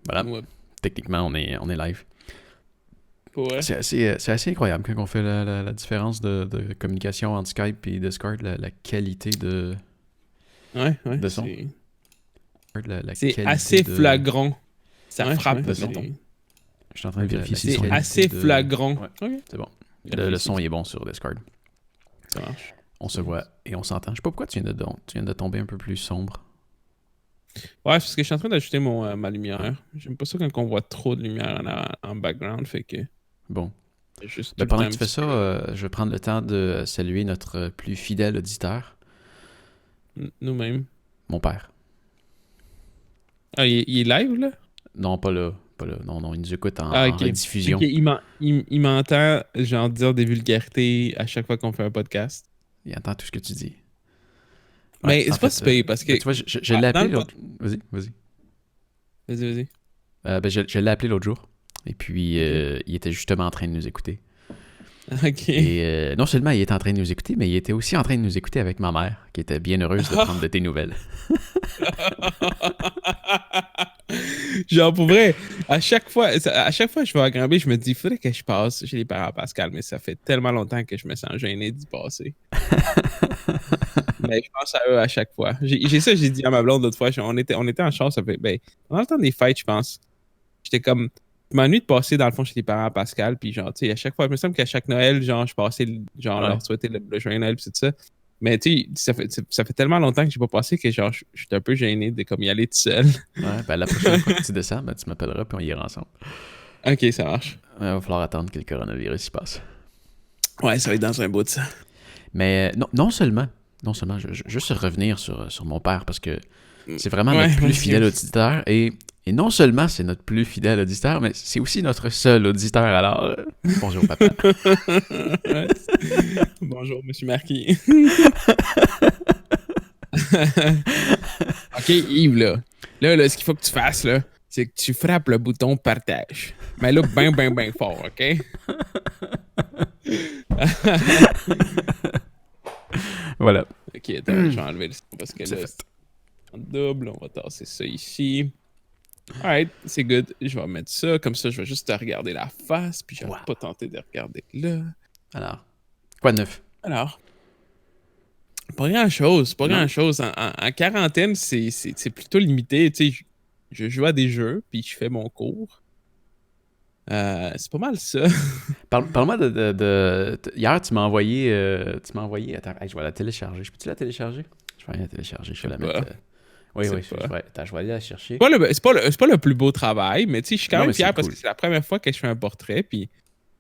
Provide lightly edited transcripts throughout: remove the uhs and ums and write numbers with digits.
Voilà. Ouais. Techniquement, on est live. Ouais. C'est assez incroyable quand on fait la différence de communication entre Skype et Discord, la qualité Ouais, de son. c'est... La C'est qualité assez de, flagrant. Ça frappe. de son. Je suis en train de vérifier si C'est la qualité assez de... flagrant. Ouais, Ok. c'est bon. Le Vérifie son ça. il est bon sur Discord. Ça marche. On se voit et on s'entend. Je sais pas pourquoi tu viens de tomber un peu plus sombre. Ouais, parce que je suis en train d'ajouter ma lumière. Ah, J'aime pas ça quand on voit trop de lumière en background, fait que bon. juste tout Ben, le temps pendant un que tu fais petit ça, peu. je vais prendre le temps de saluer notre plus fidèle auditeur, Nous-mêmes. mon père. Ah, il est live, là? Non, pas là. Pas là. Non, non, il nous écoute Ah, en ok. Ok, rediffusion. il m'entend, genre, dire des vulgarités à chaque fois qu'on fait un podcast. Il entend tout ce que tu dis. Ouais, Mais en c'est pas fait, si pire parce que ben, tu vois, je l'ai dans appelé le pod... l'autre... Vas-y, vas-y. Vas-y, vas-y. Ben, je l'ai appelé l'autre jour. Et puis, Ok. il était justement en train de nous écouter. Ok. Et non seulement il était en train de nous écouter, mais il était aussi en train de nous écouter avec ma mère, qui était bien heureuse de prendre de tes nouvelles. Genre, pour vrai, à chaque fois que je vais à Granby, je me dis, il faudrait que je passe chez les parents Pascal, mais ça fait tellement longtemps que je me sens gêné d'y passer. Mais je pense à eux à chaque fois. J'ai dit à ma blonde l'autre fois, on était en char, ça fait, ben, pendant le temps des fêtes, je pense. J'étais comme, je m'ennuie de passer dans le fond chez les parents Pascal, puis genre, tu sais, à chaque fois, il me semble qu'à chaque Noël, genre, je passais, genre, Ouais. leur souhaiter le joyeux Noël, puis tout ça. Mais tu sais, ça fait tellement longtemps que j'ai pas passé que genre, je suis un peu gêné de comme y aller tout seul. Ouais, ben la prochaine fois que tu descends, ben, tu m'appelleras puis on ira ensemble. Ok, ça marche. Il va falloir attendre que le coronavirus y passe. Ouais, ça va être dans un bout de ça. Mais non seulement, juste revenir sur mon père, parce que c'est vraiment Ouais, notre plus vas-y. fidèle auditeur, et non seulement c'est notre plus fidèle auditeur, mais c'est aussi notre seul auditeur. Alors, bonjour papa. Ouais. Bonjour, Monsieur Marquis. Ok, Yves, là, ce qu'il faut que tu fasses, là, c'est que tu frappes le bouton partage. Mais là, ben fort, ok? Voilà, Ok, attends, je vais enlever le son parce que c'est là, fait. c'est en double. On va tasser ça ici. Alright, c'est good. Je vais mettre ça. Comme ça, je vais juste te regarder la face. Puis je vais Wow. pas tenter de regarder là. Alors, quoi de neuf? Alors, pas grand-chose. Pas Non? grand-chose. En quarantaine, c'est plutôt limité. Tu sais, je joue à des jeux. Puis je fais mon cours. C'est pas mal ça. Parle-moi Hier, tu m'as envoyé... Attends, hey, je vais la télécharger. Je peux-tu la télécharger? Je vais aller la télécharger. Je Je vais sais la mettre... pas. Oui, Je sais oui, pas. attends, je vais aller la chercher. C'est pas le plus beau travail, mais tu sais, je suis quand Non, même mais c'est fier parce cool. que c'est la première fois que je fais un portrait, puis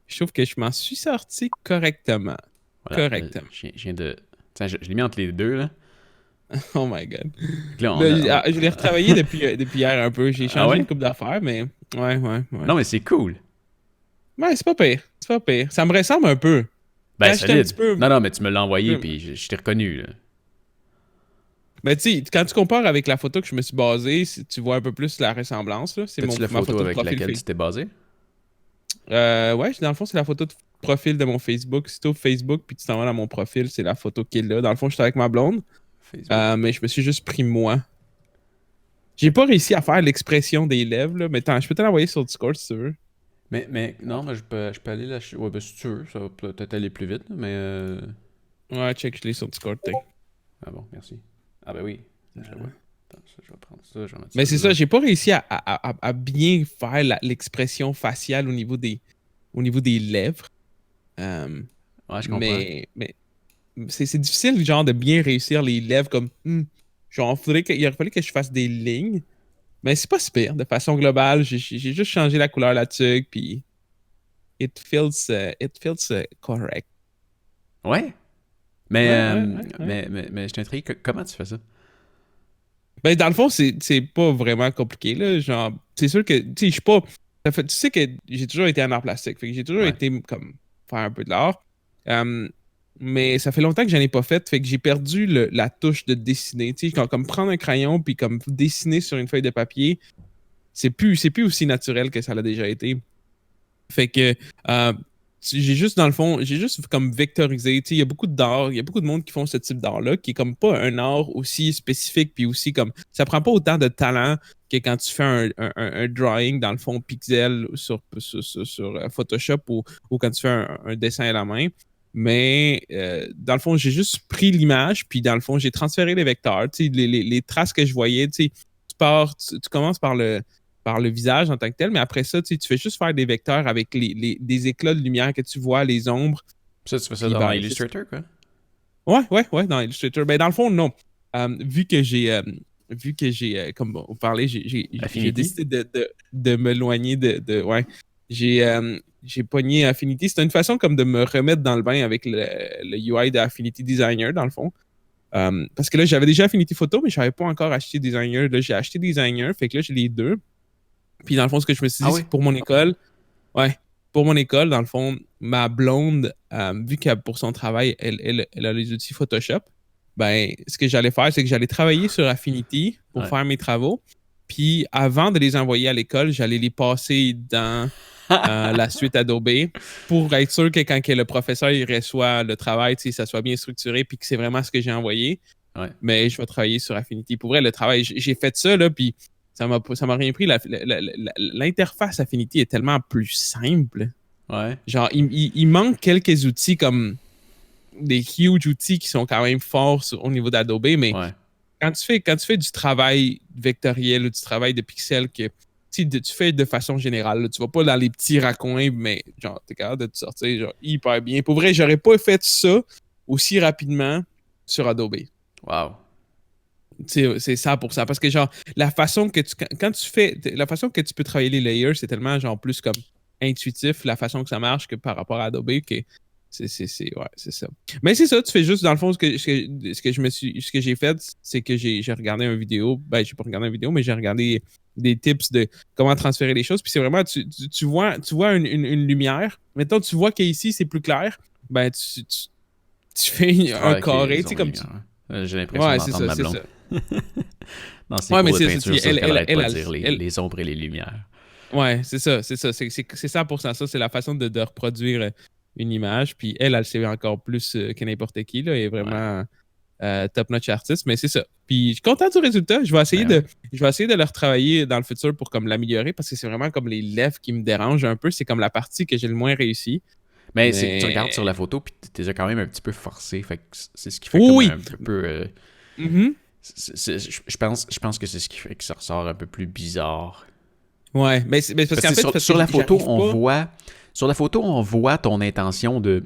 je trouve que je m'en suis sorti correctement. Voilà, Correctement. je viens de... Tiens, je l'ai mis entre les deux, là. Oh my god. Donc là, Là, je l'ai retravaillé depuis hier un peu. J'ai Ah changé une ouais? coupe d'affaires, mais ouais. Non, mais c'est cool. Ouais, c'est pas pire. C'est pas pire. Ça me ressemble un peu. Ben, Quand j'étais un petit solide. peu. Non, mais tu me l'as envoyé, puis je t'ai reconnu, là. Mais tu sais, quand tu compares avec la photo que je me suis basé, tu vois un peu plus la ressemblance. Là. C'est T'as-tu la ma photo photo de avec profil laquelle tu Facebook. t'es basé? Ouais, dans le fond, c'est la photo de profil de mon Facebook. Si tu ouvres Facebook puis tu t'en vas dans mon profil, c'est la photo qui est là. Dans le fond, j'étais avec ma blonde, Facebook. mais je me suis juste pris moi. J'ai pas réussi à faire l'expression des lèvres, là, mais attends, je peux te l'envoyer sur Discord si tu veux. Mais non, mais je peux aller là. Ouais, ben, si tu veux, ça va peut-être aller plus vite, là, mais. Ouais, check, je l'ai sur Discord. T'sais. Ah bon, merci. Ah ben oui, je le vois. Attends, ça, je vais prendre ça, je vais mettre ça Mais c'est là. ça, j'ai pas réussi à bien faire l'expression faciale au niveau des lèvres. Euh, Ouais, je comprends. mais c'est difficile, genre, de bien réussir les lèvres comme. Genre, il aurait fallu que je fasse des lignes. Mais c'est pas si pire. De façon globale, j'ai juste changé la couleur là-dessus, puis it feels correct. Ouais? Ouais. Mais je t'intrigue, comment tu fais ça? Ben, dans le fond, c'est pas vraiment compliqué, là. Genre, c'est sûr que, tu sais, je suis pas. Tu sais que j'ai toujours été en art plastique. Fait que j'ai toujours Ouais. été comme faire un peu de l'art. Euh, mais ça fait longtemps que j'en ai pas fait. Fait que j'ai perdu la touche de dessiner. Tu sais, comme prendre un crayon puis comme dessiner sur une feuille de papier, c'est plus aussi naturel que ça l'a déjà été. Fait que euh, j'ai juste, dans le fond, j'ai juste comme vectorisé. Tu sais, il y a beaucoup d'art, il y a beaucoup de monde qui font ce type d'art-là, qui est comme pas un art aussi spécifique, puis aussi comme. Ça prend pas autant de talent que quand tu fais un drawing dans le fond pixel sur Photoshop ou quand tu fais un dessin à la main. Mais dans le fond, j'ai juste pris l'image, puis dans le fond, j'ai transféré les vecteurs. Les traces que je voyais, tu commences par le visage en tant que tel, mais après ça, tu fais juste faire des vecteurs avec des éclats de lumière que tu vois, les ombres. Ça, tu fais ça dans Illustrator, quoi? Ouais, dans Illustrator. Ben, dans le fond, non. Vu que j'ai, comme vous parlez, j'ai décidé de m'éloigner ouais. J'ai pogné Affinity. C'est une façon comme de me remettre dans le bain avec le UI d'Affinity Designer, dans le fond. Parce que là, j'avais déjà Affinity Photo, mais je n'avais pas encore acheté Designer. Là, j'ai acheté Designer, fait que là, j'ai les deux. Puis dans le fond, ce que je me suis dit, c'est que pour mon école, dans le fond, ma blonde, vu que pour son travail, elle a les outils Photoshop, ben, ce que j'allais faire, c'est que j'allais travailler sur Affinity pour faire mes travaux. Puis avant de les envoyer à l'école, j'allais les passer dans la suite Adobe pour être sûr que quand le professeur il reçoit le travail, ça soit bien structuré puis que c'est vraiment ce que j'ai envoyé. Ouais. Mais je vais travailler sur Affinity. Pour vrai, le travail, j'ai fait ça, là, puis ça m'a rien pris. L'interface Affinity est tellement plus simple. Ouais. Genre, il manque quelques outils comme des huge outils qui sont quand même forts au niveau d'Adobe, mais quand tu fais du travail vectoriel ou du travail de pixels que tu fais de façon générale, là, tu vas pas dans les petits raccoins, mais genre, t'es capable de te sortir genre, hyper bien. Pour vrai, j'aurais pas fait ça aussi rapidement sur Adobe. Wow. C'est 100%. Parce que genre, la façon que tu peux travailler les layers, c'est tellement genre plus comme intuitif, la façon que ça marche que par rapport à Adobe, que c'est ça. Mais c'est ça, tu fais juste, dans le fond, ce que j'ai fait, c'est que j'ai regardé une vidéo. Ben, j'ai pas regardé une vidéo, mais j'ai regardé des tips de comment transférer les choses. Puis c'est vraiment, tu vois une lumière. Mettons, tu vois qu'ici, c'est plus clair. Ben, tu fais un carré, tu sais, comme tu... J'ai l'impression d'entendre ma blonde. Dans ses cours de peinture, ça, qu'elle arrête pas de dire les ombres et les lumières. Ouais, c'est ça. C'est 100% ça. C'est la façon de reproduire une image. Puis elle sait encore plus que n'importe qui. Là, elle est vraiment top-notch artiste. Mais c'est ça. Puis je suis content du résultat. Je vais essayer de le retravailler dans le futur pour comme l'améliorer parce que c'est vraiment comme les lèvres qui me dérangent un peu. C'est comme la partie que j'ai le moins réussi. Mais tu regardes sur la photo puis tu es quand même un petit peu forcé. Fait que c'est ce qui fait un peu... Je pense que c'est ce qui fait que ça ressort un peu plus bizarre. Ouais, mais parce qu'en fait... Sur la photo, on voit ton intention de...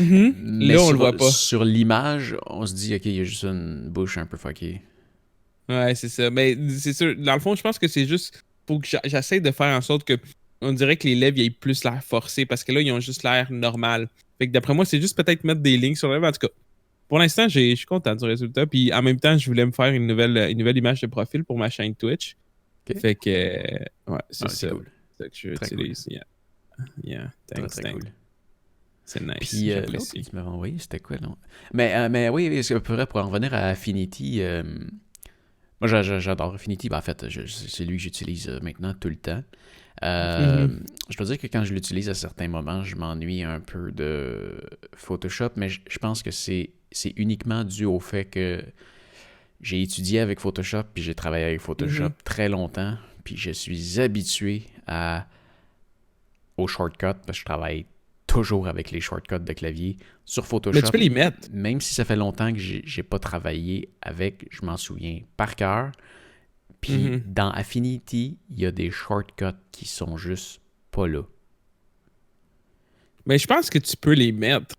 Mais là, on le voit pas. Sur l'image, on se dit, OK, il y a juste une bouche un peu fuckée. Ouais, c'est ça. Mais c'est sûr, dans le fond, je pense que c'est juste pour que j'essaie de faire en sorte que on dirait que les lèvres aient plus l'air forcé parce que là, ils ont juste l'air normal. Fait que d'après moi, c'est juste peut-être mettre des lignes sur les lèvres. En tout cas, pour l'instant, je suis content du résultat. Puis en même temps, je voulais me faire une nouvelle image de profil pour ma chaîne Twitch. Okay. Fait que, ouais, c'est ça. Cool. C'est ça que je utilise. Cool. Yeah. Thanks. Cool. C'est nice. Puis l'autre qui m'avait envoyé, c'était quoi, non? Mais oui, pour en revenir à Affinity, moi j'adore Affinity. Ben, en fait, c'est lui que j'utilise maintenant tout le temps. Je peux dire que quand je l'utilise à certains moments, je m'ennuie un peu de Photoshop, mais je pense que c'est uniquement dû au fait que j'ai étudié avec Photoshop, puis j'ai travaillé avec Photoshop très longtemps, puis je suis habitué aux shortcuts, parce que je travaille toujours avec les shortcuts de clavier sur Photoshop. Mais tu peux les mettre. Même si ça fait longtemps que j'ai pas travaillé avec, je m'en souviens par cœur. Puis dans Affinity, il y a des shortcuts qui sont juste pas là. Mais je pense que tu peux les mettre.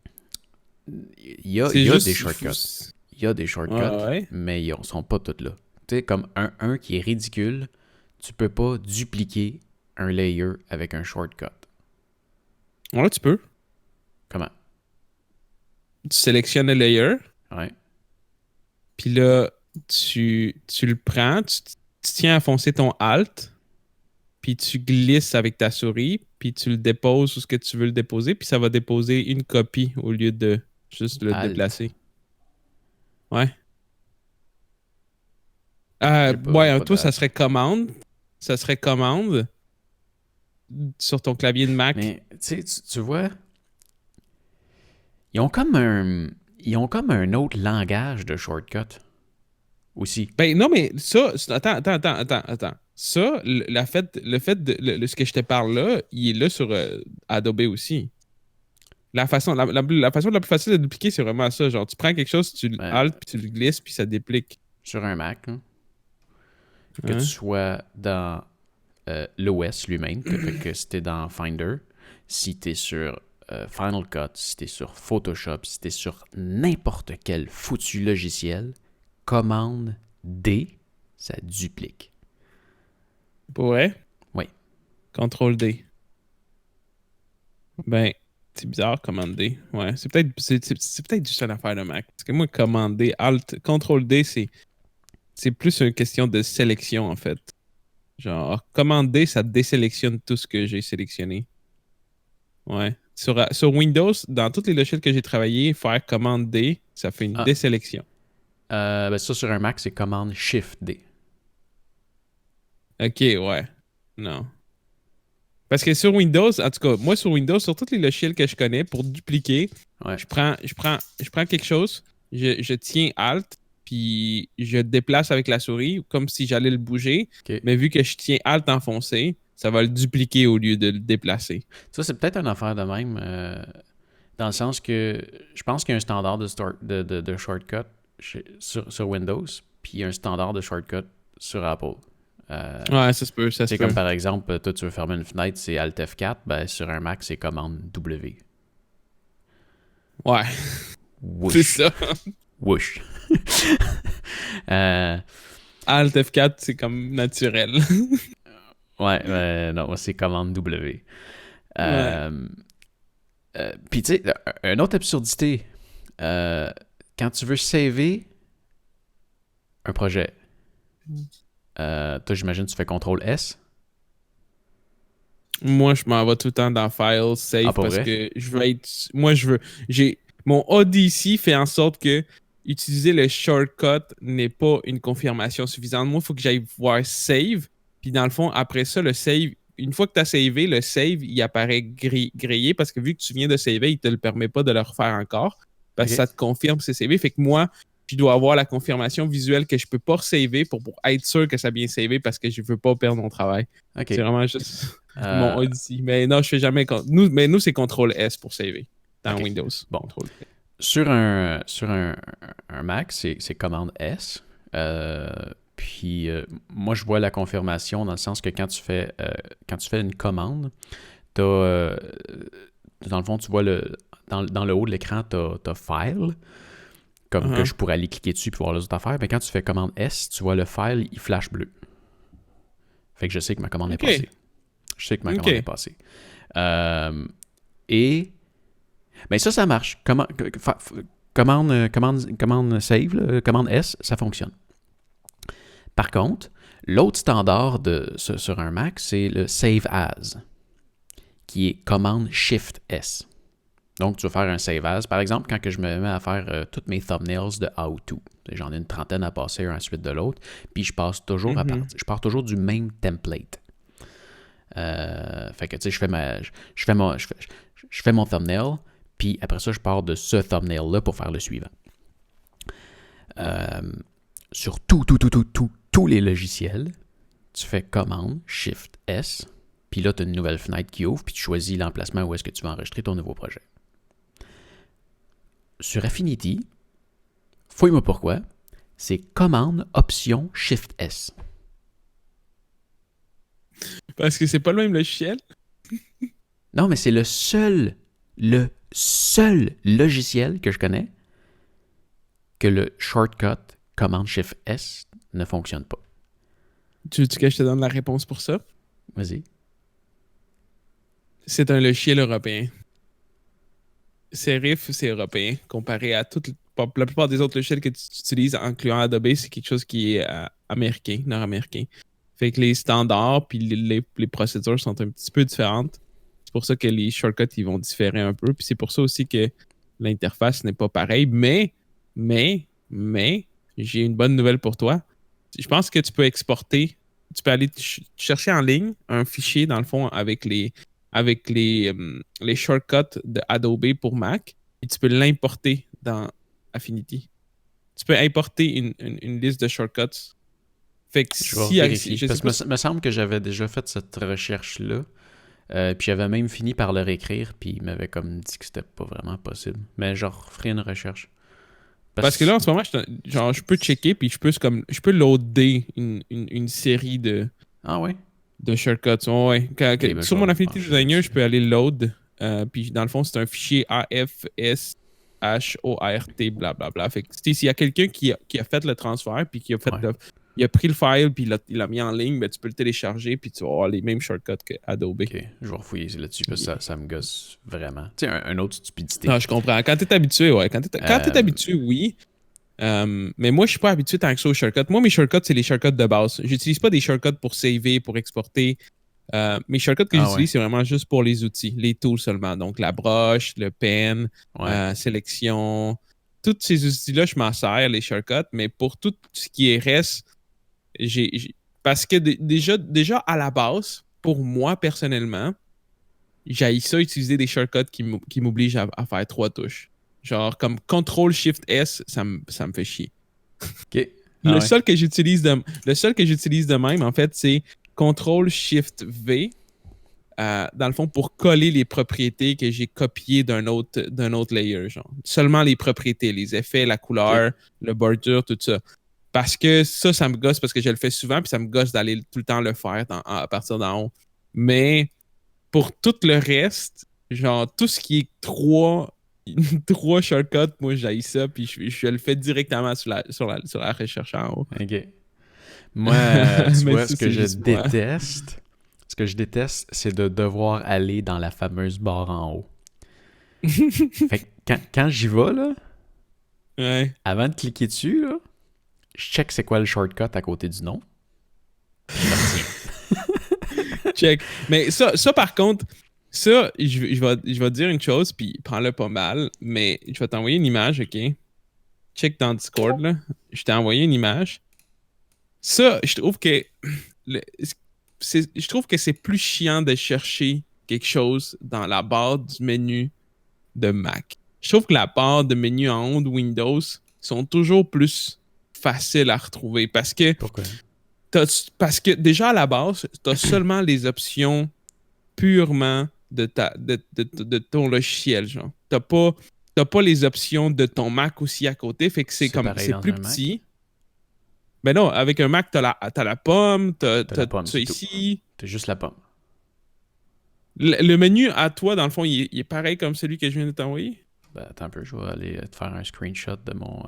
Il y a des shortcuts. Il y a des shortcuts, mais ils sont pas tous là. Tu sais, comme un qui est ridicule, tu peux pas dupliquer un layer avec un shortcut. Ouais, tu peux. Comment? Tu sélectionnes le layer. Ouais. Puis là, tu le prends, tu tiens à foncer ton Alt, puis tu glisses avec ta souris, puis tu le déposes où ce que tu veux le déposer, puis ça va déposer une copie au lieu de juste le déplacer. Ouais. Toi, ça serait commande. Ça serait commande sur ton clavier de Mac. Mais tu vois, ils ont comme un autre langage de shortcut. aussi. Ben non, mais ça, attends. Ça, ce que je te parle là, il est là sur Adobe aussi. La façon la plus facile de dupliquer, c'est vraiment ça. Genre, tu prends quelque chose, tu le Ben, alt, puis tu le glisses, puis ça déplique. sur un Mac, hein, que tu Hein? sois dans l'OS lui-même, fait que si t'es dans Finder, si t'es sur Final Cut, si t'es sur Photoshop, si t'es sur n'importe quel foutu logiciel, commande D, ça duplique. Pour vrai? Oui. Contrôle D. Ben, c'est bizarre, commande D. Ouais, c'est peut-être juste une affaire de Mac. Parce que moi, commande D, alt, contrôle D, c'est plus une question de sélection, en fait. Genre, commande D, ça désélectionne tout ce que j'ai sélectionné. Ouais. Sur Windows, dans tous les logiciels que j'ai travaillé, faire commande D, ça fait une Ah, désélection. ben ça sur un Mac, c'est commande Shift D. Ok, ouais. Non. Parce que sur Windows, en tout cas, moi sur Windows, sur tous les logiciels que je connais, pour dupliquer, Ouais. je prends quelque chose, je tiens Alt, puis je déplace avec la souris comme si j'allais le bouger. OK. Mais vu que je tiens Alt enfoncé, ça va le dupliquer au lieu de le déplacer. Ça, c'est peut-être une affaire de même, dans le sens que je pense qu'il y a un standard de shortcut sur Windows, puis il y a un standard de shortcut sur Apple. Ouais, ça se peut, ça se C'est peut. comme par exemple, toi tu veux fermer une fenêtre, c'est Alt F4, ben sur un Mac, c'est commande W. Ouais, c'est Whoosh. ça. Whoosh. euh, Alt F4, c'est comme naturel. ouais, non, c'est commande W. Ouais. Euh, Puis tu sais, une autre absurdité, quand tu veux saver un projet, toi j'imagine tu fais CTRL S. Moi, je m'en vais tout le temps dans File, Ah, Save, pas parce vrai? que je veux être. Moi, je veux. Mon Odyssey fait en sorte que utiliser le shortcut n'est pas une confirmation suffisante. Moi, il faut que j'aille voir Save. Puis dans le fond, après ça, le save, une fois que tu as savé, le save, il apparaît grillé parce que vu que tu viens de saver, il ne te le permet pas de le refaire encore. Parce que Ok. ça te confirme que c'est savé. Fait que moi, je dois avoir la confirmation visuelle que je peux pas saver pour être sûr que ça a bien savé parce que je veux pas perdre mon travail. C'est Ok. vraiment juste mon Euh, Odyssey. Mais non, je fais jamais. Nous, c'est CTRL S pour saver dans ok. Windows. Bon. Contrôle. Sur un Mac, c'est commande S. Puis moi, je vois la confirmation dans le sens que quand tu fais une commande, t'as, dans le fond, tu vois dans le haut de l'écran, t'as File, comme que Uh-huh. je pourrais aller cliquer dessus pour voir les autres affaires. Mais quand tu fais commande S, tu vois le file, il flash bleu. Fait que je sais que ma commande est OK. passée. Je sais que ma commande est OK. passée. Et mais ça marche. Commande save, là, commande S, ça fonctionne. Par contre, l'autre standard sur un Mac, c'est le Save As, qui est commande Shift S. Donc, tu vas faire un Save As. Par exemple, quand que je me mets à faire toutes mes thumbnails de How To, j'en ai une trentaine à passer un à la suite de l'autre, puis je pars toujours du même template. Fait que, tu sais, je fais mon thumbnail, puis après ça, je pars de ce thumbnail-là pour faire le suivant. Sur tous les logiciels, tu fais commande, Shift, S, puis là, tu as une nouvelle fenêtre qui ouvre, puis tu choisis l'emplacement où est-ce que tu vas enregistrer ton nouveau projet. Sur Affinity, fouille-moi pourquoi, c'est commande, option, Shift, S. Parce que c'est pas le même logiciel. Non, mais c'est le seul logiciel que je connais que le shortcut commande Shift S ne fonctionne pas. Tu veux que je te donne la réponse pour ça? Vas-y. C'est un logiciel européen. Serif, c'est européen. Comparé à la plupart des autres logiciels que tu utilises, incluant Adobe, c'est quelque chose qui est américain, nord-américain. Fait que les standards puis les procédures sont un petit peu différentes. C'est pour ça que les shortcuts, ils vont différer un peu. Puis c'est pour ça aussi que l'interface n'est pas pareille. Mais, j'ai une bonne nouvelle pour toi. Je pense que tu peux exporter, tu peux aller chercher en ligne un fichier, dans le fond, avec les shortcuts de Adobe pour Mac, et tu peux l'importer dans Affinity. tu peux importer une liste de shortcuts. Fait que Je vais si... vérifier. Je sais Parce pas que me semble que j'avais déjà fait cette recherche-là. Puis j'avais même fini par le réécrire, puis il m'avait comme dit que c'était pas vraiment possible. Mais genre, ferai une recherche. parce que là, en ce moment, je peux checker, puis je peux loader une série Ah ouais? de shortcuts. Ouais. Ben, Sur je mon vais Affinity pencher Designer, là-dessus. je peux aller load. Puis dans le fond, c'est un fichier AFSHORT, blablabla. Fait que s'il y a quelqu'un qui a fait le transfert, puis qui a fait Ouais. il a pris le file, puis il l'a mis en ligne, ben, tu peux le télécharger, puis tu vas avoir les mêmes shortcuts que Adobe. Ok, je vais refouiller là-dessus parce que ça me gosse vraiment. Tu sais, un autre stupidité. Non, je comprends. Quand t'es habitué, ouais. Quand t'es habitué, oui. Mais moi, je suis pas habitué tant que ça aux shortcuts. Moi, mes shortcuts, c'est les shortcuts de base. J'utilise pas des shortcuts pour saver, pour exporter. Mes shortcuts que Ah ouais. j'utilise, c'est vraiment juste pour les outils, les tools seulement. Donc, la broche, le pen, Ouais. sélection. Tous ces outils-là, je m'en sers, les shortcuts. Mais pour tout ce qui est reste, parce que déjà, à la base, pour moi, personnellement, j'haïs ça utiliser des shortcuts qui m'obligent à faire 3 touches. Genre, comme Ctrl-Shift-S, ça me fait chier. Ok. Ah Le ouais. seul que j'utilise de même, en fait, c'est Ctrl-Shift-V, dans le fond, pour coller les propriétés que j'ai copiées d'un autre layer. Genre. Seulement les propriétés, les effets, la couleur, Ok. le bordure, tout ça. Parce que ça me gosse parce que je le fais souvent, puis ça me gosse d'aller tout le temps le faire à partir d'en haut. Mais pour tout le reste, genre tout ce qui est trois shortcuts, moi j'haïs ça, puis je le fais directement sur la recherche en haut. Ok. Moi, tu Mais vois, ça, c'est juste moi. ce que je déteste, c'est de devoir aller dans la fameuse barre en haut. Fait que quand j'y vais, là, Ouais. avant de cliquer dessus, là, je check c'est quoi le shortcut à côté du nom. Je le retiens. Check. Mais ça par contre, ça, je vais te dire une chose, puis prends-le pas mal, mais je vais t'envoyer une image, ok? Check dans Discord, là. Je t'ai envoyé une image. Ça, je trouve que le- je trouve que c'est plus chiant de chercher quelque chose dans la barre du menu de Mac. Je trouve que la barre de menu en haut de Windows sont toujours plus faciles à retrouver Pourquoi? parce que déjà à la base, tu as seulement les options purement de ton logiciel. Genre. T'as pas les options de ton Mac aussi à côté. Fait que C'est pareil c'est dans plus un Mac. petit. Ben non, avec un Mac, t'as la pomme, T'as la pomme, ça c'est tout. ici. T'as juste la pomme. Le menu à toi, dans le fond, il est pareil comme celui que je viens de t'envoyer. Ben, attends un peu, je vais aller te faire un screenshot de mon.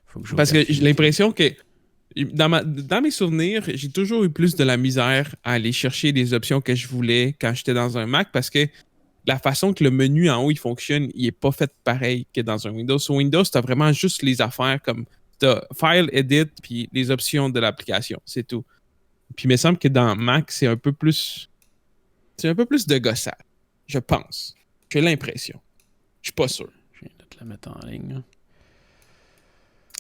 Faut que j'ouvre Parce que j'ai Affinity. l'impression que dans mes souvenirs, j'ai toujours eu plus de la misère à aller chercher les options que je voulais quand j'étais dans un Mac parce que la façon que le menu en haut il fonctionne, il est pas fait pareil que dans un Windows. Sur Windows, tu as vraiment juste les affaires comme t'as File, Edit, puis les options de l'application. C'est tout. Puis il me semble que dans Mac, c'est un peu plus de gossage. Je pense. J'ai l'impression. Je suis pas sûr. Je viens de te la mettre en ligne. Là.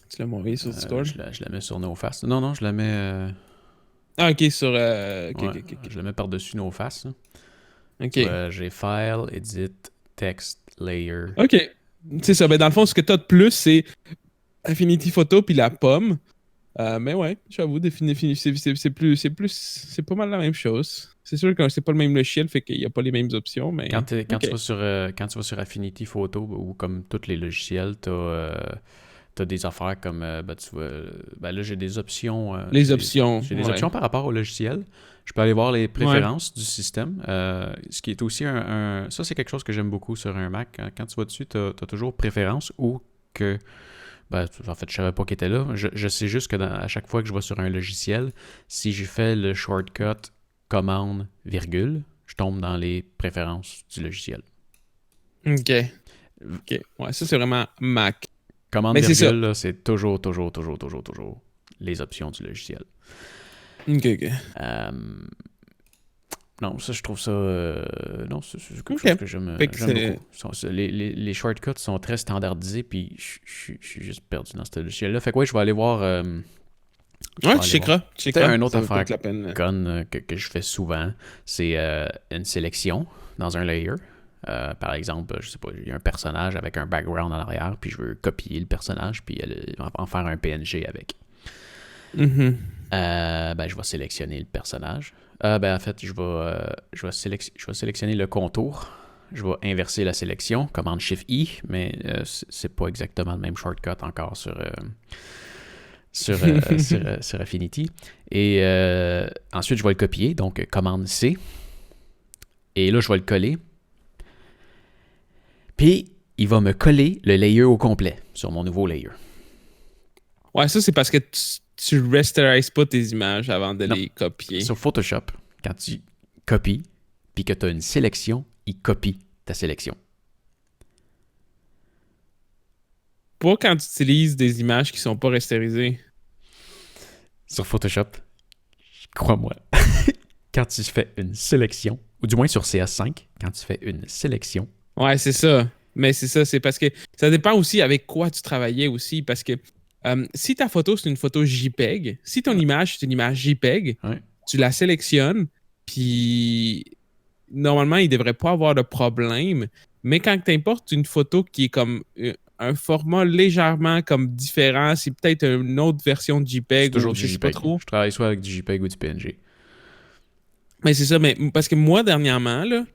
Tu l'as envoyé sur Discord? Je la mets sur NoFast. Non, non, je la mets. Ah, ok, sur. Ok, Ouais, ok, ok. je la mets par-dessus NoFast. Là. Ok. Tu vois, j'ai File, Edit, Text, Layer. Ok. C'est ça. Ben, dans le fond, ce que tu as de plus, c'est Affinity Photo puis la pomme. Mais ouais, j'avoue, c'est pas mal la même chose. C'est sûr que c'est pas le même logiciel, fait qu'il n'y a pas les mêmes options, mais. Quand Ok. quand tu vas sur Affinity Photo ou comme tous les logiciels, t'as des affaires comme ben, tu vois, ben là j'ai des options Les options. j'ai des Ouais. options par rapport au logiciel. Je peux aller voir les Ouais. préférences du système. Ce qui est aussi ça c'est quelque chose que j'aime beaucoup sur un Mac. Quand tu vas dessus, t'as toujours préférences ou que ben, en fait, je savais pas qu'il était là. Je sais juste que à chaque fois que je vais sur un logiciel, si je fais le shortcut commande, virgule, je tombe dans les préférences du logiciel. Ok. Ok. Ouais, ça, c'est vraiment Mac. Commande, Mais c'est ça. virgule, là, c'est toujours les options du logiciel. Ok, ok. Euh, non, ça, je trouve ça... non, c'est quelque Ok. chose que j'aime Fait que c'est. beaucoup. Les shortcuts sont très standardisés, puis je suis juste perdu dans ce logiciel-là. Fait que ouais, je vais aller voir... je vais Ouais, tu aller voir. checkeras. Tu Tu sais, checkeras. un autre Ça vaut affaire peut-être la peine. conne que je fais souvent, c'est une sélection dans un layer. Par exemple, je sais pas, il y a un personnage avec un background en arrière, puis je veux copier le personnage, puis en faire un PNG avec. Mhm. Je vais sélectionner le personnage. En fait, je vais sélectionner le contour. Je vais inverser la sélection, commande Shift-I, mais c'est pas exactement le même shortcut encore sur Affinity. Et ensuite, je vais le copier, donc commande C. Et là, je vais le coller. Puis, il va me coller le layer au complet sur mon nouveau layer. Ouais, ça, c'est parce que tu rasterises pas tes images avant de Non. les copier. Sur Photoshop, quand tu copies, puis que tu as une sélection, il copie ta sélection. Pas quand tu utilises des images qui sont pas rasterisées. Sur Photoshop, crois-moi, quand tu fais une sélection, ou du moins sur CS5, quand tu fais une sélection. Ouais, c'est ça. Mais c'est ça, c'est parce que ça dépend aussi avec quoi tu travaillais aussi. Parce que si ta photo, c'est une photo JPEG, si ton image, c'est une image JPEG, Ouais. tu la sélectionnes, puis normalement, il ne devrait pas avoir de problème. Mais quand tu importes une photo qui est comme un format légèrement comme différent, c'est peut-être une autre version de C'est JPEG toujours ou du je sais pas JPEG. trop. Je travaille soit avec du JPEG ou du PNG. Mais c'est ça, mais parce que moi, dernièrement, là,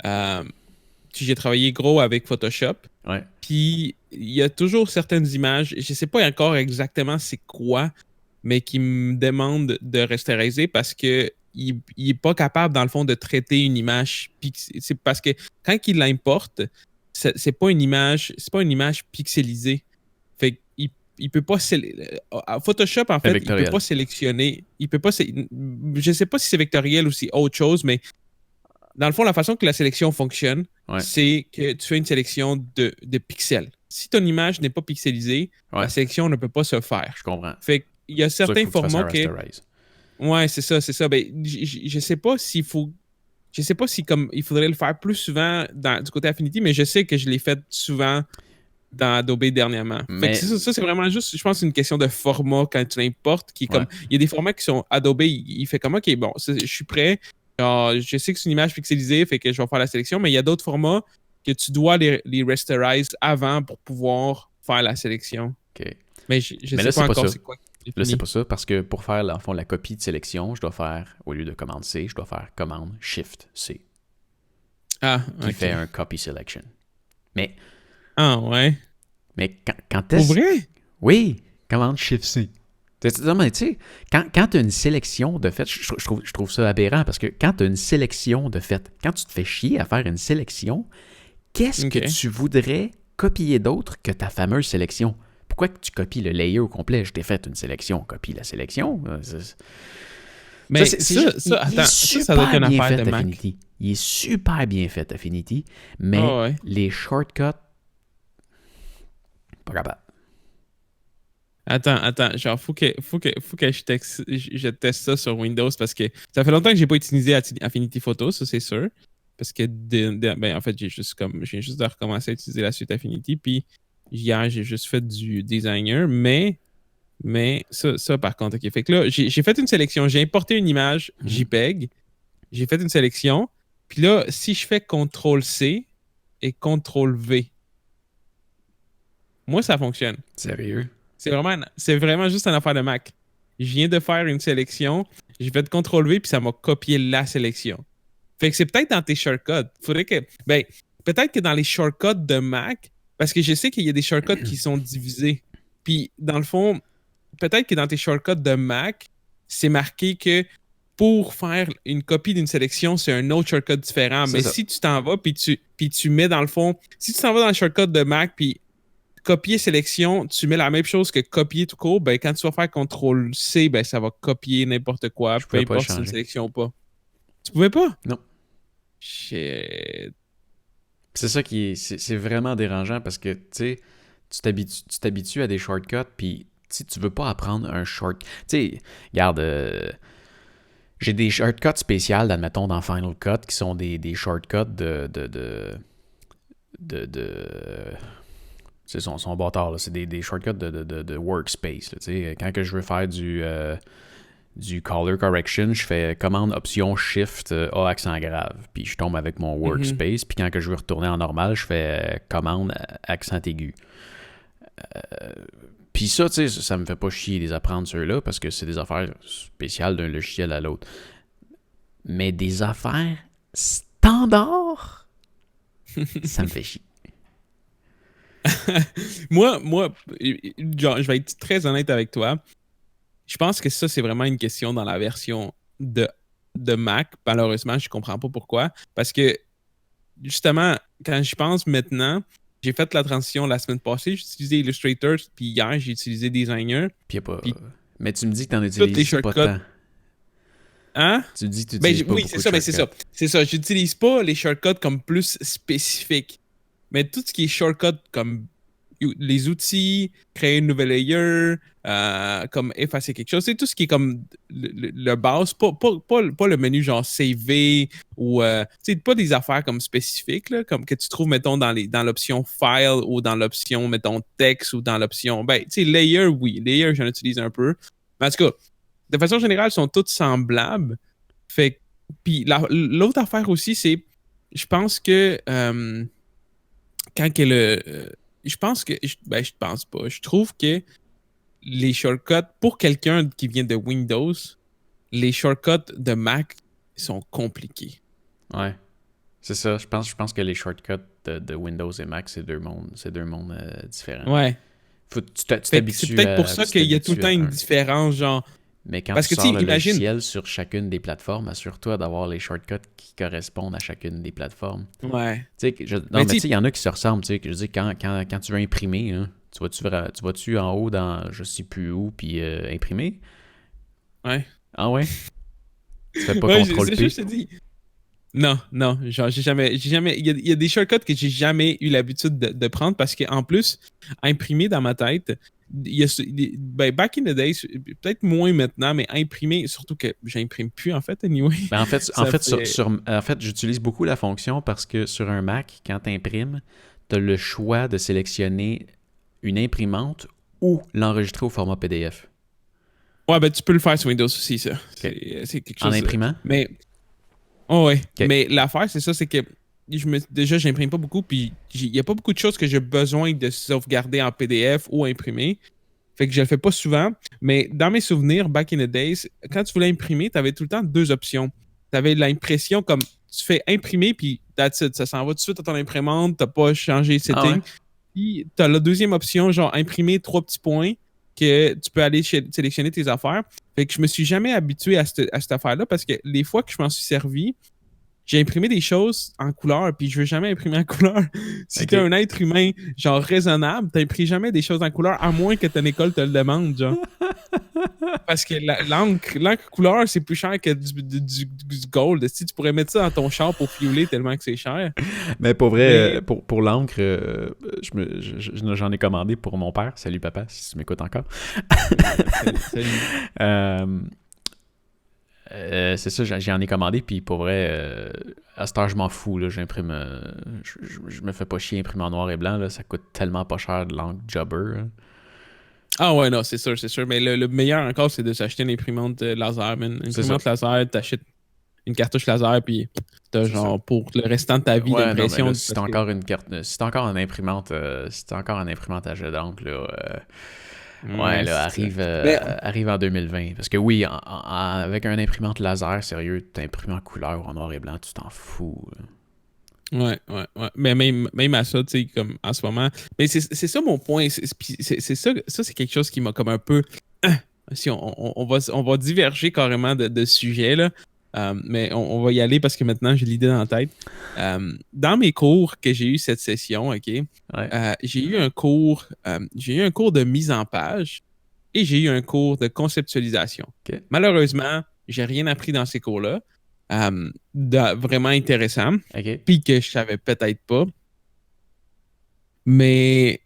euh, j'ai travaillé gros avec Photoshop. Ouais. Puis il y a toujours certaines images, je sais pas encore exactement c'est quoi, mais qui me demandent de rasteriser parce que il est pas capable, dans le fond, de traiter une image. C'est parce que quand il l'importe, c'est pas une image, c'est pas une image pixelisée. Fait qu'il il peut pas Photoshop, en C'est fait, il peut vectoriel. pas sélectionner. Il peut pas. Je sais pas si c'est vectoriel ou si autre chose, mais dans le fond, la façon que la sélection fonctionne, Ouais. c'est que tu fais une sélection de pixels. Si ton image n'est pas pixelisée, Ouais. la sélection ne peut pas se faire. Je comprends. Fait qu'il y a C'est sûr qu'il certains faut que tu fasses formats un que. rasterize. Ouais, c'est ça, c'est ça. Ben, je sais pas s'il faut. Je sais pas si comme il faudrait le faire plus souvent du côté Affinity, mais je sais que je l'ai fait souvent dans Adobe dernièrement. Fait que Mais ça, c'est vraiment juste, je pense, une question de format quand tu l'importes. Qui est comme, Ouais. il y a des formats qui sont Adobe, il fait comme, OK, bon, je suis prêt. Genre, je sais que c'est une image pixelisée, fait que je vais faire la sélection, mais il y a d'autres formats que tu dois les rasterize avant pour pouvoir faire la sélection. OK. Mais je Mais sais là, pas c'est pas encore ça. c'est quoi qui est Là, c'est défini. pas ça, parce que pour faire, en fond, la copie de sélection, je dois faire, au lieu de commande C, je dois faire commande Shift C, Ah, qui OK. fait un copy selection. Mais, Ah, ouais. quand Pour est-ce... vrai? Oui, commande Shift C. Non, mais tu sais, quand tu as une sélection de fait, je trouve ça aberrant, parce que quand tu as une sélection de fait, quand tu te fais chier à faire une sélection, qu'est-ce que OK. tu voudrais copier d'autre que ta fameuse sélection? Pourquoi que tu copies le layer au complet? Je t'ai fait une sélection, copie la sélection. Mais Il est ça doit être super une bien affaire fait, de Mac. Affinity. Il est super bien fait, Affinity. Mais Ah, ouais. les shortcuts, pas capable. Attends, genre, faut que je teste ça sur Windows parce que ça fait longtemps que j'ai pas utilisé Affinity Photo, ça c'est sûr. Parce que, ben, en fait, j'ai juste de recommencer à utiliser la suite Affinity. Puis hier, j'ai juste fait du designer, mais ça par contre, ok. Fait que là, j'ai fait une sélection, j'ai importé une image JPEG, j'ai fait une sélection. Puis là, si je fais CTRL-C et CTRL-V, moi, ça fonctionne. Sérieux? C'est vraiment juste une affaire de Mac. Je viens de faire une sélection, j'ai fait CTRL-V, puis ça m'a copié la sélection. Fait que c'est peut-être dans tes shortcuts. Faudrait que. Ben, peut-être que dans les shortcuts de Mac, parce que je sais qu'il y a des shortcuts qui sont divisés. Puis, dans le fond, peut-être que dans tes shortcuts de Mac, c'est marqué que pour faire une copie d'une sélection, c'est un autre shortcut différent. C'est Mais ça. si tu t'en vas, puis tu mets dans le fond. Si tu t'en vas dans le shortcut de Mac, puis copier sélection, tu mets la même chose que copier tout court, ben quand tu vas faire CTRL-C, ben ça va copier n'importe quoi, Je peu pouvais pas importe si c'est une changer. sélection ou pas. Tu pouvais pas? Non. Shit. C'est ça qui est... C'est vraiment dérangeant parce que, tu sais, tu t'habitues à des shortcuts, puis tu veux pas apprendre un short... Tu sais, regarde... j'ai des shortcuts spéciales, admettons, dans Final Cut, qui sont des shortcuts c'est son bâtard, là. C'est des shortcuts de workspace. Là, quand que je veux faire du color correction, je fais commande option shift A accent grave. Puis je tombe avec mon workspace. Puis quand que je veux retourner en normal, je fais commande accent aigu. Puis ça, tu sais, ça me fait pas chier de les apprendre ceux-là parce que c'est des affaires spéciales d'un logiciel à l'autre. Mais des affaires standards, ça me fait chier. moi, genre, je vais être très honnête avec toi. Je pense que ça, c'est vraiment une question dans la version de Mac. Malheureusement, je comprends pas pourquoi. Parce que, justement, quand je pense maintenant, j'ai fait la transition la semaine passée, j'ai utilisé Illustrator, puis hier, j'ai utilisé Designer. Puis y a pas... Puis mais tu me dis que t'en toutes les utilises pas shortcuts. tant. Hein? Tu dis que tu utilises pas Oui, beaucoup c'est de ça, shortcuts. c'est ça. C'est ça. J'utilise pas les shortcuts comme plus spécifiques. Mais tout ce qui est shortcut comme les outils, créer une nouvelle layer, comme effacer quelque chose, c'est tout ce qui est comme le base, pas le menu genre CV ou pas des affaires comme spécifiques, là, comme que tu trouves, mettons, dans l'option file ou dans l'option, mettons, texte ou dans l'option. Ben, tu sais, layer, oui. Layer, j'en utilise un peu. Mais en tout cas, de façon générale, ils sont toutes semblables. Fait puis l'autre affaire aussi, c'est je pense que quand que je pense que je pense pas. Je trouve que les shortcuts pour quelqu'un qui vient de Windows, les shortcuts de Mac sont compliqués. Ouais. C'est ça. Je pense que les shortcuts de Windows et Mac, c'est deux mondes différents. Ouais. Faut que tu t'habitues. C'est peut-être pour ça qu'il y a tout le temps une différence, genre. Mais quand Parce tu que, sors le imagine... logiciel sur chacune des plateformes, assure-toi d'avoir les shortcuts qui correspondent à chacune des plateformes. Ouais. Tu sais, mais tu sais, il y en a qui se ressemblent. Tu sais, je dis, quand tu veux imprimer, hein, tu vas-tu en haut dans je sais plus où, puis imprimer? Ouais. Ah ouais? Tu fais pas CTRL-P? Je te dis. Non, genre, j'ai jamais. Il y a des shortcuts que j'ai jamais eu l'habitude de prendre parce qu'en plus, imprimer dans ma tête, back in the days, peut-être moins maintenant, mais imprimer, surtout que j'imprime plus en fait, anyway. Ben en fait, j'utilise beaucoup la fonction parce que sur un Mac, quand tu imprimes, tu as le choix de sélectionner une imprimante ou l'enregistrer au format PDF. Ouais, ben tu peux le faire sur Windows aussi, ça. Okay. C'est quelque chose. En imprimant? Mais. Oh ouais. Okay. Mais l'affaire, c'est ça, c'est que déjà, j'imprime pas beaucoup, puis il n'y a pas beaucoup de choses que j'ai besoin de sauvegarder en PDF ou imprimer. Fait que je le fais pas souvent. Mais dans mes souvenirs, back in the days, quand tu voulais imprimer, tu avais tout le temps deux options. Tu avais l'impression comme tu fais imprimer, puis that's it, ça s'en va tout de suite à ton imprimante, t'as pas changé les settings. Ah ouais. Puis tu as la deuxième option, genre imprimer 3 petits points, que tu peux aller sélectionner tes affaires. Fait que je me suis jamais habitué à cette affaire-là parce que les fois que je m'en suis servi, j'ai imprimé des choses en couleur, puis je veux jamais imprimer en couleur. Si t'es un être humain, genre raisonnable, t'imprimes jamais des choses en couleur, à moins que ton école te le demande, genre. Parce que l'encre couleur, c'est plus cher que du gold. Si tu pourrais mettre ça dans ton char pour fioler tellement que c'est cher. Mais pour vrai, pour l'encre, j'en ai commandé pour mon père. Salut papa, si tu m'écoutes encore. Salut. C'est ça, j'en ai commandé, puis pour vrai, à cette heure, je m'en fous, là, j'imprime, je me fais pas chier imprimer en noir et blanc, là, ça coûte tellement pas cher de l'encre Jobber. Hein. Ah ouais, non, c'est sûr, mais le meilleur encore, c'est de s'acheter une imprimante laser, man. Une imprimante laser, t'achètes une cartouche laser, puis t'as genre pour le restant de ta vie d'impression. Si t'as encore une imprimante, à jet d'encre, là... Ouais, là, arrive en 2020. Parce que oui, avec un imprimante laser, sérieux, t'imprimes en couleur ou en noir et blanc, tu t'en fous. Ouais. Mais même à ça, tu sais, comme en ce moment. Mais c'est ça mon point. C'est ça, c'est quelque chose qui m'a comme un peu. Si on va diverger carrément de sujet, là. Mais on va y aller parce que maintenant j'ai l'idée dans la tête. Dans mes cours que j'ai eu cette session, ok, ouais. J'ai eu un cours de mise en page et j'ai eu un cours de conceptualisation. Okay. Malheureusement, j'ai rien appris dans ces cours-là. Vraiment intéressant. Okay. Puis que je savais peut-être pas. Mais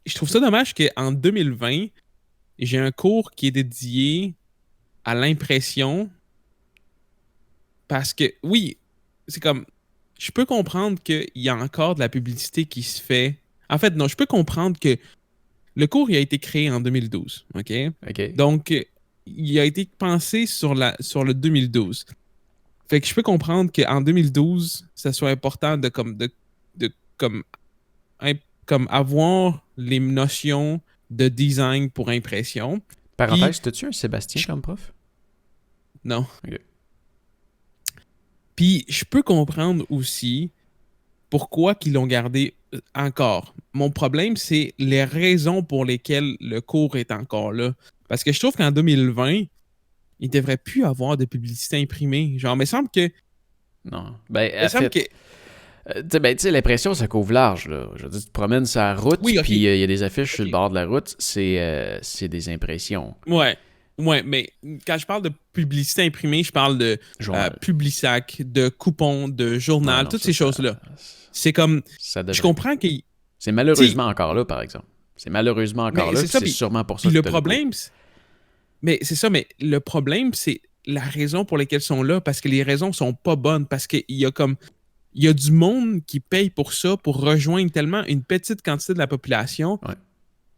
je trouve ça dommage qu'en 2020, j'ai un cours qui est dédié à l'impression. Parce que, oui, c'est comme... Je peux comprendre qu'il y a encore de la publicité qui se fait. En fait, non, je peux comprendre que le cours il a été créé en 2012, OK? Donc, il a été pensé sur le 2012. Fait que je peux comprendre qu'en 2012, ça soit important de comme, comme avoir les notions de design pour impression. Parenthèse, Puis, t'as-tu un Sébastien comme prof? non. Ok. Puis, je peux comprendre aussi pourquoi qu'ils l'ont gardé encore. Mon problème, c'est les raisons pour lesquelles le cours est encore là. Parce que je trouve qu'en 2020, il devrait plus avoir de publicité imprimée. Genre, il me semble que. Non. Ben, Il me en semble que. fait, tu sais, l'impression, ça couvre large, là. Je veux dire, tu te promènes sur la route, Oui, ok. puis il y a des affiches sur le Ok. bord de la route, c'est des impressions. Ouais. Ouais, mais quand je parle de publicité imprimée, je parle de Journal. Publisac, de coupons, de Ouais, journal, non, toutes ces ça, choses-là. C'est comme. ça Je devrait. comprends que. C'est Tu malheureusement encore là, par exemple. C'est malheureusement encore mais là, c'est puis ça, c'est sûrement pour ça puis que le t'as le cours. problème, mais c'est ça, mais le problème, c'est la raison pour laquelle ils sont là, parce que les raisons sont pas bonnes, parce qu'il y a comme. Il y a du monde qui paye pour ça, pour rejoindre tellement une petite quantité de la population. Ouais.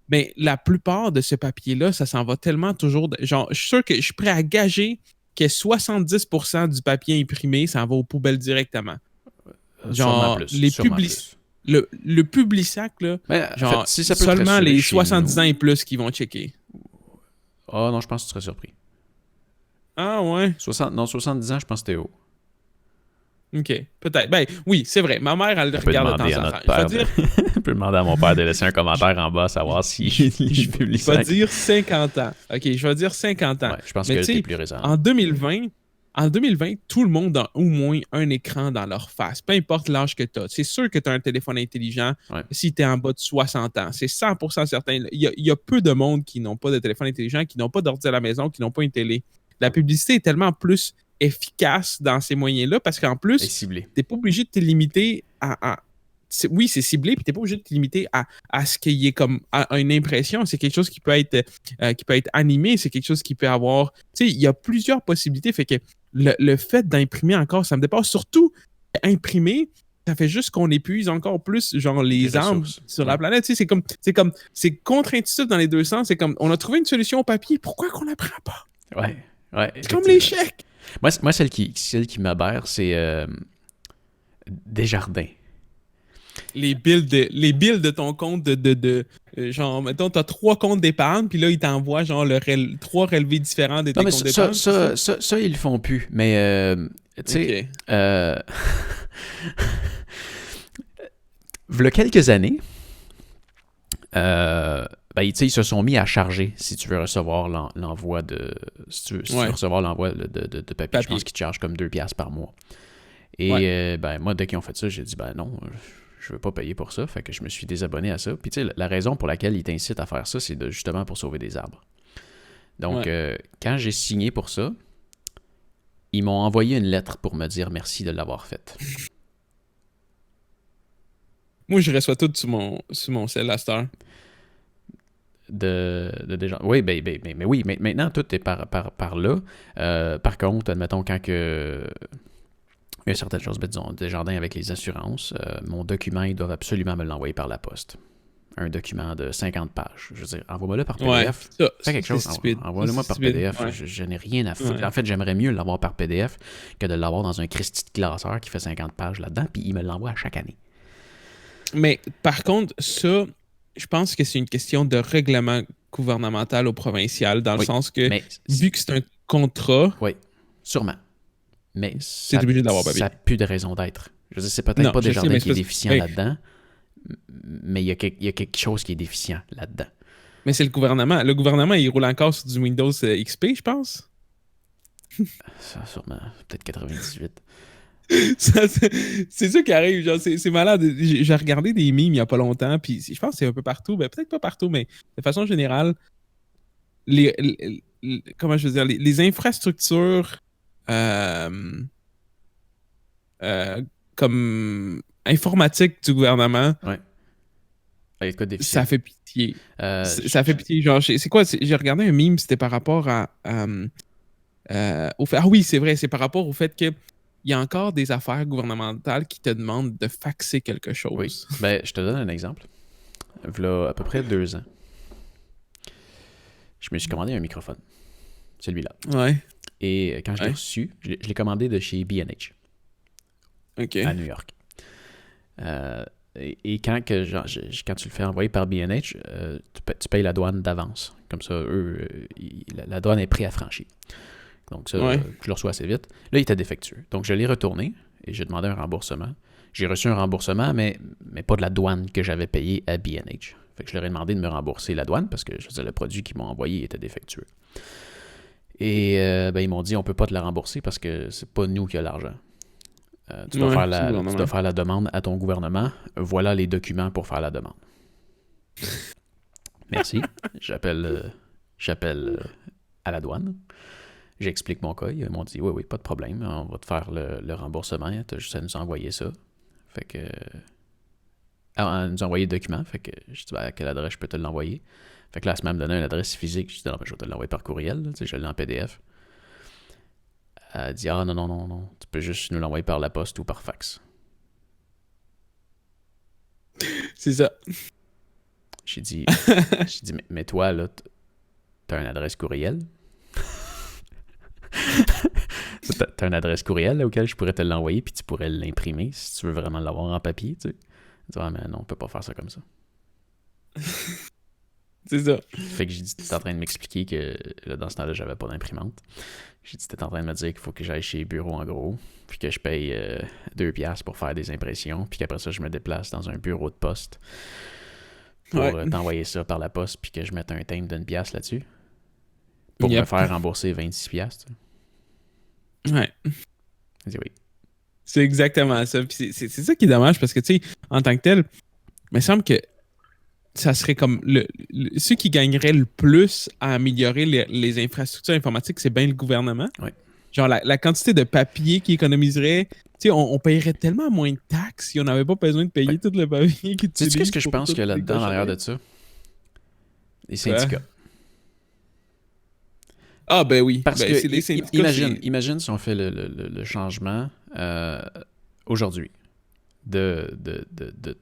Mais la plupart de ce papier-là, ça s'en va tellement toujours. Genre, je suis sûr que je suis prêt à gager que 70% du papier imprimé s'en va aux poubelles directement. Sûrement Genre, plus. Sûrement plus. le Publisac, là, Mais en genre, fait, si ça peut te seulement rassurer les chez 70 ans et nous... plus qui vont checker. Oh non, je pense que tu serais surpris. Ah ouais? 70 ans, je pense que t'es haut. Ok, peut-être. Ben oui, c'est vrai. Ma mère, elle le On peut regarde de demander temps à en notre temps. Je vais père. dire, On peut demander à mon père de laisser un commentaire en bas, savoir si je publie je ça. vais dire 50 ans. Ok, je vais dire 50 ans. Ouais, je pense Mais que tu t'es sais, plus raisonnable. en 2020, tout le monde a au moins un écran dans leur face, peu importe l'âge que tu as. C'est sûr que tu as un téléphone intelligent Ouais. si tu es en bas de 60 ans. C'est 100% certain. Il y a peu de monde qui n'ont pas de téléphone intelligent, qui n'ont pas d'ordi à la maison, qui n'ont pas une télé. La publicité est tellement plus efficace dans ces moyens-là parce qu'en Et plus, ciblé. tu n'es pas obligé de te limiter oui, c'est ciblé, puis tu n'es pas obligé de te limiter à ce qu'il y ait comme à une impression. C'est quelque chose qui peut être animé, c'est quelque chose qui peut avoir. Tu sais, il y a plusieurs possibilités. Fait que le fait d'imprimer encore, ça me dépasse. Surtout, imprimer, ça fait juste qu'on épuise encore plus, genre, les armes ressources. sur la planète. Tu sais, c'est contre-intuitif dans les deux sens. C'est comme, on a trouvé une solution au papier, pourquoi qu'on la prend pas? Ouais. Ouais, C'est comme les chèques. Moi, celle qui m'aberre, c'est Desjardins. Les bills de ton compte genre, mettons, t'as 3 comptes d'épargne, puis là, ils t'envoient genre 3 relevés différents de tes Non, mais comptes d'épargne. ça, ils le font plus. Mais, tu sais, v'là quelques années, ben, ils se sont mis à charger si tu veux recevoir l'envoi de. Si tu veux recevoir l'envoi de papier, je pense qu'ils te chargent comme 2$ par mois. Et ben, moi, dès qu'ils ont fait ça, j'ai dit, ben non, je veux pas payer pour ça. Fait que je me suis désabonné à ça. Puis tu sais, la raison pour laquelle ils t'incitent à faire ça, c'est justement pour sauver des arbres. Donc, quand j'ai signé pour ça, ils m'ont envoyé une lettre pour me dire merci de l'avoir faite. Moi, je reçois tout sur mon cell à cette heure. Déjà. Oui, mais oui, mais maintenant, tout est par là. Par contre, admettons, quand que... il y a certaines choses, ben, disons, Desjardins avec les assurances, mon document, ils doivent absolument me l'envoyer par la poste. Un document de 50 pages. Je veux dire, envoie-moi-le par PDF. Fais quelque chose, envoie-le-moi par PDF. Ouais. Je n'ai rien à foutre. En fait, j'aimerais mieux l'avoir par PDF que de l'avoir dans un Christy de classeur qui fait 50 pages là-dedans, puis il me l'envoie à chaque année. Mais par contre, ça, je pense que c'est une question de règlement gouvernemental au provincial, dans le sens que, vu que c'est un contrat... Oui, sûrement. Mais c'est obligé de l'avoir papier. Ça n'a plus de raison d'être. Je veux dire, c'est peut-être pas Desjardins qui est déficient là-dedans, mais il y a quelque chose qui est déficient là-dedans. Mais c'est le gouvernement. Le gouvernement, il roule encore sur du Windows XP, je pense. Ça, sûrement. Peut-être 98. C'est ça qui arrive. Genre, c'est malade. J'ai regardé des memes il n'y a pas longtemps, puis je pense que c'est un peu partout. Ben, peut-être pas partout, mais de façon générale, comment je veux dire, les infrastructures comme informatique du gouvernement, ça fait pitié. Ça fait pitié. Genre, c'est quoi? J'ai regardé un meme, c'était par rapport au fait. Ah oui, c'est vrai, c'est par rapport au fait que il y a encore des affaires gouvernementales qui te demandent de faxer quelque chose. Oui. Ben, je te donne un exemple. Il y a à peu près 2 ans, je me suis commandé un microphone. celui-là. Ouais. Et quand je l'ai reçu, je l'ai commandé de chez B&H. OK. À New York. Et quand tu le fais envoyer par B&H, tu payes la douane d'avance. Comme ça, eux, la douane est préaffranchie. Donc ça, je le reçois assez vite. Là, il était défectueux. Donc je l'ai retourné et j'ai demandé un remboursement. J'ai reçu un remboursement, mais pas de la douane que j'avais payée à B&H. Fait que je leur ai demandé de me rembourser la douane parce que je veux dire, le produit qu'ils m'ont envoyé était défectueux. Et ils m'ont dit on peut pas te la rembourser parce que c'est pas nous qui avons l'argent. Tu dois faire la demande à ton gouvernement. Voilà les documents pour faire la demande. Merci. J'appelle à la douane. J'explique mon cas. Ils m'ont dit oui, pas de problème. On va te faire le remboursement. Tu as juste à nous envoyer ça. Fait que. Nous envoyer le document. Fait que je dis à quelle adresse je peux te l'envoyer. Fait que là, elle m'a donné une adresse physique. Je dis non, je vais te l'envoyer par courriel. Là, je l'ai en PDF. Elle dit non. Tu peux juste nous l'envoyer par la poste ou par fax. C'est ça. J'ai dit mais toi, là, t'as une adresse courriel? T'as une adresse courriel là, auquel je pourrais te l'envoyer puis tu pourrais l'imprimer si tu veux vraiment l'avoir en papier, tu sais. Elle dit, mais non, on peut pas faire ça comme ça. C'est ça. Fait que j'ai dit, t'es en train de m'expliquer que là, dans ce temps-là, j'avais pas d'imprimante. J'ai dit, t'es en train de me dire qu'il faut que j'aille chez Bureau en gros, puis que je paye 2$ pour faire des impressions, puis qu'après ça, je me déplace dans un bureau de poste pour t'envoyer ça par la poste, puis que je mette un timbre d'une pièce là-dessus pour me faire rembourser 26$. Ouais. J'ai dit oui. C'est exactement ça. Puis c'est ça qui est dommage parce que, tu sais, en tant que tel, il me semble que ça serait comme ceux qui gagneraient le plus à améliorer les infrastructures informatiques, c'est bien le gouvernement. Ouais. Genre, la quantité de papier qu'ils économiserait, tu sais, on paierait tellement moins de taxes si on n'avait pas besoin de payer tout le papier qu'ils utilisent. Sais-tu qu'est-ce que je pense qu'il y a là-dedans, en arrière de ça? Les syndicats. Ah, ben oui. Parce que, c'est les syndicats, imagine si on fait le changement aujourd'hui de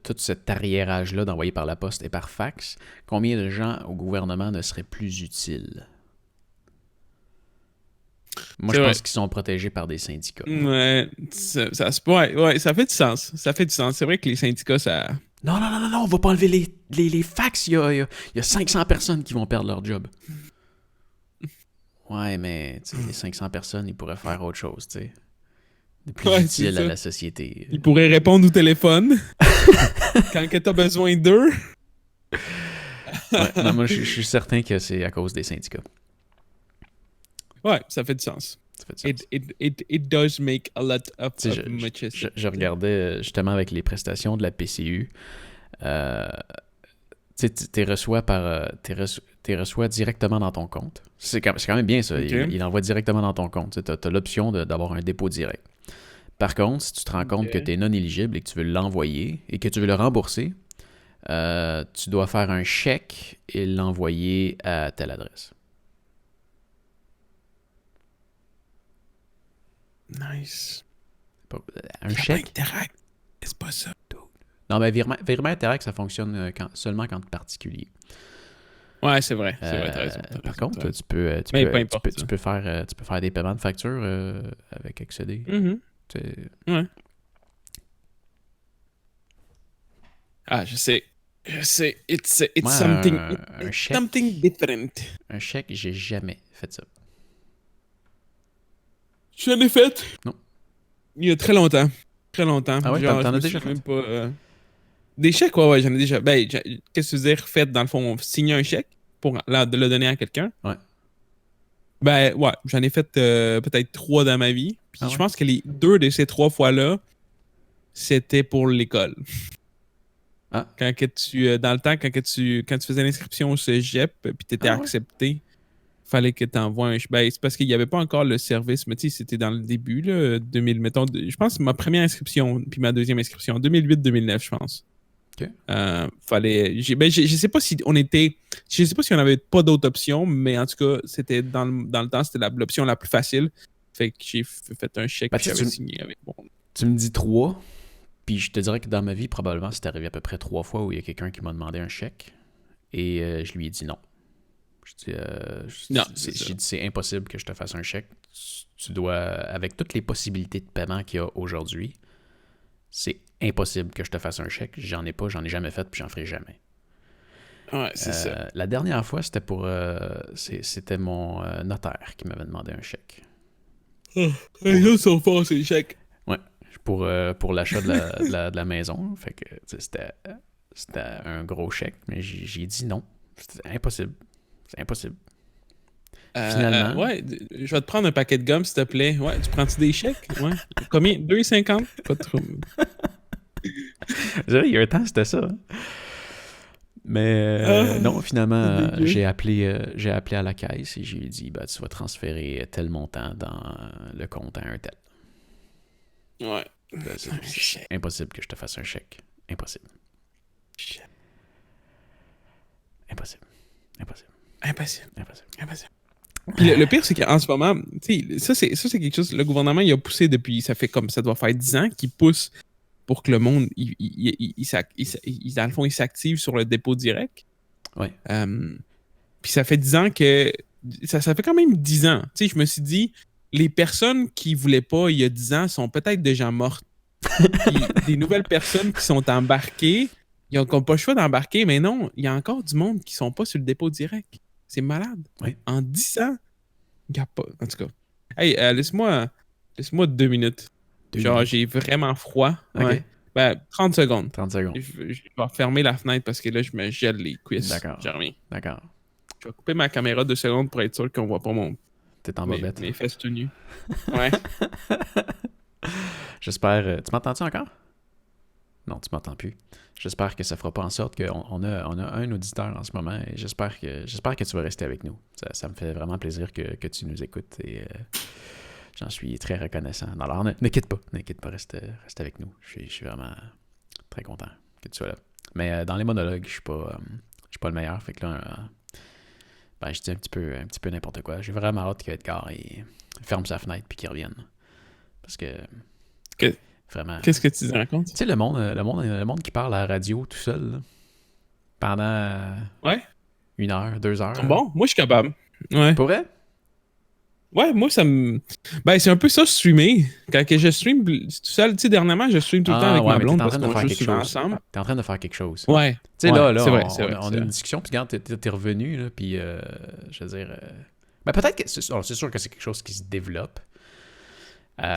tout cet arriérage-là d'envoyer par la poste et par fax. Combien de gens au gouvernement ne seraient plus utiles? Moi, je pense qu'ils sont protégés par des syndicats. Ouais, ça fait du sens. Ça fait du sens. C'est vrai que les syndicats, ça... Non, on va pas enlever les fax. Il y a 500 personnes qui vont perdre leur job. Ouais, mais les 500 personnes, ils pourraient faire autre chose, tu sais. De plus utile à la société. Ils pourraient répondre au téléphone quand tu as besoin d'eux. Ouais, moi, je suis certain que c'est à cause des syndicats. Ouais, ça fait du sens. It does make a lot of much sense. Je regardais justement avec les prestations de la PCU. Tu reçois reçois directement dans ton compte. C'est quand même bien ça. Okay. Il envoie directement dans ton compte. Tu as l'option d'avoir un dépôt direct. Par contre, si tu te rends compte que tu es non éligible et que tu veux l'envoyer et que tu veux le rembourser, tu dois faire un chèque et l'envoyer à telle adresse. Nice. Un chèque? C'est pas ça. Non, mais virement Interact, ça fonctionne seulement quand particulier. Ouais, c'est vrai. T'as raison. Par contre, tu peux faire des paiements de facture avec Accéder. Mm-hmm. Ouais. Ah, je sais. It's moi, something. Un chèque, something different. Un chèque, j'ai jamais fait ça. J'en ai fait. Non. Il y a très longtemps. Très longtemps. Ah ouais, genre, t'en as déjà fait? Même pas, Des chèques, ouais, j'en ai déjà. Ben, qu'est-ce que tu veux dire? Fait, dans le fond, signer un chèque pour de le donner à quelqu'un. Ouais. Ben, ouais, j'en ai fait peut-être 3 dans ma vie. Puis je pense que les 2 de ces 3 fois-là, c'était pour l'école. Ah. Dans le temps, quand tu faisais l'inscription au cégep, puis t'étais accepté, fallait que t'envoies un... Ben, c'est parce qu'il n'y avait pas encore le service, mais tu sais, c'était dans le début, là, 2000, mettons, je pense que ma première inscription, puis ma deuxième inscription, 2008-2009, je pense. OK. Fallait... je sais pas si on était... Je sais pas si on avait pas d'autres options, mais en tout cas, c'était dans le temps, c'était l'option la plus facile. Fait que j'ai fait un chèque, puis j'avais signé avec mon... Tu me dis 3, puis je te dirais que dans ma vie, probablement, c'est arrivé à peu près 3 fois où il y a quelqu'un qui m'a demandé un chèque, et je lui ai dit non. Non, j'ai dit c'est impossible que je te fasse un chèque. Tu dois, avec toutes les possibilités de paiement qu'il y a aujourd'hui, c'est impossible que je te fasse un chèque. J'en ai pas, j'en ai jamais fait, puis j'en ferai jamais. Ouais, c'est ça. La dernière fois, c'était c'était mon notaire qui m'avait demandé un chèque. Les autres sont forts, ces chèques. Ouais, pour l'achat de la maison. Fait que c'était un gros chèque, mais j'ai dit non. C'était impossible. C'est impossible. Finalement. Ouais, je vais te prendre un paquet de gomme, s'il te plaît. Ouais, tu prends-tu des chèques? Ouais. Combien? 2,50? Pas trop. Il y a un temps, c'était ça. Hein? Mais non, finalement, j'ai appelé à la caisse et j'ai dit tu vas transférer tel montant dans le compte à un tel. Ouais. C'est impossible que je te fasse un chèque. Impossible. Impossible. Puis le pire, c'est qu'en ce moment, tu sais, ça c'est quelque chose, le gouvernement, il a poussé depuis, ça fait comme, ça doit faire 10 ans qu'il pousse pour que le monde, dans le fond, il s'active sur le dépôt direct. Ouais. Puis ça fait 10 ans que, ça fait quand même 10 ans. Tu sais, je me suis dit, les personnes qui voulaient pas il y a 10 ans sont peut-être déjà mortes. Puis des nouvelles personnes qui sont embarquées, ils n'ont pas le choix d'embarquer, mais non, il y a encore du monde qui sont pas sur le dépôt direct. C'est malade. Oui. En 10 ans, il n'y a pas. En tout cas. Hey, laisse-moi 2 minutes. J'ai vraiment froid. OK. Ouais. Ben, 30 secondes. 30 secondes. Je vais fermer la fenêtre parce que là, je me gèle les cuisses. D'accord. Je reviens. D'accord. Je vais couper ma caméra 2 secondes pour être sûr qu'on voit pas T'es en bobette. mes fesses tout nues. Ouais. J'espère... Tu m'entends-tu encore? Non, tu m'entends plus. J'espère que ça fera pas en sorte qu'on a un auditeur en ce moment et j'espère que tu vas rester avec nous. Ça me fait vraiment plaisir que tu nous écoutes et j'en suis très reconnaissant. Alors, ne quitte pas, reste avec nous. Je suis vraiment très content que tu sois là. Mais dans les monologues, je suis pas le meilleur. Fait que là, je dis un petit peu n'importe quoi. J'ai vraiment hâte qu'Edgar ferme sa fenêtre puis qu'il revienne. Parce que... Vraiment. Qu'est-ce que tu racontes? Tu sais, le monde qui parle à la radio tout seul, là, pendant 1 heure, 2 heures. Bon, moi, je suis capable. Ouais. Pour vrai? Ouais, moi, ça me... Ben, c'est un peu ça, streamer. Quand je stream tout seul, tu sais, dernièrement, je stream tout le temps avec ma blonde parce qu'on joue souvent ensemble. T'es en train de faire quelque chose. Ouais. Tu sais, là, on a une discussion, puis regarde, t'es revenu, là, puis je veux dire... Ben, peut-être que... c'est sûr que c'est quelque chose qui se développe.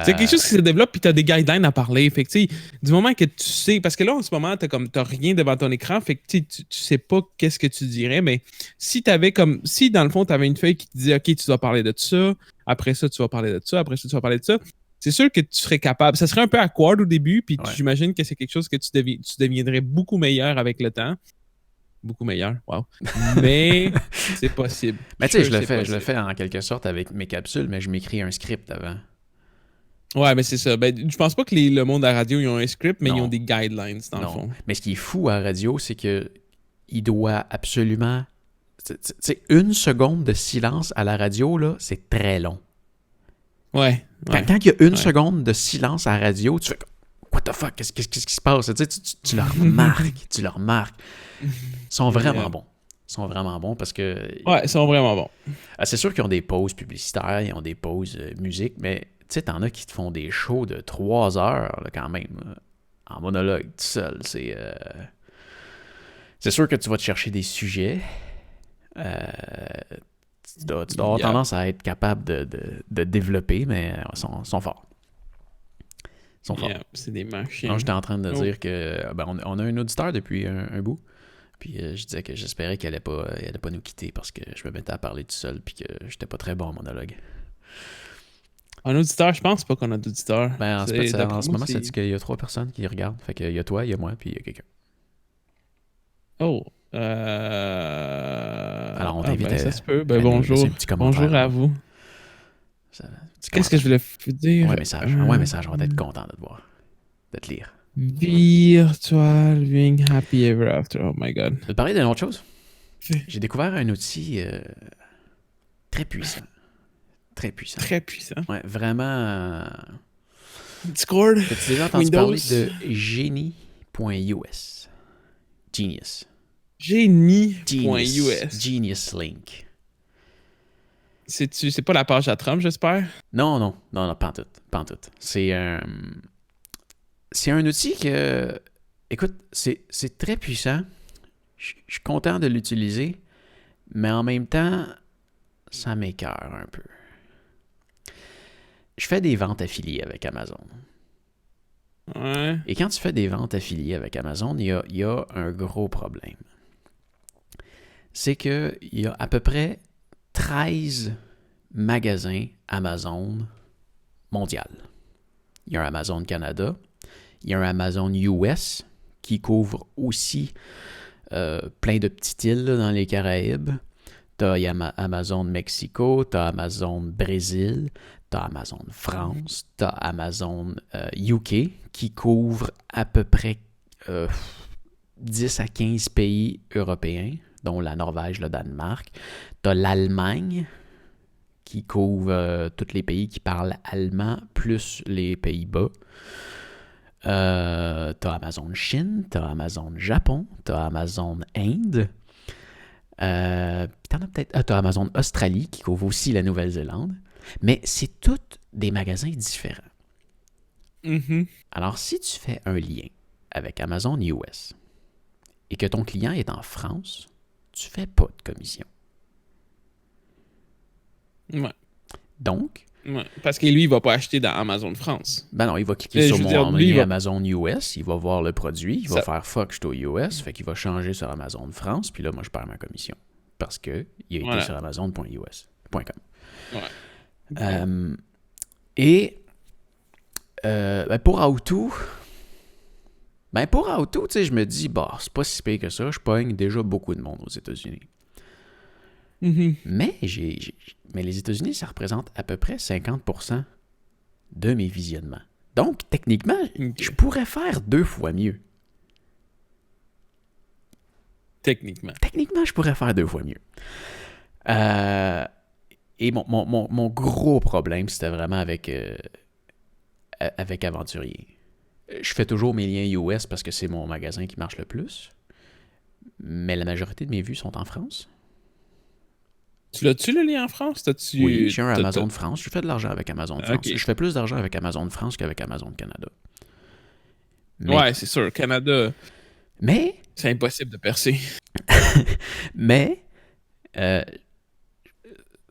C'est quelque chose qui se développe puis t'as des guidelines à parler. Fait que tu sais, du moment que tu sais, parce que là en ce moment t'as rien devant ton écran, fait que tu sais pas qu'est-ce que tu dirais, mais si dans le fond t'avais une feuille qui te disait ok tu dois parler de ça, après ça tu vas parler de ça, après ça tu vas parler de ça, c'est sûr que tu serais capable. Ça serait un peu awkward au début, puis j'imagine que c'est quelque chose que tu deviendrais beaucoup meilleur avec le temps. Beaucoup meilleur, wow. Mais c'est possible. Mais tu sais, je le fais en quelque sorte avec mes capsules, mais je m'écris un script avant. Ouais, mais c'est ça. Ben, je pense pas que le monde à la radio, ils ont un script, mais ils ont des guidelines, dans le fond. Mais ce qui est fou à la radio, c'est que il doit absolument... Tu sais, 1 seconde de silence à la radio, là, c'est très long. Ouais. Quand il y a 1 seconde de silence à la radio, tu fais « What the fuck? Qu'est-ce qui se passe? » Tu le remarques. Ils sont vraiment bons. Ils sont vraiment bons parce que... Ouais, ils sont vraiment bons. C'est sûr qu'ils ont des pauses publicitaires, ils ont des pauses musique, mais... Tu sais, t'en as qui te font des shows de 3 heures, là, quand même, là, en monologue, tout seul. C'est sûr que tu vas te chercher des sujets. Tu dois avoir tendance à être capable de développer, mais ils sont forts. Ils sont forts. C'est des machines. Non, j'étais en train de dire que on a un auditeur depuis un bout. Puis je disais que j'espérais qu'elle allait pas nous quitter parce que je me mettais à parler tout seul puis que j'étais pas très bon en monologue. Un auditeur, je pense pas qu'on a d'auditeur. Ben, en ce moment, ça dit qu'il y a 3 personnes qui regardent. Fait qu'il y a toi, il y a moi, puis il y a quelqu'un. Oh. Alors, on t'invite ça se peut. Ben, bonjour. Bonjour à vous. Qu'est-ce que je voulais dire? Un message, on va être content de te voir. De te lire. Virtual being happy ever after. Oh my god. Je vais te parler d'une autre chose. J'ai découvert un outil très puissant. Très puissant. Très puissant. Ouais, vraiment. Discord. As-tu déjà entendu parler de Genie.us? Genius. Genie.us. Genius Link. C'est pas la page à Trump, j'espère? Non, pas en tout, pas en tout. C'est un outil que, écoute, c'est très puissant. Je suis content de l'utiliser, mais en même temps, ça m'écœure un peu. Je fais des ventes affiliées avec Amazon. Ouais. Et quand tu fais des ventes affiliées avec Amazon, il y a un gros problème. C'est qu'il y a à peu près 13 magasins Amazon mondial. Il y a un Amazon Canada, il y a un Amazon US qui couvre aussi plein de petites îles là, dans les Caraïbes. T'as Amazon Mexico, t'as Amazon Brésil, t'as Amazon France, t'as Amazon UK qui couvre à peu près 10 à 15 pays européens, dont la Norvège, le Danemark. T'as l'Allemagne qui couvre tous les pays qui parlent allemand, plus les Pays-Bas. T'as Amazon Chine, t'as Amazon Japon, t'as Amazon Inde. T'en as peut-être. T'as Amazon Australie qui couvre aussi la Nouvelle-Zélande. Mais c'est tous des magasins différents. Mm-hmm. Alors, si tu fais un lien avec Amazon US et que ton client est en France, tu fais pas de commission. Ouais. Donc, ouais. Parce que lui, il va pas acheter dans Amazon France. ben non, il va cliquer sur mon lui, lien Amazon US, il va voir le produit, il va faire fuck, je suis au US, fait qu'il va changer sur Amazon France, puis là, moi, je perds ma commission. Parce qu'il a été sur Amazon.us.com. Ouais. Et pour Auto, tu sais, je me dis, bah, c'est pas si pire que ça, je pogne déjà beaucoup de monde aux États-Unis. Mm-hmm. Mais les États-Unis, ça représente à peu près 50% de mes visionnements. Donc, techniquement, je pourrais faire 2 fois mieux. Techniquement, je pourrais faire 2 fois mieux. Et mon gros problème, c'était vraiment avec Aventurier. Je fais toujours mes liens US parce que c'est mon magasin qui marche le plus. Mais la majorité de mes vues sont en France. Tu l'as-tu le lien en France? Oui, j'ai un Amazon France. Je fais de l'argent avec Amazon France. Okay. Je fais plus d'argent avec Amazon France qu'avec Amazon Canada. Ouais, c'est sûr. Canada, c'est impossible de percer. Mais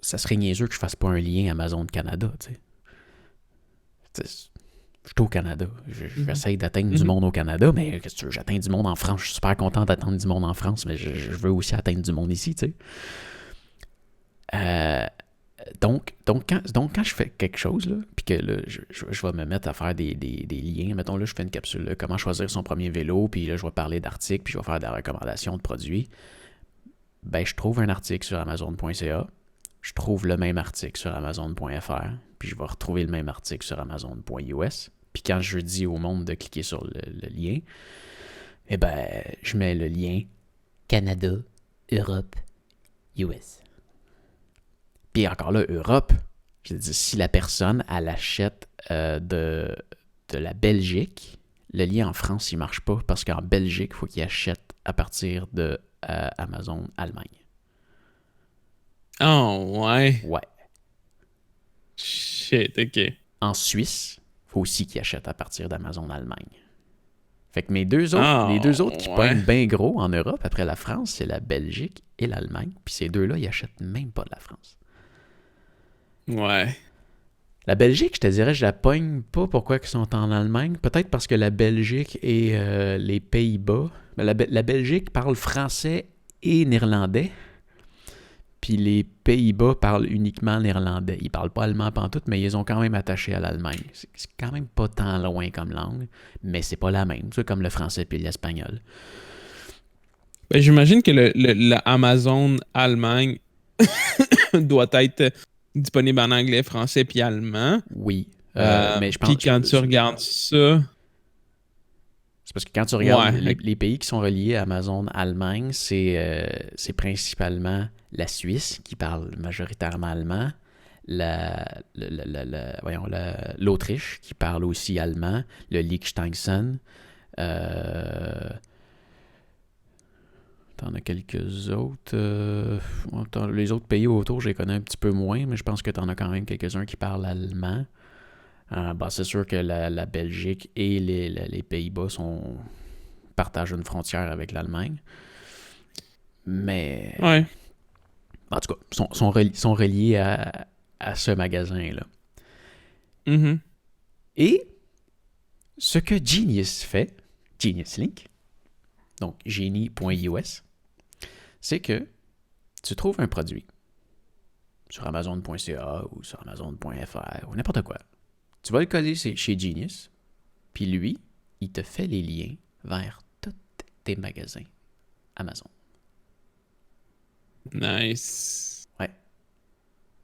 ça serait niaiseux que je fasse pas un lien Amazon Canada, tu sais. Je suis au Canada. J'essaie d'atteindre du monde au Canada, mais qu'est-ce que tu veux, j'atteins du monde en France. Je suis super content d'atteindre du monde en France, mais je veux aussi atteindre du monde ici, tu sais. Donc, quand je fais quelque chose, là, puis que là, je vais me mettre à faire des liens, mettons là, je fais une capsule, là, comment choisir son premier vélo, puis là, je vais parler d'articles, puis je vais faire des recommandations de produits, ben, je trouve un article sur Amazon.ca, je trouve le même article sur Amazon.fr, puis je vais retrouver le même article sur Amazon.us, puis quand je dis au monde de cliquer sur le lien, eh ben, je mets le lien Canada, Europe, US. Puis encore là, Europe, je dis, si la personne, elle achète de la Belgique, le lien en France, il ne marche pas parce qu'en Belgique, il faut qu'il achète à partir de Amazon Allemagne. Oh, ouais. Ouais. Shit, ok. En Suisse, il faut aussi qu'il achète à partir d'Amazon Allemagne. Fait que les deux autres qui pognent bien gros en Europe, après la France, c'est la Belgique et l'Allemagne. Puis ces deux-là, ils achètent même pas de la France. Ouais. La Belgique, je te dirais, je la pogne pas pourquoi ils sont en Allemagne. Peut-être parce que la Belgique et les Pays-Bas... La Belgique parle français et néerlandais. Puis les Pays-Bas parlent uniquement néerlandais. Ils parlent pas allemand pantoute, mais ils ont quand même attaché à l'Allemagne. C'est quand même pas tant loin comme langue, mais c'est pas la même. C'est comme le français puis l'espagnol. Ben, j'imagine que le Amazon Allemagne doit être disponible en anglais, français puis allemand. Oui. Mais je pense... Puis quand tu regardes ça... C'est parce que quand tu regardes les pays qui sont reliés à Amazon Allemagne, c'est principalement la Suisse qui parle majoritairement allemand, l'Autriche qui parle aussi allemand, le Liechtenstein, T'en as quelques autres. Les autres pays autour, je les connais un petit peu moins, mais je pense que t'en as quand même quelques-uns qui parlent allemand. C'est sûr que la Belgique et les Pays-Bas partagent une frontière avec l'Allemagne. Mais... Ouais. En tout cas, sont reliés à ce magasin-là. Mm-hmm. Et ce que Genius fait, Genius Link, donc genie.us, c'est que tu trouves un produit sur Amazon.ca ou sur Amazon.fr ou n'importe quoi. Tu vas le coller chez Genius, puis lui, il te fait les liens vers tous tes magasins Amazon. Nice. Ouais.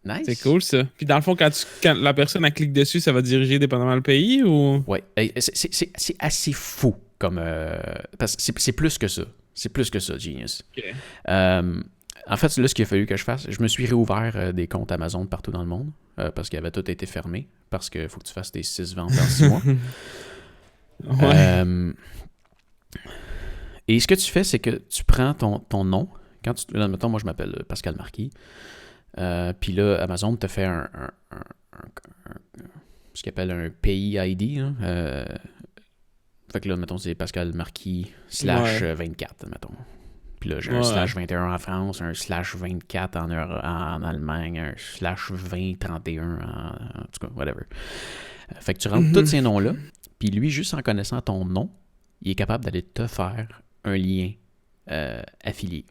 Nice. C'est cool, ça. Puis dans le fond, quand la personne clique dessus, ça va diriger dépendamment le pays ou... Ouais. C'est assez fou comme... parce que c'est plus que ça. C'est plus que ça, Genius. Okay. En fait, là, ce qu'il a fallu que je fasse, je me suis réouvert des comptes Amazon partout dans le monde parce qu'ils avaient tous été fermés parce qu'il faut que tu fasses tes 6 ventes en 6 mois. Ouais. Et ce que tu fais, c'est que tu prends ton nom. Là, mettons, moi, je m'appelle Pascal Marquis. Puis là, Amazon te fait ce qu'il appelle un pays ID. Hein, fait que là, mettons, c'est Pascal Marquis /24, mettons. Puis là, j'ai un /21 en France, un /24 en Allemagne, un /2031 en tout cas, whatever. Fait que tu rentres tous ces noms-là, puis lui, juste en connaissant ton nom, il est capable d'aller te faire un lien affilié.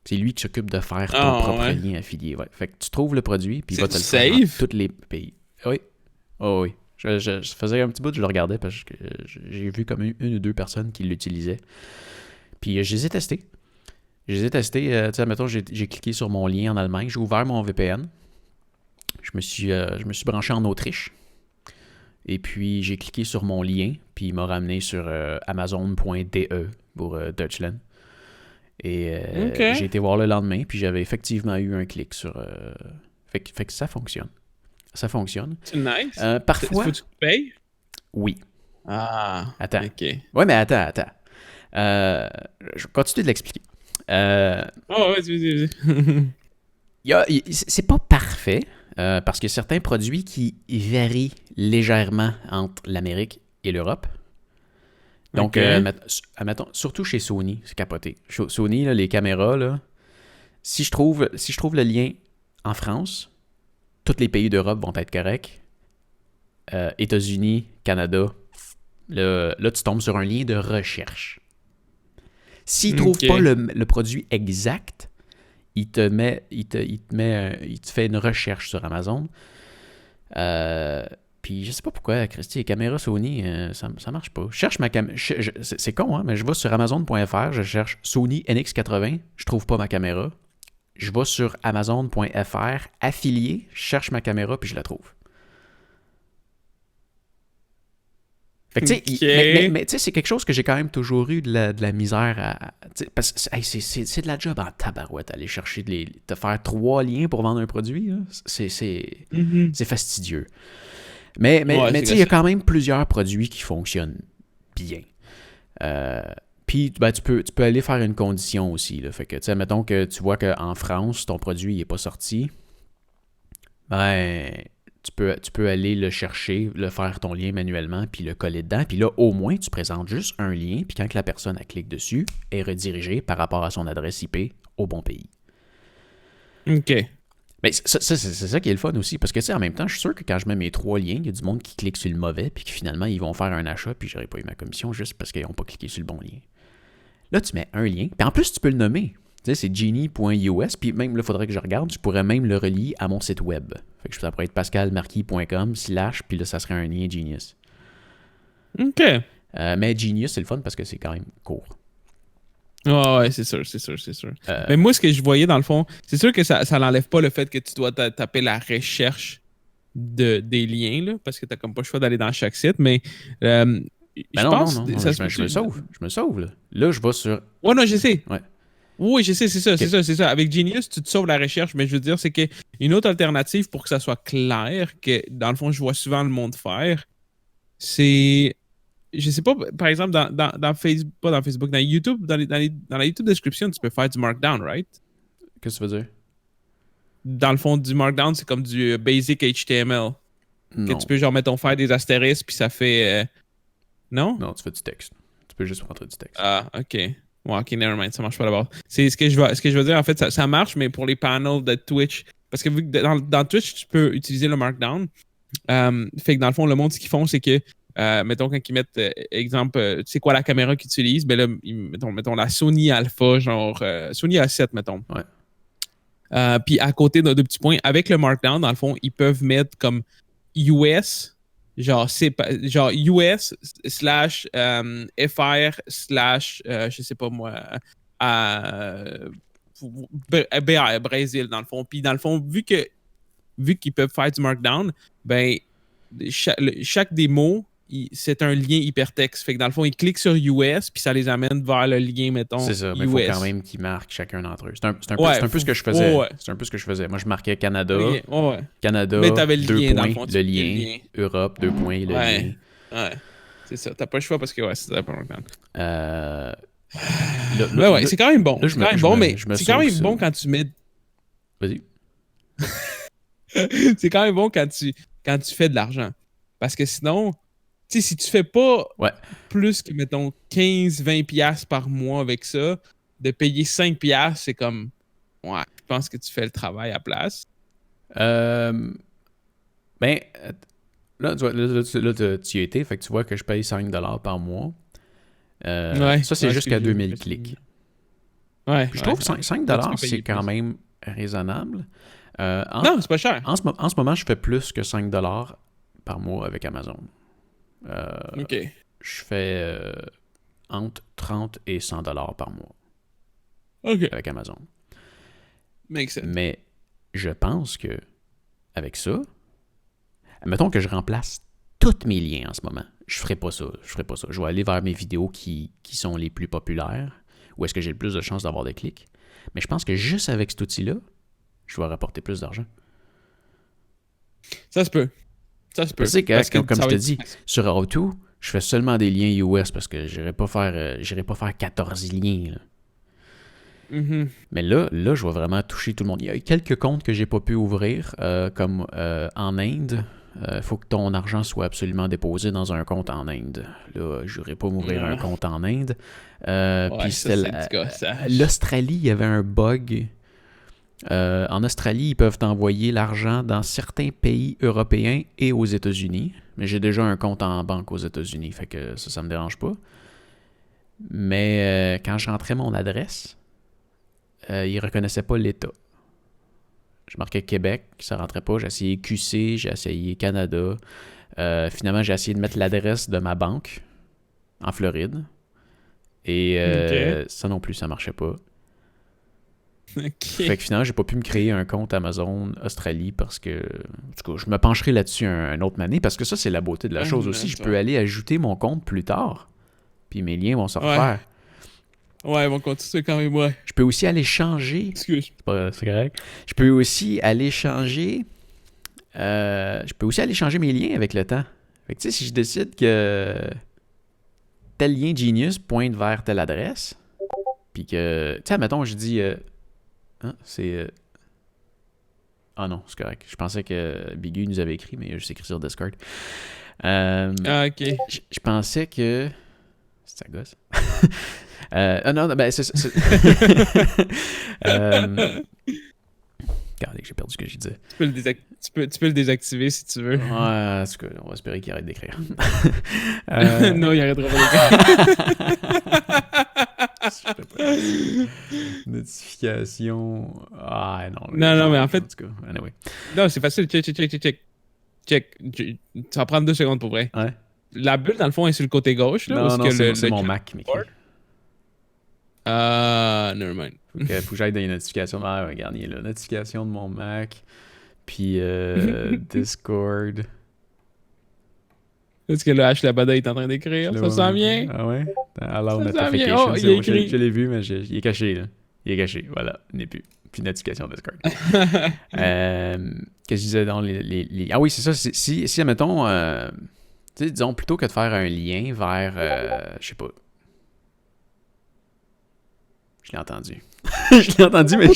C'est lui qui s'occupe de faire ton propre lien affilié. Ouais. Fait que tu trouves le produit, puis il va te le faire dans tous les pays. Oui. Oh, oui. Je faisais un petit bout, je le regardais parce que j'ai vu comme une ou deux personnes qui l'utilisaient. Puis je les ai testés. Tu sais, mettons, j'ai cliqué sur mon lien en Allemagne, j'ai ouvert mon VPN. Je me suis branché en Autriche. Et puis j'ai cliqué sur mon lien, puis il m'a ramené sur amazon.de pour Deutschland. Et j'ai été voir le lendemain, puis j'avais effectivement eu un clic sur... Fait que ça fonctionne. Ça fonctionne. C'est nice. Parfois... Faut que tu payes? Oui. Ah, attends. OK. Ouais, mais attends. Je continue de l'expliquer. Vas-y. C'est pas parfait, parce qu'il y a certains produits qui varient légèrement entre l'Amérique et l'Europe. Donc, admettons, surtout chez Sony, c'est capoté. Sony, là, les caméras, là, si je trouve le lien en France, tous les pays d'Europe vont être corrects. États-Unis, Canada, là, tu tombes sur un lien de recherche. S'il ne trouve pas le produit exact, il te fait une recherche sur Amazon. Puis je sais pas pourquoi, Christy, les caméras Sony, ça marche pas. Je cherche ma caméra. C'est con, hein, mais je vais sur Amazon.fr, je cherche Sony NX80, je trouve pas ma caméra. Je vais sur Amazon.fr, affilié, je cherche ma caméra, puis je la trouve. Fait que, mais tu sais, c'est quelque chose que j'ai quand même toujours eu de la misère à... Parce que c'est de la job en tabarouette, aller chercher te faire 3 liens pour vendre un produit. Là. C'est fastidieux. Mais tu sais, il y a quand même plusieurs produits qui fonctionnent bien. Puis, tu peux aller faire une condition aussi. Là. Fait que, tu sais, mettons que tu vois qu'en France, ton produit n'est pas sorti. Tu peux aller le chercher, le faire ton lien manuellement, puis le coller dedans. Puis là, au moins, tu présentes juste un lien, puis quand la personne clique dessus, elle est redirigée par rapport à son adresse IP au bon pays. OK. Mais c'est ça qui est le fun aussi, parce que, tu sais, en même temps, je suis sûr que quand je mets mes 3 liens, il y a du monde qui clique sur le mauvais, puis que finalement, ils vont faire un achat, puis j'aurais pas eu ma commission juste parce qu'ils n'ont pas cliqué sur le bon lien. Là, tu mets un lien, puis en plus, tu peux le nommer. Tu sais, c'est genie.us, puis même là, il faudrait que je regarde, je pourrais même le relier à mon site web. Fait que ça pourrait être pascalmarquis.com / puis là, ça serait un lien Genius. OK. Mais Genius, c'est le fun parce que c'est quand même court. Ouais, c'est sûr. Mais moi, ce que je voyais dans le fond, c'est sûr que ça n'enlève pas le fait que tu dois taper la recherche des liens, là, parce que tu n'as comme pas le choix d'aller dans chaque site, mais... non, je me sauve, là. Là, je vais sur... Ouais, non, je sais. Ouais. Oui, je sais, c'est ça. Avec Genius, tu te sauves la recherche, mais je veux dire, c'est qu'une autre alternative pour que ça soit clair, que dans le fond, je vois souvent le monde faire, c'est je sais pas, par exemple, dans Facebook, pas dans Facebook, dans YouTube, dans la YouTube description, tu peux faire du Markdown, right? Qu'est-ce que tu veux dire? Dans le fond, du Markdown, c'est comme du basic HTML. Que Non. tu peux, genre, mettons, faire des astérisques, puis ça fait... Non? Non, tu fais du texte. Tu peux juste rentrer du texte. Ah, OK. Ouais, OK, nevermind, ça marche pas d'abord. C'est ce que je veux dire, en fait, ça marche, mais pour les panels de Twitch. Parce que vu que dans Twitch, tu peux utiliser le Markdown. Fait que dans le fond, le monde, ce qu'ils font, c'est que, mettons, quand ils mettent, exemple, tu sais quoi la caméra qu'ils utilisent, ben là, mettons la Sony Alpha, genre Sony A7, mettons. Ouais. Puis à côté d'un deux petits points, avec le Markdown, dans le fond, ils peuvent mettre comme US, genre US slash FR slash, je sais pas moi, BR, Brésil, dans le fond. Puis dans le fond, vu qu'ils peuvent faire du Markdown, ben, chaque des mots, c'est un lien hypertexte. Fait que dans le fond, ils cliquent sur US, puis ça les amène vers le lien, mettons, c'est ça, mais il faut quand même qu'ils marquent chacun d'entre eux. C'est un peu ce que je faisais. Ouais. C'est un peu ce que je faisais. Moi, je marquais Canada, Ouais. Canada, Mais t'avais le 2 lien, points, dans le fond, le lien, Europe, 2 points, le lien. Ouais. C'est ça. T'as pas le choix parce que, ouais, c'est pas Markdown. Ouais, c'est quand même bon. Là, C'est quand même bon, mais je me c'est quand même sauve bon ça. quand tu mets... Vas-y. C'est quand même bon quand tu fais de l'argent. Parce que sinon, tu sais, si tu fais pas plus que, mettons, 15-20$ par mois avec ça, de payer 5$, c'est comme, ouais, je pense que tu fais le travail à place. Ben, là, tu y étais, fait que tu vois que je paye 5$ par mois. Ça, c'est jusqu'à 2000 clics. Ouais. Puis je trouve que 5$, c'est quand même raisonnable. Non, c'est pas cher. En ce moment, je fais plus que 5$ par mois avec Amazon. OK. Je fais entre 30 et 100$ par mois avec Amazon. Makes sense. Mais je pense que avec ça, mettons que je remplace tous mes liens en ce moment. Je ferai pas ça. Je vais aller vers mes vidéos qui sont les plus populaires, où est-ce que j'ai le plus de chances d'avoir des clics. Mais je pense que juste avec cet outil-là, je vais rapporter plus d'argent. Ça se peut. Tu sais que, comme je te dis, sur Auto, je fais seulement des liens US parce que j'irai pas faire 14 liens. Là. Mm-hmm. Mais là, je vais vraiment toucher tout le monde. Il y a quelques comptes que j'ai pas pu ouvrir, comme en Inde. Il faut que ton argent soit absolument déposé dans un compte en Inde. Là, je n'aurais pas m'ouvrir un compte en Inde. Puis l'Australie, il y avait un bug. En Australie, ils peuvent envoyer l'argent dans certains pays européens et aux États-Unis. Mais j'ai déjà un compte en banque aux États-Unis, fait que ça me dérange pas. Mais quand je rentrais mon adresse, ils ne reconnaissaient pas l'État. Je marquais Québec, ça rentrait pas. J'ai essayé QC, j'ai essayé Canada. Finalement, j'ai essayé de mettre l'adresse de ma banque en Floride. Et ça non plus, ça marchait pas. Fait que finalement, j'ai pas pu me créer un compte Amazon Australie parce que, en tout cas, je me pencherai là-dessus un autre année parce que ça, c'est la beauté de la chose aussi. Je peux aller ajouter mon compte plus tard, puis mes liens vont se refaire. Ouais, ils vont continuer quand même, ouais. Je peux aussi aller changer. Excuse. C'est correct. Je peux aussi aller changer. Mes liens avec le temps. Fait que tu sais, si je décide que tel lien Genius pointe vers telle adresse, puis que, tu sais, admettons, je dis. C'est. Ah non, c'est correct. Je pensais que Bigu nous avait écrit, mais je sais écrit sur Discord. Ok. Je pensais que. C'est sa gosse. Non, ben c'est. Regardez que j'ai perdu ce que je disais. Tu peux le désactiver si tu veux. Ouais, en tout cas, on va espérer qu'il arrête d'écrire. Non, il arrêtera pas d'écrire. Notification. Ah non. Non, mais en fait. En tout cas, anyway. Non, c'est facile. Check. Ça va prendre 2 secondes pour vrai. Ouais. La bulle, dans le fond, est sur le côté gauche. Là, non, c'est mon Mac, Mickey. Nevermind. Faut que j'aille dans les notifications. Ah, regarde, il est là. Notification de mon Mac. Puis Discord. Est-ce que le H Labada est en train d'écrire? Ça s'en vient? Ah ouais? Alors, ça notification. Oh, il est écrit. Je l'ai vu, mais il est caché, là. Il est caché, voilà. Il n'est plus. Puis notification Discord. Qu'est-ce que je disais dans les... Ah oui, c'est ça. Si admettons... Tu sais, disons, plutôt que de faire un lien vers, je sais pas. Je l'ai entendu. Je l'ai entendu, mais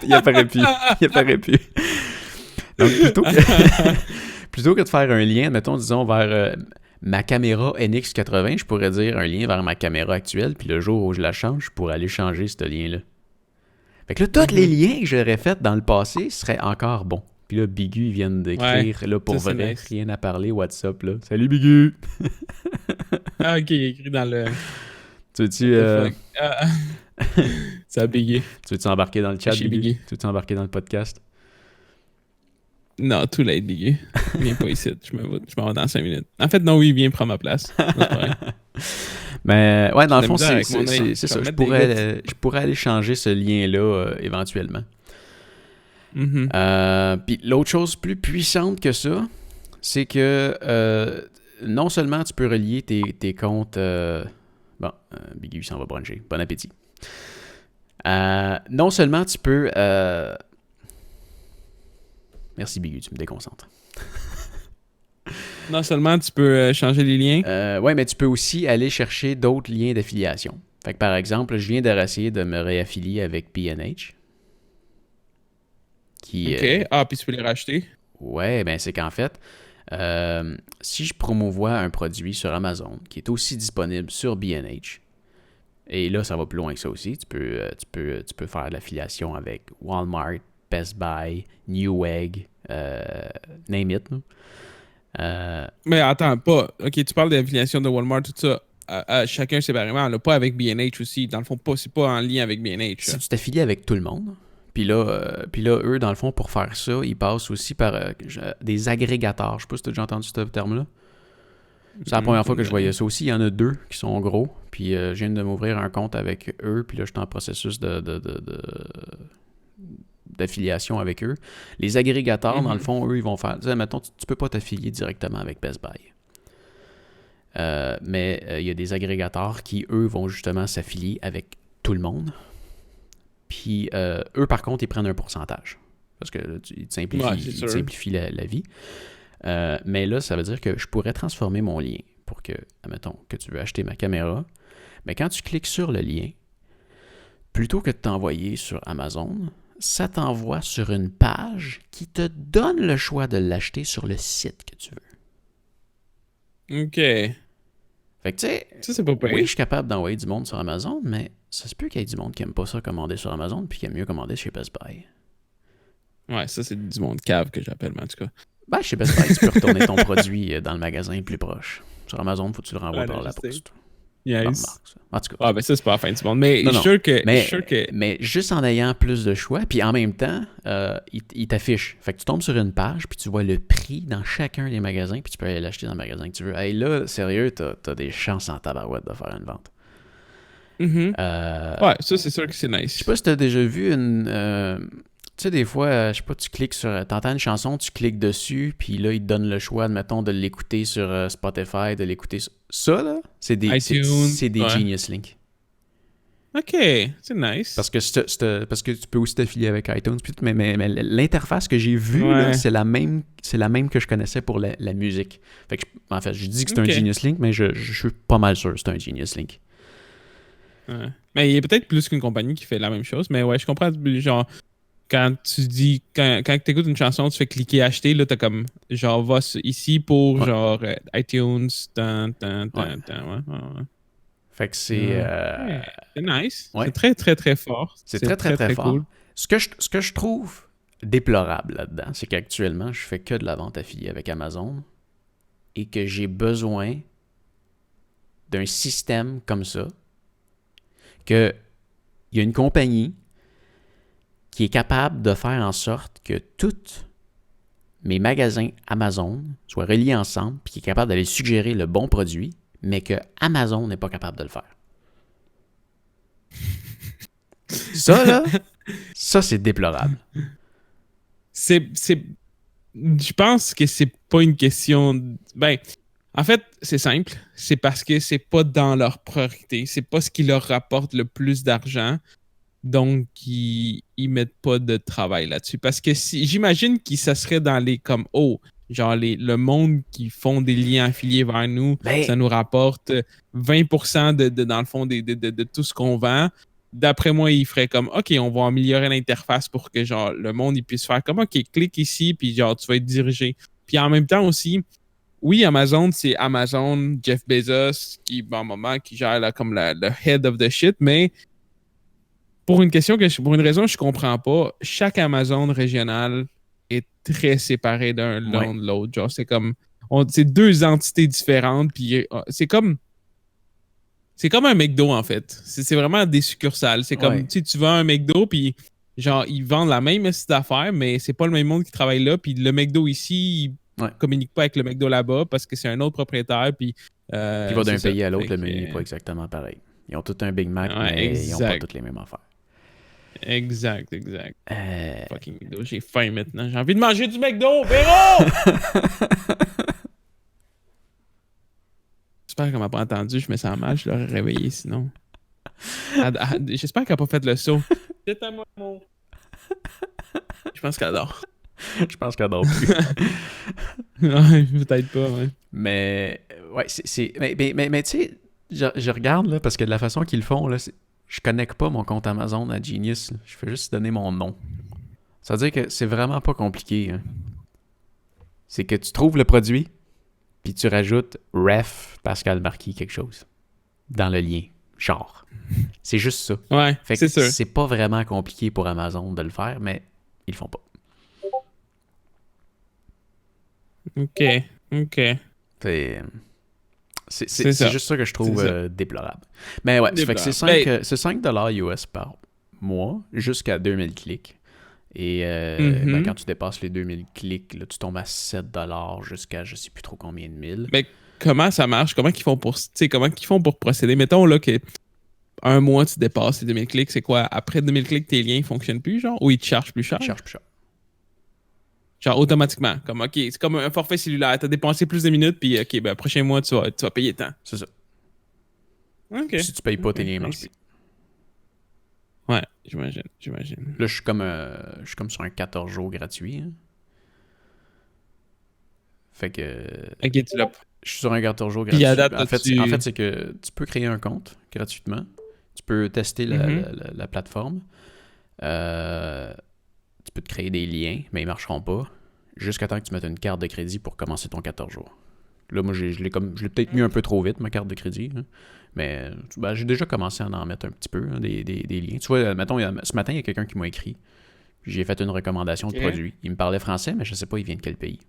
il apparaît plus. Il apparaît plus. Donc, plutôt que de faire un lien, mettons, disons, vers ma caméra NX80, je pourrais dire un lien vers ma caméra actuelle, puis le jour où je la change, je pourrais aller changer ce lien-là. Fait que là, tous les liens que j'aurais faits dans le passé seraient encore bons. Puis là, Bigu, ils viennent d'écrire, là, pour ça, vrai, nice. rien à parler, WhatsApp, là. Salut, Bigu! Ah, ok, il est écrit dans le... Tu veux-tu, ça a bégayé. tu veux-tu embarquer dans le chat, Chez Bigu? Bigu. Tu veux-tu embarquer dans le podcast? Non, tout l'a bégayé. Viens pas ici, je m'en vais dans 5 minutes. En fait, non, oui, viens prendre ma place. Mais ouais, dans le J'ai de la fond, misère avec mon c'est œil. ça. Je vais Je mettre des je pourrais aller changer ce lien-là éventuellement. Mhm. Puis l'autre chose plus puissante que ça, c'est que non seulement tu peux relier tes comptes... Bon, Biggie s'en va bruncher. Bon appétit. Non seulement tu peux... Merci Biggie, tu me déconcentres. Non seulement tu peux changer les liens. Ouais, mais tu peux aussi aller chercher d'autres liens d'affiliation. Fait que par exemple, je viens d'essayer de me réaffilier avec PNH. Ok. Puis tu peux les racheter. Ouais, ben c'est qu'en fait, si je promouvois un produit sur Amazon qui est aussi disponible sur B&H, et là, ça va plus loin que ça aussi, tu peux faire de l'affiliation avec Walmart, Best Buy, Newegg, name it. Mais attends, pas. Ok, tu parles d'affiliation de Walmart, tout ça. Chacun séparément, là, pas avec B&H aussi. Dans le fond, c'est pas en lien avec B&H. Si tu t'affilies avec tout le monde, puis là, eux, dans le fond, pour faire ça, ils passent aussi par des agrégateurs. Je sais pas si tu as déjà entendu ce terme-là. C'est la première fois que je voyais ça aussi. Il y en a 2 qui sont gros. Puis je viens de m'ouvrir un compte avec eux. Puis là, je suis en processus d'affiliation avec eux. Les agrégateurs, dans le fond, eux, ils vont faire... Tu sais, mettons, tu peux pas t'affilier directement avec Best Buy. Mais il y a des agrégateurs qui, eux, vont justement s'affilier avec tout le monde. Puis eux, par contre, ils prennent un pourcentage. Parce que là, ils te simplifient la vie. Mais là, ça veut dire que je pourrais transformer mon lien pour que, admettons, que tu veux acheter ma caméra. Mais quand tu cliques sur le lien, plutôt que de t'envoyer sur Amazon, ça t'envoie sur une page qui te donne le choix de l'acheter sur le site que tu veux. Ok. Fait que tu sais, Ça, c'est pas pire. oui, je suis capable d'envoyer du monde sur Amazon, mais ça se peut qu'il y ait du monde qui aime pas ça commander sur Amazon puis qui aime mieux commander chez Best Buy. Ouais, ça, c'est du monde cave que j'appelle, mais en tout cas. Ben, chez Best Buy, tu peux retourner ton produit dans le magasin plus proche. Sur Amazon, faut que tu le renvoies par la poste. Yes. En tout cas. Ben ça, c'est pas la fin du monde. Mais je suis sûr que... Mais juste en ayant plus de choix, puis en même temps, il t'affiche. Fait que tu tombes sur une page, puis tu vois le prix dans chacun des magasins, puis tu peux aller l'acheter dans le magasin que tu veux. Hey, là, sérieux, t'as des chances en tabarouette de faire une vente. Ouais, ça, c'est sûr que c'est nice. Je sais pas si t'as déjà vu une... tu sais, des fois, je sais pas, tu cliques sur... T'entends une chanson, tu cliques dessus, puis là, il te donne le choix, admettons, de l'écouter sur Spotify, de l'écouter sur... Ça, là, c'est des Genius Link. OK, c'est nice. Parce que tu peux aussi t'affilier avec iTunes, mais l'interface que j'ai vue, là, c'est la même que je connaissais pour la musique. Fait que, en fait, je dis que c'est un Genius Link, mais je suis pas mal sûr que c'est un Genius Link. Ouais. Mais il y a peut-être plus qu'une compagnie qui fait la même chose, mais ouais, je comprends, genre... Quand tu dis, quand tu écoutes une chanson, tu fais cliquer acheter, là, t'as comme, genre, va ici pour, genre, iTunes, ouais. Fait que c'est... c'est nice. Ouais. C'est très, très, très fort. C'est très, très, très fort. Cool. Ce que je trouve déplorable là-dedans, c'est qu'actuellement, je fais que de la vente affiliée avec Amazon et que j'ai besoin d'un système comme ça, que il y a une compagnie qui est capable de faire en sorte que tous mes magasins Amazon soient reliés ensemble, puis qui est capable d'aller suggérer le bon produit, mais que Amazon n'est pas capable de le faire. Ça, là, ça, c'est déplorable. Je pense que c'est pas une question... Ben, en fait, c'est simple. C'est parce que c'est pas dans leur priorité. C'est pas ce qui leur rapporte le plus d'argent. Donc, ils mettent pas de travail là-dessus. Parce que j'imagine que ça serait dans les comme, oh, genre le monde qui font des liens affiliés vers nous, Ben- ça nous rapporte 20% dans le fond de tout ce qu'on vend. D'après moi, il ferait comme OK, on va améliorer l'interface pour que genre le monde il puisse faire comme OK, clique ici, puis genre tu vas être dirigé. Puis en même temps aussi, oui, Amazon, c'est Amazon, Jeff Bezos, qui, bon, moment, qui gère là, comme le head of the shit, mais pour une raison que je comprends pas, chaque Amazon régional est très séparé d'un Ouais. de l'autre. Genre, c'est comme, c'est deux entités différentes, puis c'est comme un McDo, en fait. C'est vraiment des succursales. C'est comme, Ouais. tu vas à un McDo, puis genre, ils vendent la même espèce d'affaires, mais c'est pas le même monde qui travaille là, puis le McDo ici, il communique pas avec le McDo là-bas parce que c'est un autre propriétaire, puis... Puis va d'un c'est pays ça. à l'autre, Fait le menu que, n'est pas exactement pareil. Ils ont tous un Big Mac, ouais, mais ils n'ont pas exact. toutes les mêmes affaires. Exact. Euh, Fucking McDo, j'ai faim maintenant. J'ai envie de manger du McDo, Véro! J'espère qu'elle m'a pas entendu, je me sens mal, je l'aurais réveillé sinon. J'espère qu'elle a pas fait le saut. C'est à moi, mon. Je pense qu'elle adore. Je pense qu'elle dort plus. Ouais, peut-être pas, ouais. Mais, ouais, mais tu sais, je regarde, là, parce que de la façon qu'ils le font, là, je connecte pas mon compte Amazon à Genius. Là. Je fais juste donner mon nom. Ça veut dire que c'est vraiment pas compliqué. Hein. C'est que tu trouves le produit, puis tu rajoutes ref Pascal Marquis quelque chose dans le lien. Genre. C'est juste ça. Ouais, Fait c'est que sûr. c'est pas vraiment compliqué pour Amazon de le faire, mais ils le font pas. Ok. C'est juste ça que je trouve déplorable. Mais ouais, fait que c'est 5 $ US par mois jusqu'à 2000 clics. Et ben, quand tu dépasses les 2000 clics, là, tu tombes à 7 $ jusqu'à je sais plus trop combien de mille. Mais comment ça marche? Comment qu'ils font pour procéder? Mettons là que un mois tu dépasses les 2000 clics, c'est quoi? Après 2000 clics, tes liens fonctionnent plus, genre? Ou ils te chargent plus cher? Ils chargent plus cher. Genre automatiquement. Comme OK, c'est comme un forfait cellulaire. T'as dépensé plus de minutes, puis OK, ben prochain mois, tu vas payer tant. C'est ça. OK. Si tu payes pas, tes liens marchent plus. Ouais, j'imagine. Là, je suis comme sur un 14 jours gratuit. Hein. Fait que... OK, tu l'as. Je suis sur un 14 jours Puis gratuit. à date, En fait, c'est que tu peux créer un compte gratuitement. Tu peux tester la plateforme. Tu peux te créer des liens, mais ils marcheront pas. Jusqu'à temps que tu mettes une carte de crédit pour commencer ton 14 jours. Là, moi, je l'ai peut-être mis un peu trop vite, ma carte de crédit. Hein. Mais ben, j'ai déjà commencé à en mettre un petit peu, hein, des liens. Tu vois, mettons, ce matin, il y a quelqu'un qui m'a écrit. Puis j'ai fait une recommandation de produit. Il me parlait français, mais je sais pas, il vient de quel pays.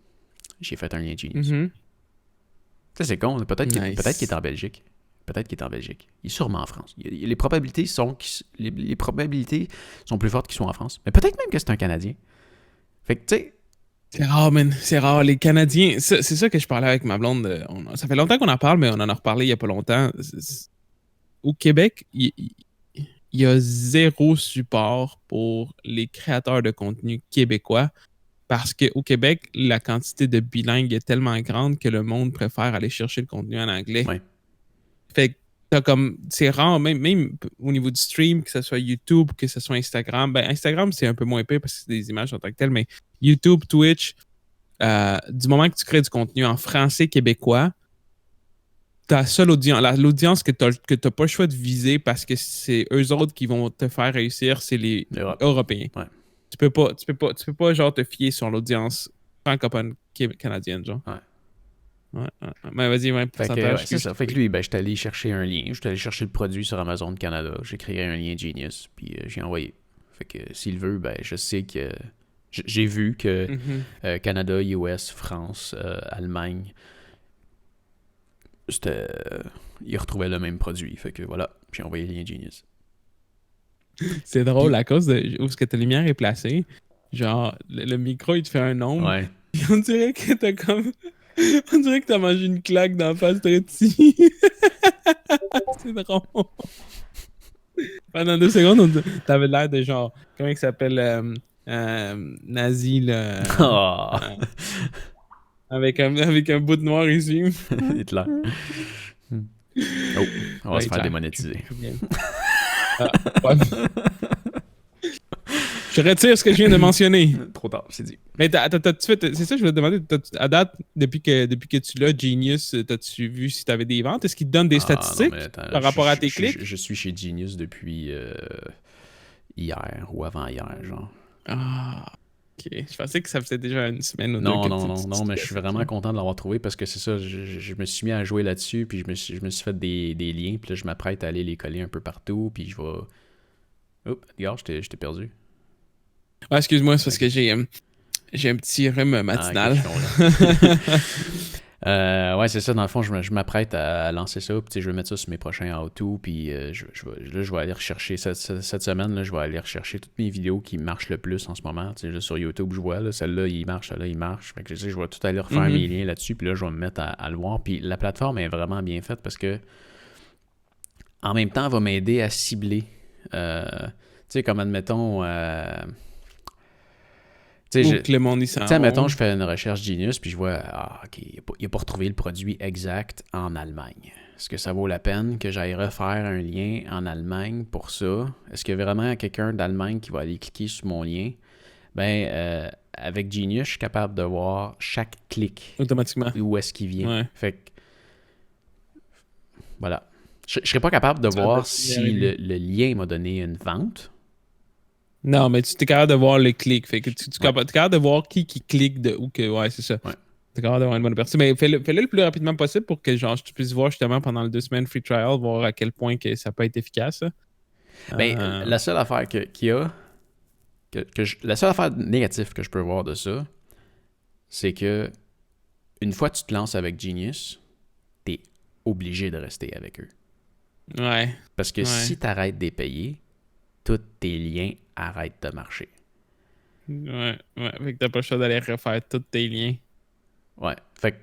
J'ai fait un lien Genius. Ça, c'est con. Peut-être qu'il est en Belgique. Il est sûrement en France. Les probabilités sont plus fortes qu'il soit en France. Mais peut-être même que c'est un Canadien. Fait que, tu sais... C'est rare, man. C'est rare. Les Canadiens... C'est ça que je parlais avec ma blonde. Ça fait longtemps qu'on en parle, mais on en a reparlé il y a pas longtemps. Au Québec, il y a zéro support pour les créateurs de contenu québécois parce qu'au Québec, la quantité de bilingues est tellement grande que le monde préfère aller chercher le contenu en anglais. Ouais. Fait que c'est rare, même au niveau du stream, que ce soit YouTube, que ce soit Instagram. Ben, Instagram, c'est un peu moins épais parce que c'est des images en tant que telles, mais YouTube, Twitch, du moment que tu crées du contenu en français québécois, ta seule audience, l'audience que tu n'as pas le choix de viser parce que c'est eux autres qui vont te faire réussir, c'est les Européens. Ouais. Tu peux pas genre te fier sur l'audience francophone canadienne, genre. Ouais. Mais vas-y, pourcentage. C'est ça. Fait que lui, ben, je suis allé chercher un lien. Je suis allé chercher le produit sur Amazon Canada. J'ai créé un lien Genius, puis j'ai envoyé. Fait que s'il veut, ben, je sais que... J'ai vu que Canada, US, France, Allemagne, ils retrouvaient le même produit. Fait que voilà, j'ai envoyé le lien Genius. C'est drôle, à cause de où est-ce que ta lumière est placée. Genre, le micro, il te fait un nombre. Ouais. On dirait que t'as comme... On dirait que t'as mangé une claque dans la face de ici. C'est drôle. Pendant 2 secondes, t'avais l'air de genre... Comment il s'appelle? Nazi, là. Avec un bout de noir ici. Hitler. Oh, on va se faire démonétiser. Je retire ce que je viens de mentionner. Trop tard, c'est dit. Mais c'est ça que je voulais te demander. À date, depuis que tu l'as, Genius, t'as-tu vu si t'avais des ventes? Est-ce qu'il te donne des Ah non, statistiques mais attends, par rapport à tes clics? je suis chez Genius depuis hier ou avant-hier, genre. Ah, ok. Je pensais que ça faisait déjà une semaine ou deux Non, que non, mais je suis vraiment ça. content de l'avoir trouvé parce que c'est ça, je me suis mis à jouer là-dessus, puis je me suis fait des liens, puis là, je m'apprête à aller les coller un peu partout, puis je vais... Oups, regarde, je t'ai perdu. Ah, excuse-moi, c'est parce Ok. que j'ai un petit rhume Ah, ok, matinal. je comprends. Ouais, c'est ça, dans le fond, je m'apprête à lancer ça, puis tu sais, je vais mettre ça sur mes prochains how-to, puis je vais aller rechercher, cette semaine, là, je vais aller rechercher toutes mes vidéos qui marchent le plus en ce moment. Tu sais, là, sur YouTube, je vois, là, celle-là, il marche, celle-là, il marche. Fait que je vais tout aller refaire mes liens là-dessus, puis là, je vais me mettre à le voir. Puis la plateforme est vraiment bien faite parce que, en même temps, elle va m'aider à cibler. Tu sais, comme admettons... tu Ou sais, que le monde y tu s'en sais, mettons, va. je fais une recherche Genius, puis je vois, ah, OK, il n'a pas retrouvé le produit exact en Allemagne. Est-ce que ça vaut la peine que j'aille refaire un lien en Allemagne pour ça? Est-ce qu'il y a vraiment quelqu'un d'Allemagne qui va aller cliquer sur mon lien? Ben, avec Genius, je suis capable de voir chaque clic, Automatiquement. où est-ce qu'il vient. Ouais. Fait que, voilà. Je ne serais pas capable de Ça va voir y si arriver. le lien m'a donné une vente. Non, mais tu es capable de voir le clic. Fait que tu es Ouais, capable de voir qui clique de où que. Ouais, c'est ça. ouais. Tu es capable d'avoir une bonne aperçu. Mais fais-le le plus rapidement possible pour que genre, tu puisses voir justement pendant les 2 semaines free trial, voir à quel point que ça peut être efficace. Ben, Euh, la seule affaire qu'il y a, la seule affaire négative que je peux voir de ça, c'est que une fois que tu te lances avec Genius, t'es obligé de rester avec eux. ouais. Parce que Ouais. si tu arrêtes de les payer, tous tes liens arrêtent de marcher. Ouais. Ouais. Fait que t'as pas le choix d'aller refaire tous tes liens. Ouais. Fait que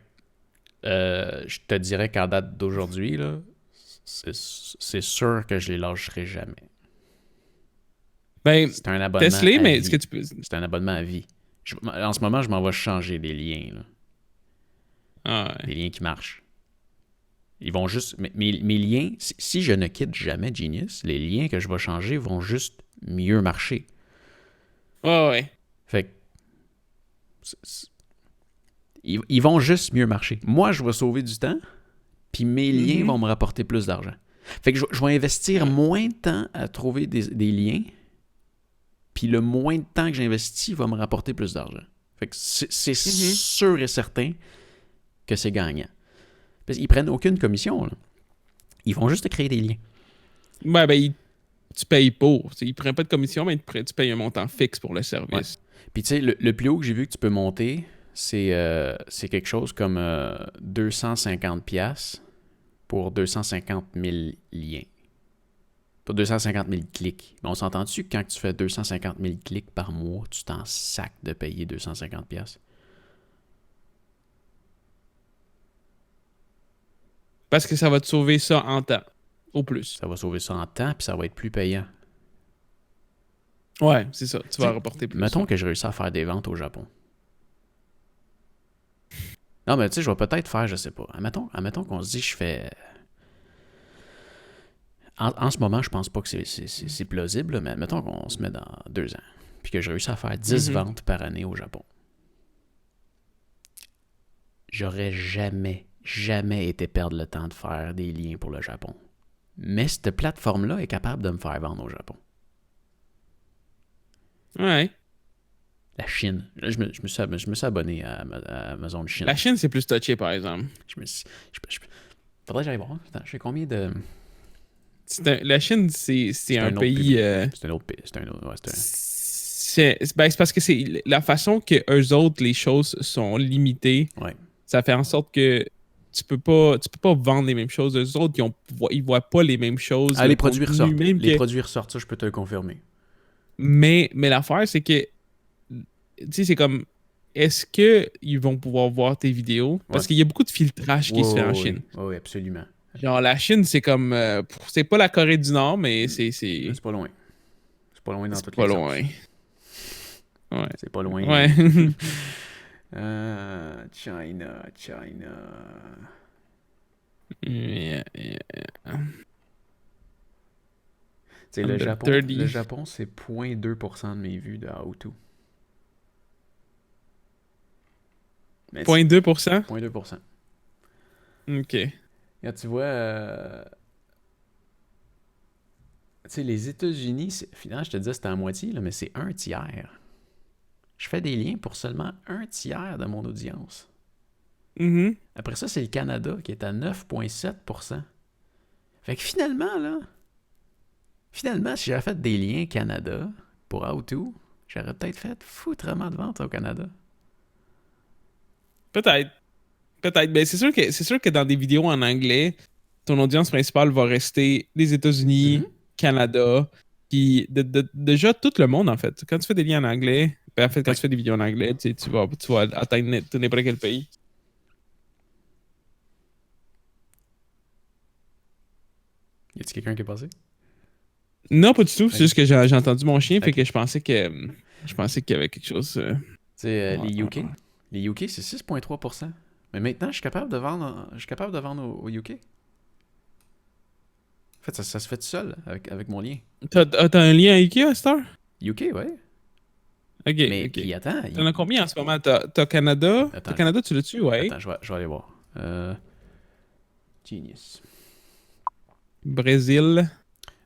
je te dirais qu'en date d'aujourd'hui, là, c'est sûr que je les lâcherai jamais. Ben, C'est un abonnement teste-les, à mais est-ce que vie. tu peux. C'est un abonnement à vie. En ce moment, je m'en vais changer des liens. Là. Ah, Des ouais. liens qui marchent. Ils vont juste. Mes liens, si je ne quitte jamais Genius, les liens que je vais changer vont juste mieux marcher. Ouais, ouais. Fait que. Ils vont juste mieux marcher. Moi, je vais sauver du temps, puis mes liens Mhm. vont me rapporter plus d'argent. Fait que je vais investir Ouais. moins de temps à trouver des liens, puis le moins de temps que j'investis va me rapporter plus d'argent. Fait que c'est Mhm. sûr et certain que c'est gagnant. Parce qu'ils prennent aucune commission. Là. Ils vont juste te créer des liens. Ouais, ben, tu payes pour. T'sais, ils prennent pas de commission, mais tu payes un montant fixe pour le Ouais. service. Puis tu sais, le plus haut que j'ai vu que tu peux monter, c'est quelque chose comme 250$ pour 250 000 liens. Pour 250 000 clics. Mais on s'entend-tu que quand tu fais 250 000 clics par mois, tu t'en sacs de payer 250$? Parce que ça va te sauver ça en temps. Au plus. Ça va sauver ça en temps, puis ça va être plus payant. Ouais, c'est ça. Tu Tu vas sais, rapporter plus. mettons que je réussis à faire des ventes au Japon. Non, mais tu sais, je vais peut-être faire, je sais pas. Admettons qu'on se dit, je fais. En ce moment, je pense pas que c'est plausible, là, mais admettons qu'on se met dans 2 ans. Puis que je réussis à faire 10 Mhm. ventes par année au Japon. J'aurais jamais été perdre le temps de faire des liens pour le Japon. Mais cette plateforme-là est capable de me faire vendre au Japon. Ouais. La Chine. Là, je me suis abonné à Amazon Chine. La Chine, c'est plus touché, par exemple. Je me suis. Faudrait que j'aille voir. Attends, je fais combien de. La Chine, c'est C'est un un autre pays. public. C'est un autre pays. C'est un autre. Ouais, C'est parce que c'est la façon que eux autres, les choses sont limitées. Ouais. Ça fait en sorte que tu peux pas vendre les mêmes choses. Eux autres, ils voient pas les mêmes choses, Ah, le les produits contenu, ressortent. même Les que. produits ressortent, ça, je peux te le confirmer. Mais l'affaire, c'est que, tu sais, c'est comme, est-ce qu'ils vont pouvoir voir tes vidéos? Ouais. Parce qu'il y a beaucoup de filtrage qui se fait en Oui, Chine. oui, absolument. Genre, la Chine, c'est comme, c'est pas la Corée du Nord, mais c'est C'est pas loin. C'est pas loin dans c'est tous pas les loin. sens. Ouais. C'est pas loin. Ouais. China. Yeah, yeah. Tu Tu sais, I'm le the Japon, dirty. le Japon, c'est 0.2% de mes vues de How-To. Mais 0.2%? 0.2%. Ok. Quand tu vois, tu sais, les États-Unis, finalement, je te disais c'était à moitié, là, mais c'est un tiers. Je fais des liens pour seulement un tiers de mon audience. Mhm. Après ça, c'est le Canada qui est à 9,7%. Fait que finalement, si j'avais fait des liens Canada pour How-To, j'aurais peut-être fait foutrement de ventes au Canada. Peut-être. Peut-être. Ben, c'est sûr que dans des vidéos en anglais, ton audience principale va rester les États-Unis, Mhm. Canada, puis déjà tout le monde, en fait. Quand tu fais des liens en anglais, ben, en fait, quand Ouais. tu fais des vidéos en anglais, tu vas atteindre n'importe quel pays. Y a-t-il quelqu'un qui est passé? Non, pas du tout. C'est Ok. juste que j'ai entendu mon chien, fait Ok. que je pensais qu'il y avait quelque chose. Tu sais, Ouais, les ouais, UK. ouais. Les UK, c'est 6,3%. Mais maintenant, je suis capable de vendre au UK. En fait, ça se fait tout seul avec mon lien. T'as un lien avec IKEA, Star? UK, ouais. Ok, Mais ok. puis attends, T'en as combien en ce moment? T'as Canada? T'as attends, Canada, tu l'as-tu? Ouais. attends, je vais aller voir. Genius. Brésil.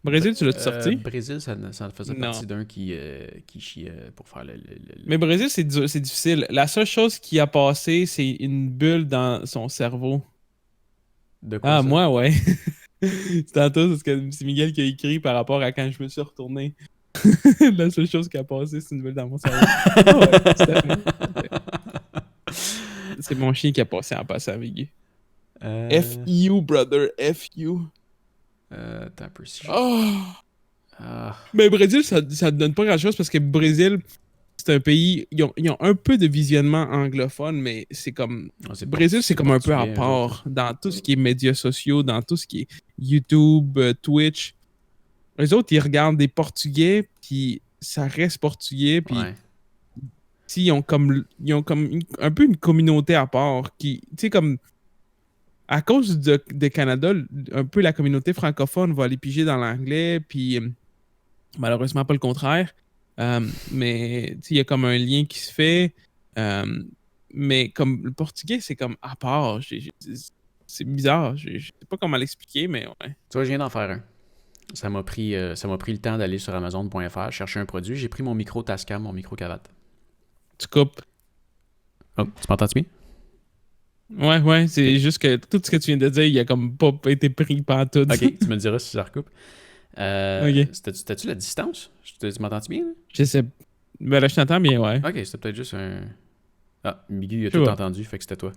Brésil, tu l'as-tu sorti? Brésil, ça faisait Non. partie d'un qui chiait pour faire Mais Brésil, c'est difficile. La seule chose qui a passé, c'est une bulle dans son cerveau. De quoi Ah, ça? moi, ouais. C'est tantôt, c'est Miguel qui a écrit par rapport à quand je me suis retourné. La seule chose qui a passé, c'est une bulle dans mon cerveau. Ah ouais, tout à fait. C'est mon chien qui a passé en passant, Miguel. Euh, FU, brother, FU. Attends un peu si je... Oh! Ah, Mais Brésil, ça ne donne pas grand-chose parce que Brésil, c'est un pays. Ils ont un peu de visionnement anglophone, mais c'est comme. non, Brésil, c'est c'est comme un peu à portugais, eux autres. part dans tout ce qui est médias sociaux, dans tout ce qui est YouTube, Twitch. Les autres, ils regardent des Portugais, puis ça reste portugais, puis Ouais. ils ont comme un peu une communauté à part qui. Tu sais, comme. À cause de Canada, un peu la communauté francophone va aller piger dans l'anglais, puis malheureusement pas le contraire. Mais il y a comme un lien qui se fait. Euh, mais comme le portugais, c'est comme à part. C'est bizarre. Je sais pas comment l'expliquer, mais ouais. Tu vois, je viens d'en faire un. Ça m'a pris le temps d'aller sur Amazon.fr, chercher un produit. J'ai pris mon micro Tascam, mon micro cravate. Tu coupes. Oh, tu m'entends-tu bien? Ouais, c'est Ok. juste que tout ce que tu viens de dire, il a comme pas été pris par tout. Ok, tu me diras si ça recoupe. Ok. C'était-tu la distance? Tu m'entends-tu bien? Là? Je sais. Ben là, je t'entends bien, ouais. Ok, c'était peut-être juste un. Ah, Miguel, il a Je sais tout pas. entendu, fait que c'était toi.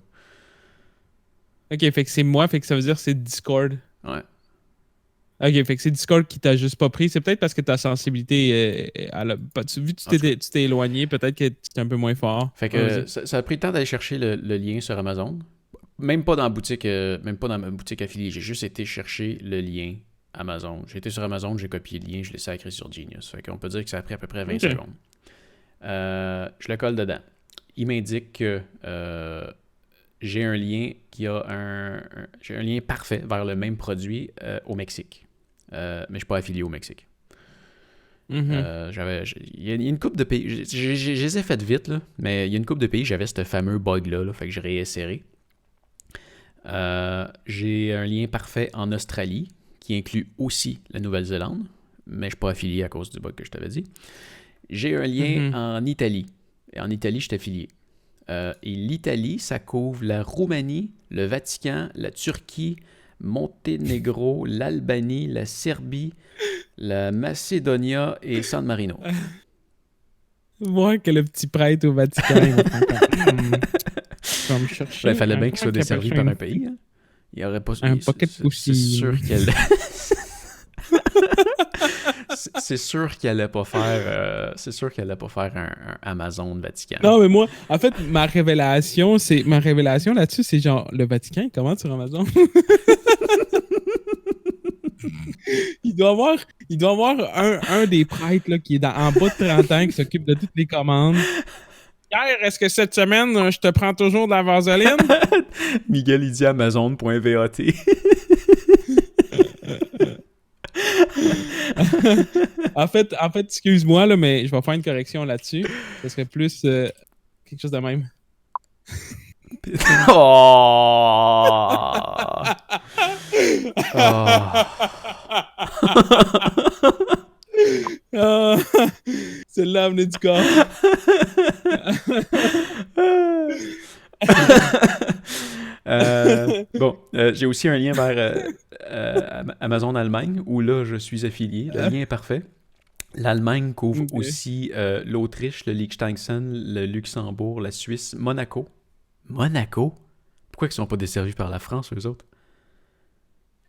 Ok, fait que c'est moi, fait que ça veut dire que c'est Discord. Ouais. Ok, fait que c'est Discord qui t'a juste pas pris. C'est peut-être parce que ta sensibilité, vu que En tout cas. tu t'es éloigné, peut-être que tu es un peu moins fort. Fait Ouais, que vas-y. ça a pris le temps d'aller chercher le lien sur Amazon. Même pas dans la boutique, même pas dans ma boutique affiliée. J'ai juste été chercher le lien Amazon. J'ai été sur Amazon, j'ai copié le lien, je l'ai sacré sur Genius. Fait qu'on peut dire que ça a pris à peu près 20 Ok. secondes. Je le colle dedans. Il m'indique que j'ai un lien j'ai un lien parfait vers le même produit au Mexique. Mais je ne suis pas affilié au Mexique. Mhm. Il y a une couple de pays. Je les ai faites vite, là, mais il y a une couple de pays, j'avais ce fameux bug-là, là, fait que j'ai réinséré. J'ai un lien parfait en Australie, qui inclut aussi la Nouvelle-Zélande, mais je ne suis pas affilié à cause du bug que je t'avais dit. J'ai un lien Mhm. en Italie. Et en Italie, je suis affilié. Et l'Italie, ça couvre la Roumanie, le Vatican, la Turquie, Monténégro, l'Albanie, la Serbie, la Macédonia et San Marino. Moi, que le petit prêtre au Vatican, il va faire comme, je vais me Il chercher fallait un bien qu'il soit quoi qui appelle desservi ça par un pays. Hein. Il y aurait pas. un pocket C'est sûr pussy. qu'elle. C'est sûr qu'elle allait pas faire. C'est sûr qu'elle allait pas faire un Amazon Vatican. Non, mais moi, en fait, ma révélation là-dessus, c'est genre, le Vatican, il commande sur Amazon? Il doit avoir un des prêtres là, qui est en bas de 30 ans, qui s'occupe de toutes les commandes. Pierre, est-ce que cette semaine, je te prends toujours de la vaseline? Miguel, il dit Amazon.vat. En fait, excuse-moi, là, mais je vais faire une correction là-dessus. Ce serait plus quelque chose de même. Oh! Oh. Ah, c'est l'âme du corps. Bon, j'ai aussi un lien vers Amazon Allemagne, où là, je suis affilié. Le lien est parfait. L'Allemagne couvre Ok. aussi l'Autriche, le Liechtenstein, le Luxembourg, la Suisse, Monaco. Monaco? Pourquoi ils sont pas desservis par la France, eux autres?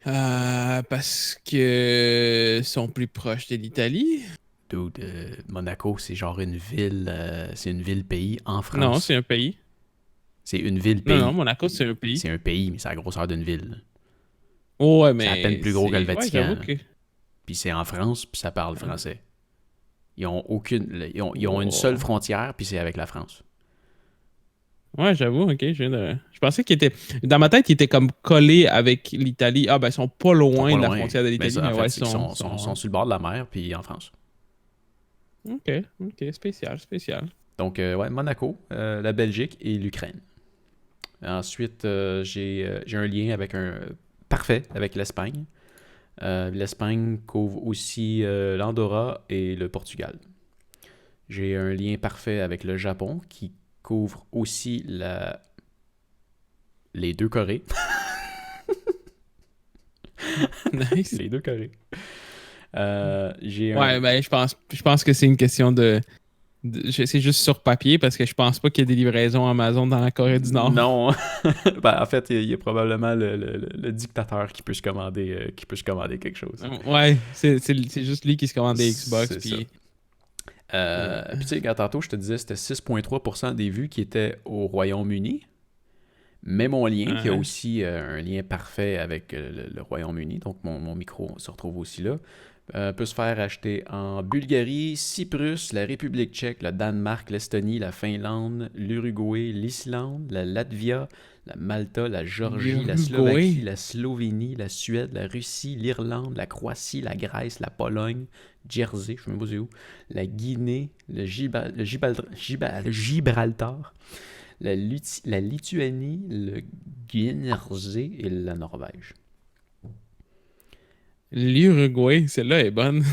Parce que sont plus proches de l'Italie. Dude, Monaco, c'est genre c'est une ville-pays en Non, France. c'est un pays. C'est une Non, ville-pays. Monaco, c'est un pays. C'est un pays, mais c'est la grosseur d'une ville. Oh, ouais, C'est à peine mais plus gros que le ouais, Vatican. j'avoue Là. que. Puis c'est en France, puis ça parle français. Ils ont aucune. Ils ont une seule Oh. frontière, puis c'est avec la France. Ouais, j'avoue, ok. Je pensais qu'il était. Dans ma tête, il était comme collé avec l'Italie. Ah, ben, ils sont pas Ils sont loin pas de la loin. frontière de Mais l'Italie, ça, mais en ouais, fait, ils sont sur le bord de la mer, puis en France. Ok, ok, spécial, spécial. Donc, ouais, Monaco, la Belgique et l'Ukraine. Ensuite, j'ai un lien avec parfait avec l'Espagne. L'Espagne couvre aussi l'Andorra et le Portugal. J'ai un lien parfait avec le Japon qui couvre aussi les deux Corées. Nice. Les deux Corées. J'ai un... Ouais, ben, je pense que c'est une question c'est juste sur papier parce que je pense pas qu'il y ait des livraisons Amazon dans la Corée du Nord. Non. Ben, en fait, il y a probablement le dictateur qui peut se commander quelque chose. Ouais, c'est juste lui qui se commande des Xbox, C'est ça. puis. Puis tu sais, quand tantôt je te disais c'était 6,3% des vues qui étaient au Royaume-Uni. Mais mon lien, qui a aussi un lien parfait avec le Royaume-Uni, donc mon micro se retrouve aussi là, peut se faire acheter en Bulgarie, Cyprus, la République tchèque, le Danemark, l'Estonie, la Finlande, l'Uruguay, l'Islande, la Latvia, la Malta, la Géorgie, la Slovaquie, la Slovénie, la Suède, la Russie, l'Irlande, la Croatie, la Grèce, la Pologne, Jersey, je ne sais même pas c'est où, la Guinée, le Gibraltar, la Lituanie, le Guernsey et la Norvège. L'Uruguay, celle-là est bonne.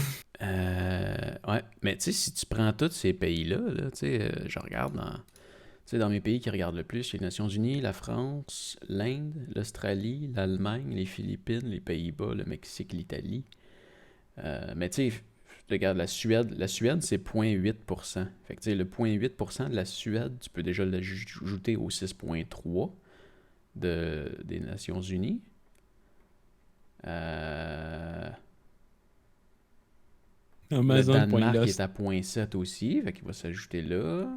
Ouais, mais tu sais, si tu prends tous ces pays-là, là, tu sais, je regarde dans mes pays qui regardent le plus, les Nations Unies, la France, l'Inde, l'Australie, l'Allemagne, les Philippines, les Pays-Bas, le Mexique, l'Italie. Mais tu sais, regarde la Suède, c'est 0,8%. Fait que tu sais, le 0,8% de la Suède, tu peux déjà l'ajouter au 6,3% des Nations Unies. Le Danemark est à 0,7 aussi, fait qu'il va s'ajouter là.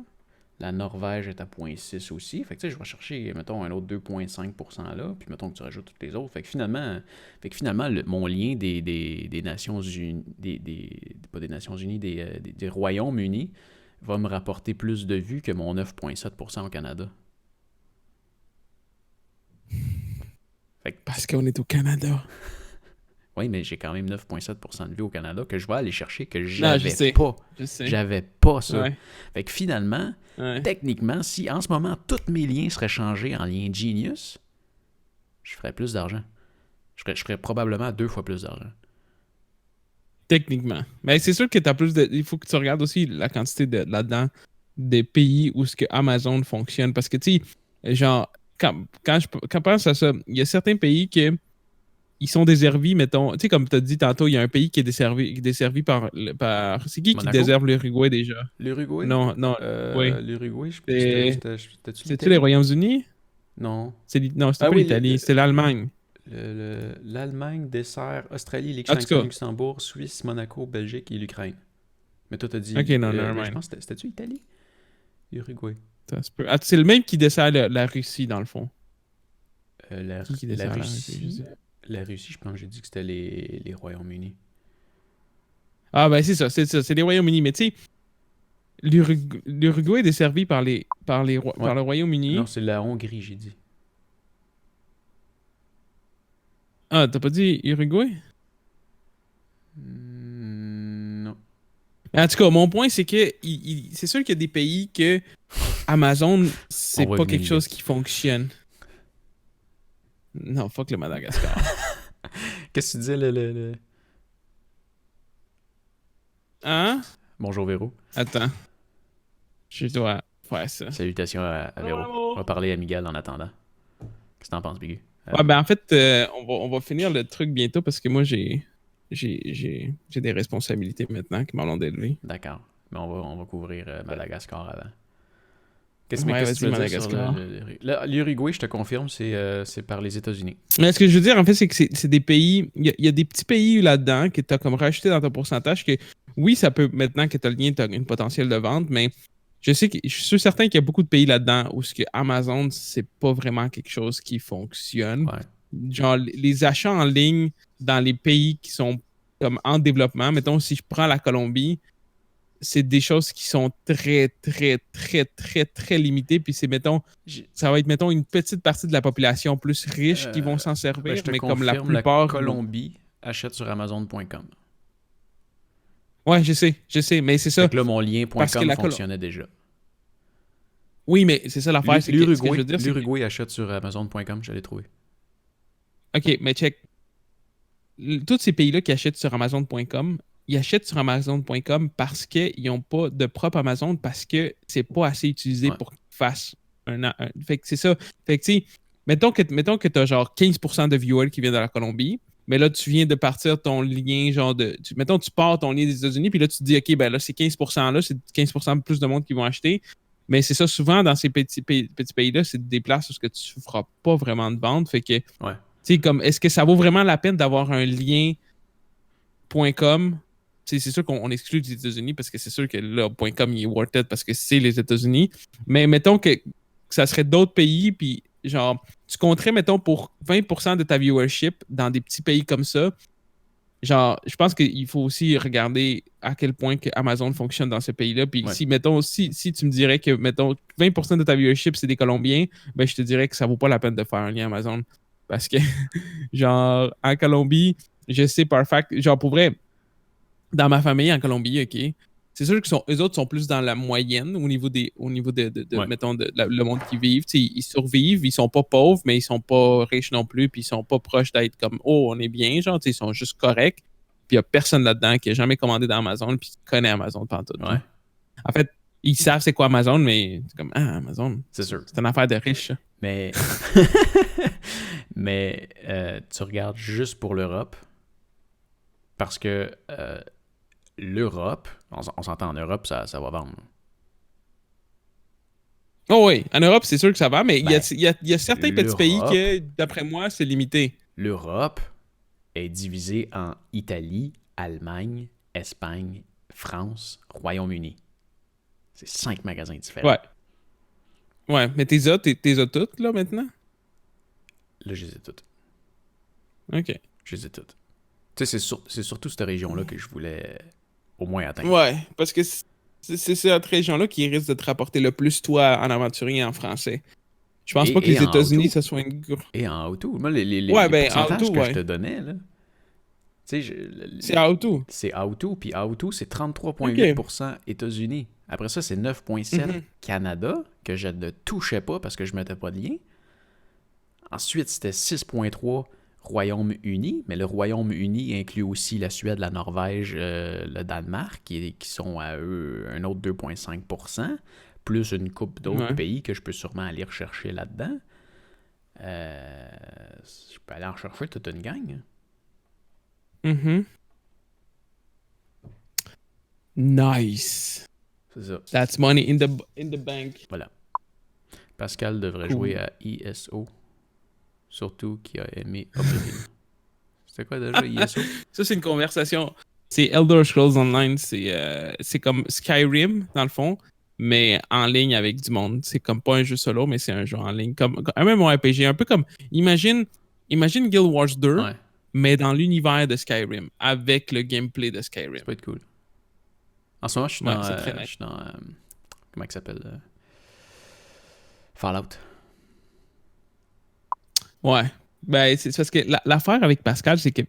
La Norvège est à 0,6 aussi. Fait que tu sais, je vais chercher, mettons, un autre 2,5% là, puis mettons que tu rajoutes toutes les autres. Fait que finalement mon lien des Nations Unies, pas des Nations Unies, des Royaumes-Unis, va me rapporter plus de vues que mon 9,7% au Canada. Fait que, Parce qu'on est au Canada. oui, mais j'ai quand même 9,7% de vues au Canada que je vais aller chercher que Non, j'avais pas. Je sais. J'avais pas ça. Ouais. Fait que finalement, techniquement, si en ce moment tous mes liens seraient changés en liens Genius, je ferais plus d'argent. Je ferais probablement 2 fois plus d'argent. Techniquement. Mais c'est sûr que t'as plus de. Il faut que tu regardes aussi la quantité là-dedans des pays où ce que Amazon fonctionne. Parce que, tu sais, genre, quand je pense à ça, il y a certains pays qui ils sont desservis, mettons. Tu sais, comme tu as dit tantôt, il y a un pays qui est desservi par. C'est qui Monaco? desserve l'Uruguay déjà? L'Uruguay? Non, oui. L'Uruguay, c'était-tu C'est-tu les l'Italie? Royaumes-Unis? Non. Non, c'était Ah pas oui, l'Italie, c'était l'Allemagne. l'Allemagne dessert Australie, En tout Liechtenstein, cas, Luxembourg, Suisse, Monaco, Belgique et l'Ukraine. Mais toi, t'as dit... ok, non, je nevermind. pense que c'était-tu Italie? Uruguay. Ça se peut. Ah, c'est le même qui dessert la Russie, dans le fond. La Qui dessert la Russie? Russie... La Russie, je pense que j'ai dit que c'était les Royaumes-Unis. Ah, ben c'est ça, c'est les Royaumes-Unis. Mais tu sais, l'Uruguay est desservi par par le Ouais. Royaume-Uni. Non, c'est la Hongrie, j'ai dit. Ah, t'as pas dit Uruguay? En tout cas, mon point, c'est que c'est sûr qu'il y a des pays que Amazon, c'est On va pas venir quelque y chose qui fonctionne. Non, fuck le Madagascar. Qu'est-ce que tu disais, Hein? Bonjour, Véro. Attends. Je dois faire ça. Salutations à Allô, Véro. mon On va amour. parler à Miguel en attendant. Qu'est-ce que t'en penses, Bigu? Ouais, ben en fait, on va finir le truc bientôt parce que moi, j'ai des responsabilités maintenant qui m'ont d'élever. D'accord. Mais on va couvrir Madagascar avant. Ouais, Qu'est-ce que tu vas-y, veux dire sur Madagascar. l'Uruguay, je te confirme, c'est par les États-Unis. Mais ce que je veux dire, en fait, c'est que c'est des pays. Il y a des petits pays là-dedans que tu as comme rajouté dans ton pourcentage que, oui, ça peut, maintenant que tu as le lien, tu as une potentiel de vente, mais je suis sûr certain qu'il y a beaucoup de pays là-dedans où ce que Amazon, c'est pas vraiment quelque chose qui fonctionne. Ouais. Genre, les achats en ligne dans les pays qui sont comme en développement, mettons, si je prends la Colombie, c'est des choses qui sont très, très, très, très, très limitées. Puis c'est, mettons, J'ai- ça va être, mettons, une petite partie de la population plus riche qui vont s'en ben, servir, je te mais comme la confirme, la plupart. Colombie achète sur Amazon.com. Ouais, je sais, mais c'est Fait ça. que là, mon lien Parce que .com la fonctionnait déjà. Oui, mais c'est ça l'affaire, c'est que ce que je veux dire, c'est que. L'Uruguay achète sur Amazon.com, je l'ai trouvé. OK, mais check. Tous ces pays-là qui achètent sur Amazon.com, ils achètent sur Amazon.com parce qu'ils n'ont pas de propre Amazon, parce que c'est pas assez utilisé Ouais. pour qu'ils fassent Fait que c'est ça. Fait que, tu sais, mettons que tu as genre 15% de viewers qui viennent de la Colombie, mais là, tu viens de partir ton lien, genre de. Mettons, tu pars ton lien des États-Unis, puis là, tu te dis, OK, ben là, ces 15%-là, c'est 15% de plus de monde qui vont acheter. Mais c'est ça, souvent, dans ces petits pays-là, c'est des places où tu ne feras pas vraiment de vente. Fait que, Ouais. tu sais, comme, est-ce que ça vaut vraiment la peine d'avoir un lien .com? C'est sûr qu'on exclut les États-Unis parce que c'est sûr que là, .com, il est worth it parce que c'est les États-Unis. Mais mettons que ça serait d'autres pays, puis genre, tu compterais, mettons, pour 20% de ta viewership dans des petits pays comme ça. Genre, je pense qu'il faut aussi regarder à quel point que Amazon fonctionne dans ce pays-là. Puis Ouais. si, mettons, si tu me dirais que, mettons, 20% de ta viewership, c'est des Colombiens, ben je te dirais que ça vaut pas la peine de faire un lien Amazon. Parce que, genre, en Colombie, je sais par fact, genre, pour vrai, dans ma famille en Colombie, OK, c'est sûr que eux autres sont plus dans la moyenne au niveau Ouais. mettons, le monde qui vivent. Tu sais, ils survivent, ils sont pas pauvres, mais ils sont pas riches non plus, puis ils sont pas proches d'être comme, oh, on est bien, genre, tu sais, ils sont juste corrects. Puis il y a personne là-dedans qui a jamais commandé d'Amazon, puis qui connaît Amazon pantoute. Ouais. En fait, ils savent c'est quoi Amazon, mais c'est comme, ah, Amazon, C'est sûr. c'est une affaire de riche, ça. Mais, mais tu regardes juste pour l'Europe, parce que l'Europe, on s'entend en Europe, ça va vendre. Oh oui, en Europe, c'est sûr que ça va, mais Ben, il y a certains petits pays l'Europe- que, d'après moi, c'est limité. L'Europe est divisée en Italie, Allemagne, Espagne, France, Royaume-Uni. C'est 5 magasins différents. Ouais. Ouais, mais t'es toutes, là, maintenant? Là, je les ai toutes. OK. Je les ai toutes. Tu sais, c'est surtout cette région-là que je voulais au moins atteindre. Ouais, parce que c'est cette région-là qui risque de te rapporter le plus, toi, en aventurier en français. Je pense pas que Et les en États-Unis, auto. ça soit une. Et en auto. Moi, les Ouais, ben, pourcentages auto, que je ouais. te donnais, là, tu sais, C'est auto. c'est auto, puis auto, c'est 33,8% États-Unis. Après ça, c'est 9,7% Mhm. Canada, que je ne touchais pas parce que je ne mettais pas de lien. Ensuite, c'était 6,3% Royaume-Uni, mais le Royaume-Uni inclut aussi la Suède, la Norvège, le Danemark, qui sont à eux un autre 2,5%, plus une couple d'autres Ouais. pays que je peux sûrement aller rechercher là-dedans. Je peux aller en chercher toute une gang. Mhm. Nice. C'est ça. That's money in the bank. Voilà. Pascal devrait Cool. jouer à ISO. Surtout qui a aimé Oblivion. C'était quoi déjà ISO? Ça, c'est une conversation. C'est Elder Scrolls Online. C'est comme Skyrim, dans le fond, mais en ligne avec du monde. C'est comme pas un jeu solo, mais c'est un jeu en ligne. Comme un MMORPG. Un peu comme. Imagine Guild Wars 2, Ouais, mais dans l'univers de Skyrim, avec le gameplay de Skyrim. ça peut être cool. En ce moment, je suis Ouais, dans. c'est très Je nice. suis dans. Comment il s'appelle Fallout. Ouais. Ben, c'est parce que l'affaire avec Pascal, c'est que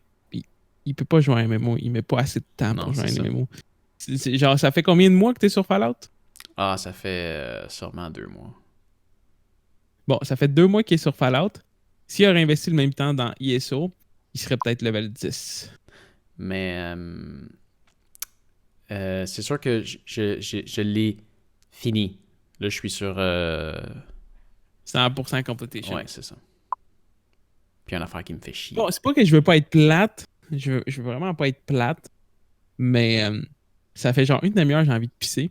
il peut pas jouer à un MMO. Il met pas assez de temps Non, pour jouer à c'est un ça. MMO. Genre, ça fait combien de mois que t'es sur Fallout? Ah, ça fait sûrement 2 mois. Bon, ça fait 2 mois qu'il est sur Fallout. S'il aurait investi le même temps dans ISO, il serait peut-être level 10. Mais c'est sûr que je l'ai fini. Là, je suis sur... 100% completion. Ouais, c'est ça. Puis une affaire qui me fait chier. Bon, c'est pas que je veux pas être plate. Je veux vraiment pas être plate. Mais ça fait genre une demi-heure, j'ai envie de pisser.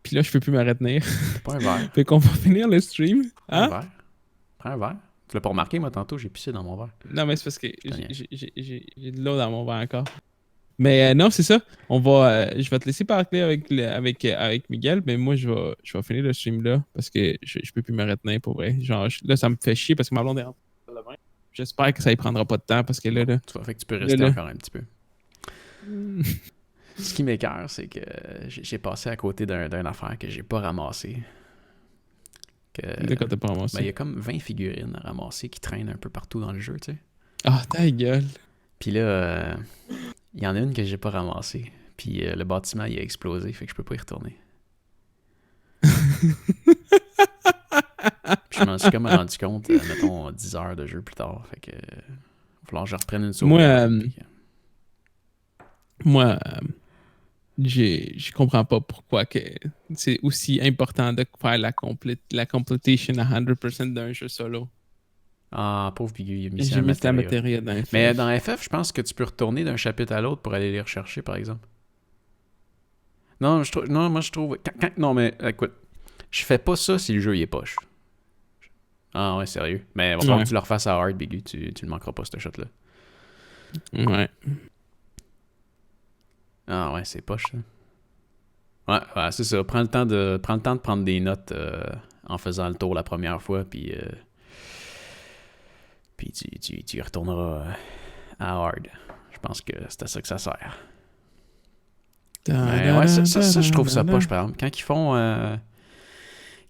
Puis là, je peux plus me retenir. Pas un verre. Fait qu'on va finir le stream. Prends un Hein? verre. Prends un verre. Tu l'as pas remarqué, moi, tantôt, j'ai pissé dans mon verre. Non, mais c'est parce que Daniel. j'ai de l'eau dans mon verre encore. Mais non, c'est ça. Je vais te laisser parler avec Miguel, mais moi, je vais finir le stream là parce que je peux plus me retenir pour vrai. Genre, là, ça me fait chier parce que ma blonde est rentrée dans le bain. J'espère que ça y prendra pas de temps parce que là. Tu vois, fait que tu peux rester Là. encore un petit peu. Ce qui m'écoeure, c'est que j'ai passé à côté d'une affaire que j'ai pas ramassée. De quoi t'as pas ramassé? Ben, il y a comme 20 figurines à ramasser qui traînent un peu partout dans le jeu, tu sais. Ah, ta gueule. Puis là, il y en a une que j'ai pas ramassée. Puis le bâtiment, il a explosé, fait que je peux pas y retourner. Puis je m'en suis comme rendu compte, mettons, 10 heures de jeu plus tard. Fait que... il va falloir que je reprenne une sauvegarde. Moi, je comprends pas pourquoi que c'est aussi important de faire la completion à 100% d'un jeu solo. Ah, pauvre Bigu, il a mis J'ai mis la matériel dans FF. Mais dans FF, je pense que tu peux retourner d'un chapitre à l'autre pour aller les rechercher, par exemple. Non, moi je trouve... Non, mais écoute, je fais pas ça si le jeu il est poche. Ah ouais, sérieux. Mais il va falloir que tu le refasses à hard, Bigu. Tu le manqueras pas, ce shot-là. Ouais. Ah ouais, c'est poche, ça. Ouais, c'est ça. Prends le temps de prendre des notes en faisant le tour la première fois, puis tu y retourneras à hard. Je pense que c'est à ça que ça sert. Mais ouais, ça, je trouve ça poche, par exemple.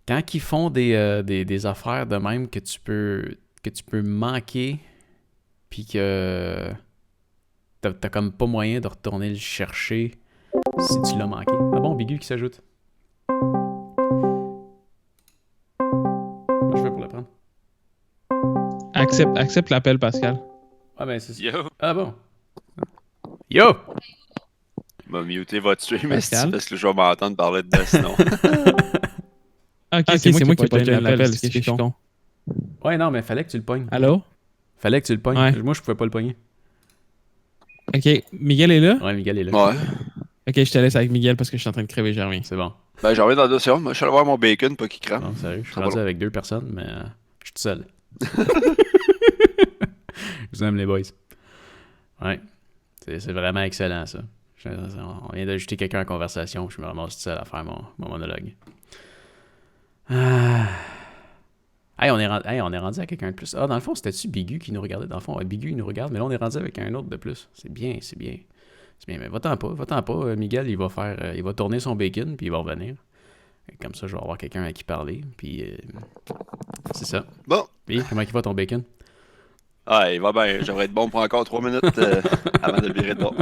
Quand ils font des affaires de même que tu peux manquer, puis que t'as comme pas moyen de retourner le chercher si tu l'as manqué. Ah bon, Bigu qui s'ajoute. Comment je fais pour le prendre? Accepte l'appel, Pascal. Ah ben c'est ça. Yo! Ah bon. Yo! M'a muté votre stream, Pascal? parce que je vais m'entendre parler dedans sinon. Ok, c'est moi qui ai pas joint l'appel, c'est que je suis con. Ouais, non, mais fallait que tu le pognes. Allô? Fallait que tu le pognes. Ouais. Moi, je pouvais pas le pogner. Ok, Miguel est là? Ouais, Miguel est là. Ouais. Ok, je te laisse avec Miguel parce que je suis en train de crever, je reviens. C'est bon. Ben, j'en reviens dans 2 secondes. Moi, je suis allé voir mon bacon, pas qu'il crame. Non, sérieux, je suis Ça va rendu long. avec 2 personnes, mais je suis tout seul. Je vous aime, les boys. Ouais. C'est vraiment excellent, ça. On vient d'ajouter quelqu'un en conversation, je me ramasse tout seul à faire mon monologue. Hey, on est rendu à quelqu'un de plus. Ah, dans le fond, c'était-tu Bigu qui nous regardait? Dans le fond, Bigu, il nous regarde, mais là, on est rendu avec un autre de plus. C'est bien. C'est bien, mais va-t'en pas. Miguel, il va tourner son bacon, puis il va revenir. Et comme ça, je vais avoir quelqu'un à qui parler, puis c'est ça. Bon. Puis, comment il va ton bacon? Ah, il va bien. J'aimerais être bon pour encore 3 minutes avant de le virer de bord.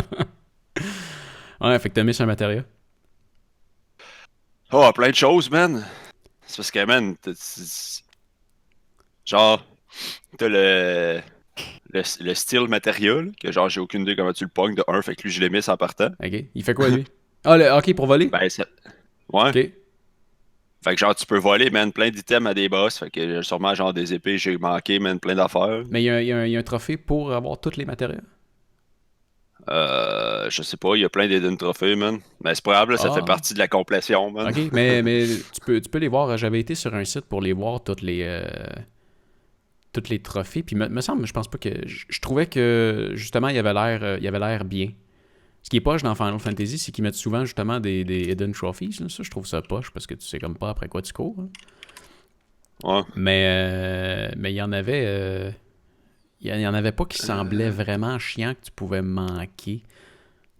Ouais, fait que t'as mis sur un matériau. Oh, plein de choses, man. C'est parce que, man, genre, t'as le style matériel, que genre, j'ai aucune idée comment tu le pognes de 1, fait que lui, je l'ai mis en partant. Ok. Il fait quoi, lui? Ah, ok, pour voler? Ben, c'est... Ouais. Ok. Fait que genre, tu peux voler, man, plein d'items à des boss. Fait que sûrement, genre, des épées, j'ai manqué, man, plein d'affaires. Mais il y a un trophée pour avoir tous les matériaux. Je sais pas, il y a plein d'hidden trophées, man. Mais c'est probable, là, ça fait partie de la complétion, man. Ok, mais tu peux les voir. J'avais été sur un site pour les voir, toutes les trophées. Puis me semble, je pense pas que. Je trouvais que justement, il avait l'air bien. Ce qui est poche dans Final Fantasy, c'est qu'ils mettent souvent justement des hidden trophies. Là. Ça, je trouve ça poche parce que tu sais comme pas après quoi tu cours. Hein. Ouais. Mais il y en avait. Il y en avait pas qui semblaient vraiment chiants que tu pouvais manquer.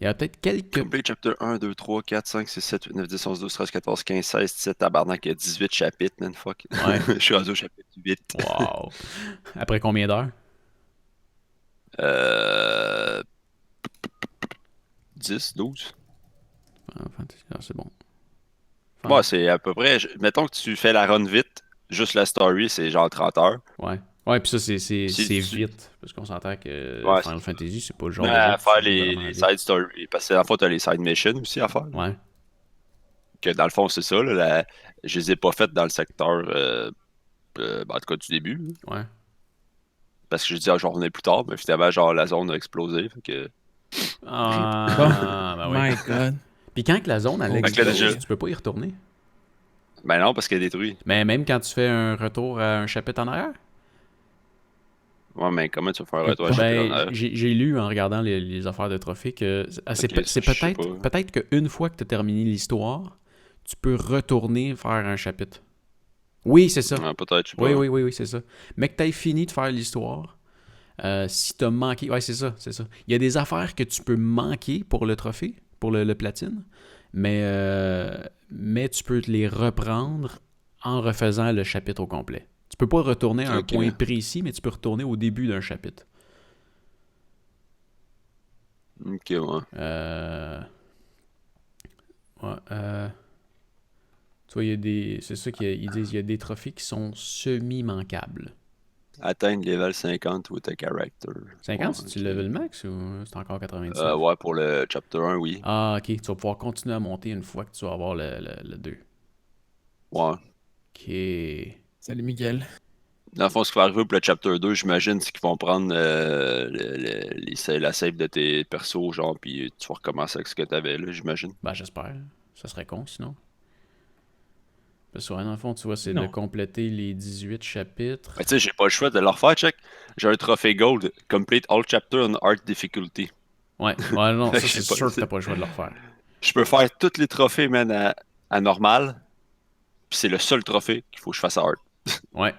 Il y avait peut-être quelques. Complete chapter 1, 2, 3, 4, 5, 6, 7, 8, 9, 10, 11, 12, 13, 14, 15, 16, 17, tabarnak, il y a 18 chapitres, man, fuck. Ouais. Je suis rendu au chapitre 8. Wow. Après combien d'heures? 10, 12. Fantasy. Ah, c'est bon. Moi, c'est à peu près. Mettons que tu fais la run vite, juste la story, c'est genre 30 heures. Ouais. Ouais, puis ça, c'est Si tu- vite. Parce qu'on s'entend que Ouais, Final Fantasy, c'est pas le genre mais de jeu à que faire tu joues vraiment les vite. side stories. Parce que, en fait, t'as les side missions aussi à faire. Ouais. Que dans le fond, c'est ça. Là, je les ai pas faites dans le secteur, en tout cas, du début. Là. Ouais. Parce que je dis, ah, je revenais plus tard, mais finalement, genre, la zone a explosé. Fait que... Ah, ben oui. My God. Puis quand que la zone, elle Oh, fait que là, explose, déjà- tu peux pas y retourner. Ben non, parce qu'elle est détruite. Mais même quand tu fais un retour à un chapitre en arrière. Ouais, mais comment tu vas faire un retour à chapitre en Ben, arrière? j'ai lu en regardant les affaires de trophées que c'est Ok, c'est je sais peut-être qu'une fois que tu as terminé l'histoire, tu peux retourner faire un chapitre. Oui, c'est ça. Ouais, peut-être, je sais pas. Oui, c'est ça. Mais que tu aies fini de faire l'histoire, si tu as manqué. Ouais, c'est ça. Il y a des affaires que tu peux manquer pour le trophée, pour le platine, mais tu peux les reprendre en refaisant le chapitre au complet. Tu peux pas retourner à un Ok. point précis, mais tu peux retourner au début d'un chapitre. Ok, ouais. Ouais, tu vois, il y a des. C'est ça qu'ils disent, il y a des trophées qui sont semi-manquables. Atteindre level 50 with a character. 50, Ouais, c'est-tu ok. le level max ou c'est encore 99? Ouais, pour le chapter 1, oui. Ah, ok. Tu vas pouvoir continuer à monter une fois que tu vas avoir le 2. Ouais. Ok. Salut Miguel. Dans le fond, ce qui va arriver pour le chapter 2, j'imagine, c'est qu'ils vont prendre la save de tes persos, genre, puis tu vas recommencer avec ce que t'avais, là, j'imagine. Ben, j'espère. Ça serait con sinon. Parce que, ouais, dans le fond, tu vois, c'est Non. de compléter les 18 chapitres. Mais tu sais, j'ai pas le choix de le refaire, check. J'ai un trophée gold, complete all chapter on art difficulty. Ouais, non, ça, Fait que c'est j'ai pas- sûr que t'as pas le choix de le refaire. Je peux faire tous les trophées, man, à normal, puis c'est le seul trophée qu'il faut que je fasse à art. Ouais.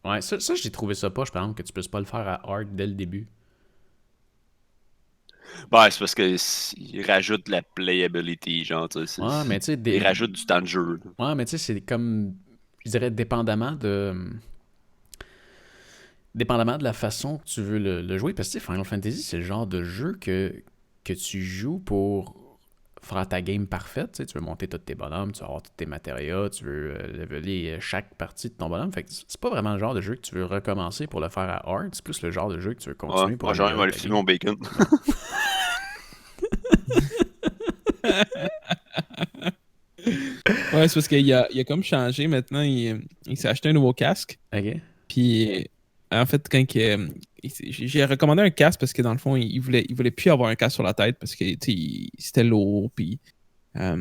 Ouais, ça j'ai trouvé ça poche, par exemple, que tu puisses pas le faire à hard dès le début. Ben, c'est parce qu'il rajoute de la playability, genre, tu sais. Ouais, mais tu sais, Il rajoute du temps de jeu. Là. ouais, mais tu sais, c'est comme, je dirais, dépendamment de la façon que tu veux le jouer. Parce que tu sais, Final Fantasy, c'est le genre de jeu que tu joues pour faire ta game parfaite. Tu sais, tu veux monter tous tes bonhommes, tu veux avoir tous tes matériaux, tu veux leveler chaque partie de ton bonhomme. Fait que c'est pas vraiment le genre de jeu que tu veux recommencer pour le faire à hard. C'est plus le genre de jeu que tu veux continuer Ouais, pour moi, genre, il va améliorer aller ta filer game. mon bacon. Ouais, c'est parce qu'il a comme changé maintenant. Il s'est acheté un nouveau casque. Ok. Puis, en fait, j'ai recommandé un casque parce que dans le fond, il voulait plus avoir un casque sur la tête parce que tu sais, c'était lourd. Puis, ça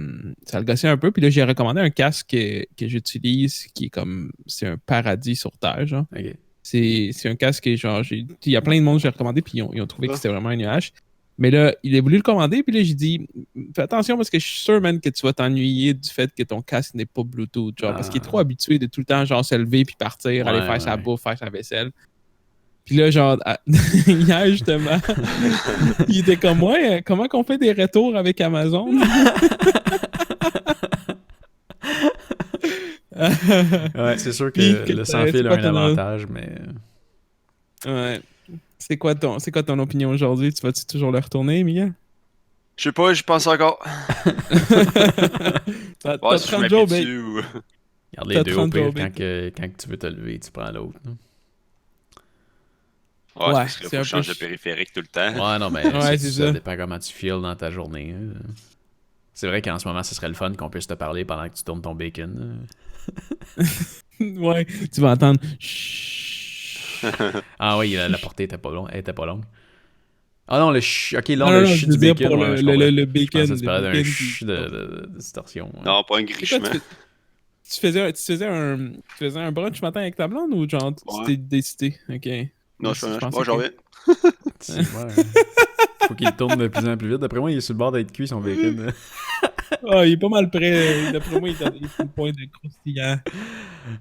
le gossait un peu. Puis là, j'ai recommandé un casque que j'utilise qui est comme. C'est un paradis sur Terre, genre. Ok. C'est un casque que, genre, il y a plein de monde que j'ai recommandé. Puis, ils ont trouvé que c'était vraiment un nuage. Mais là, il a voulu le commander, puis là, j'ai dit, fais attention parce que je suis sûr, man, que tu vas t'ennuyer du fait que ton casque n'est pas Bluetooth, genre, parce qu'il est trop habitué de tout le temps, genre, se lever puis partir, aller faire sa bouffe, faire sa vaisselle. Puis là, genre, hier, justement, il était comme, ouais, comment qu'on fait des retours avec Amazon? Ouais, c'est sûr Puis que le sans-fil a un avantage, mais... Ouais. C'est quoi ton opinion aujourd'hui? Tu vas-tu toujours le retourner, Miguel? Je sais pas, je pense encore. T'as Ouais, si je 30 m'appuie jours, dessus ou... Garde les T'as deux au 30 pire, jours, quand tu veux te lever, tu prends l'autre. là. Ouais, Ouais, parce qu'il c'est faut un que je change peu de périphérique tout le temps. Ouais, non, mais Ouais, ça c'est ça. dépend comment tu feels dans ta journée. C'est vrai qu'en ce moment, ce serait le fun qu'on puisse te parler pendant que tu tournes ton bacon. Ouais, tu vas entendre. Chut. Ah oui, la portée était pas longue. Elle était pas longue. Ah non, ok, là, Non, le je chut veux du dire bacon. pour ouais, je le comprends. bacon. Je pensais que tu parlais d'un bacon chut qui- de distorsion. ouais. Non, pas un C'est quoi, grichement. tu faisais un brunch matin avec ta blonde ou genre tu Ouais. t'es décidé? Ok. Non, Moi, je pensais moi, j'en que- vais. Ouais. Faut qu'il tourne de plus en plus vite. D'après moi, il est sur le bord d'être cuit, son bacon. Ah, il est pas mal prêt. D'après moi, il est sur le point de croustillant.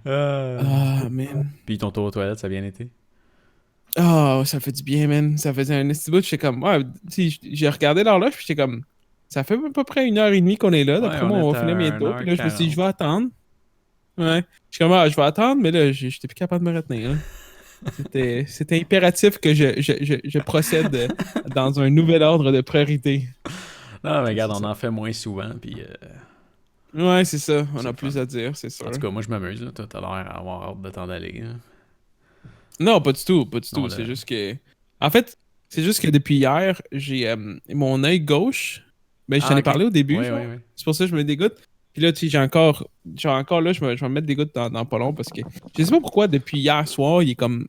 Ah, man. Puis ton tour aux toilettes, ça a bien été? Ah, ça fait du bien, man. Ça faisait un esti bout. J'étais comme, ouais, tu sais, j'ai regardé l'horloge, puis j'étais comme, ça fait à peu près 1h30 qu'on est là. D'après Ouais, moi, on on est va finir à bientôt. Puis là, je me suis dit, 1h40. je vais attendre. Ouais. Je suis comme, ah, je vais attendre, mais là, j'étais plus capable de me retenir. Là. C'était impératif que je procède dans un nouvel ordre de priorité. Non, mais regarde, C'est on ça. en fait moins souvent, puis... Ouais, c'est ça. On C'est a le plus fun. à dire, c'est sûr. En tout cas, moi, je m'amuse, là. Toi, t'as l'air d'avoir hâte de t'en aller, là. Non, pas du tout, pas du Non, tout. C'est juste que. En fait, c'est juste que depuis hier, j'ai mon œil gauche. Ben, je t'en Ah, ai ok. parlé au début, Ouais, genre. ouais, ouais. C'est pour ça que je me dégoûte. Puis là, tu sais, j'ai encore là, je vais me mettre des gouttes dans pas long parce que je sais pas pourquoi, depuis hier soir, il est comme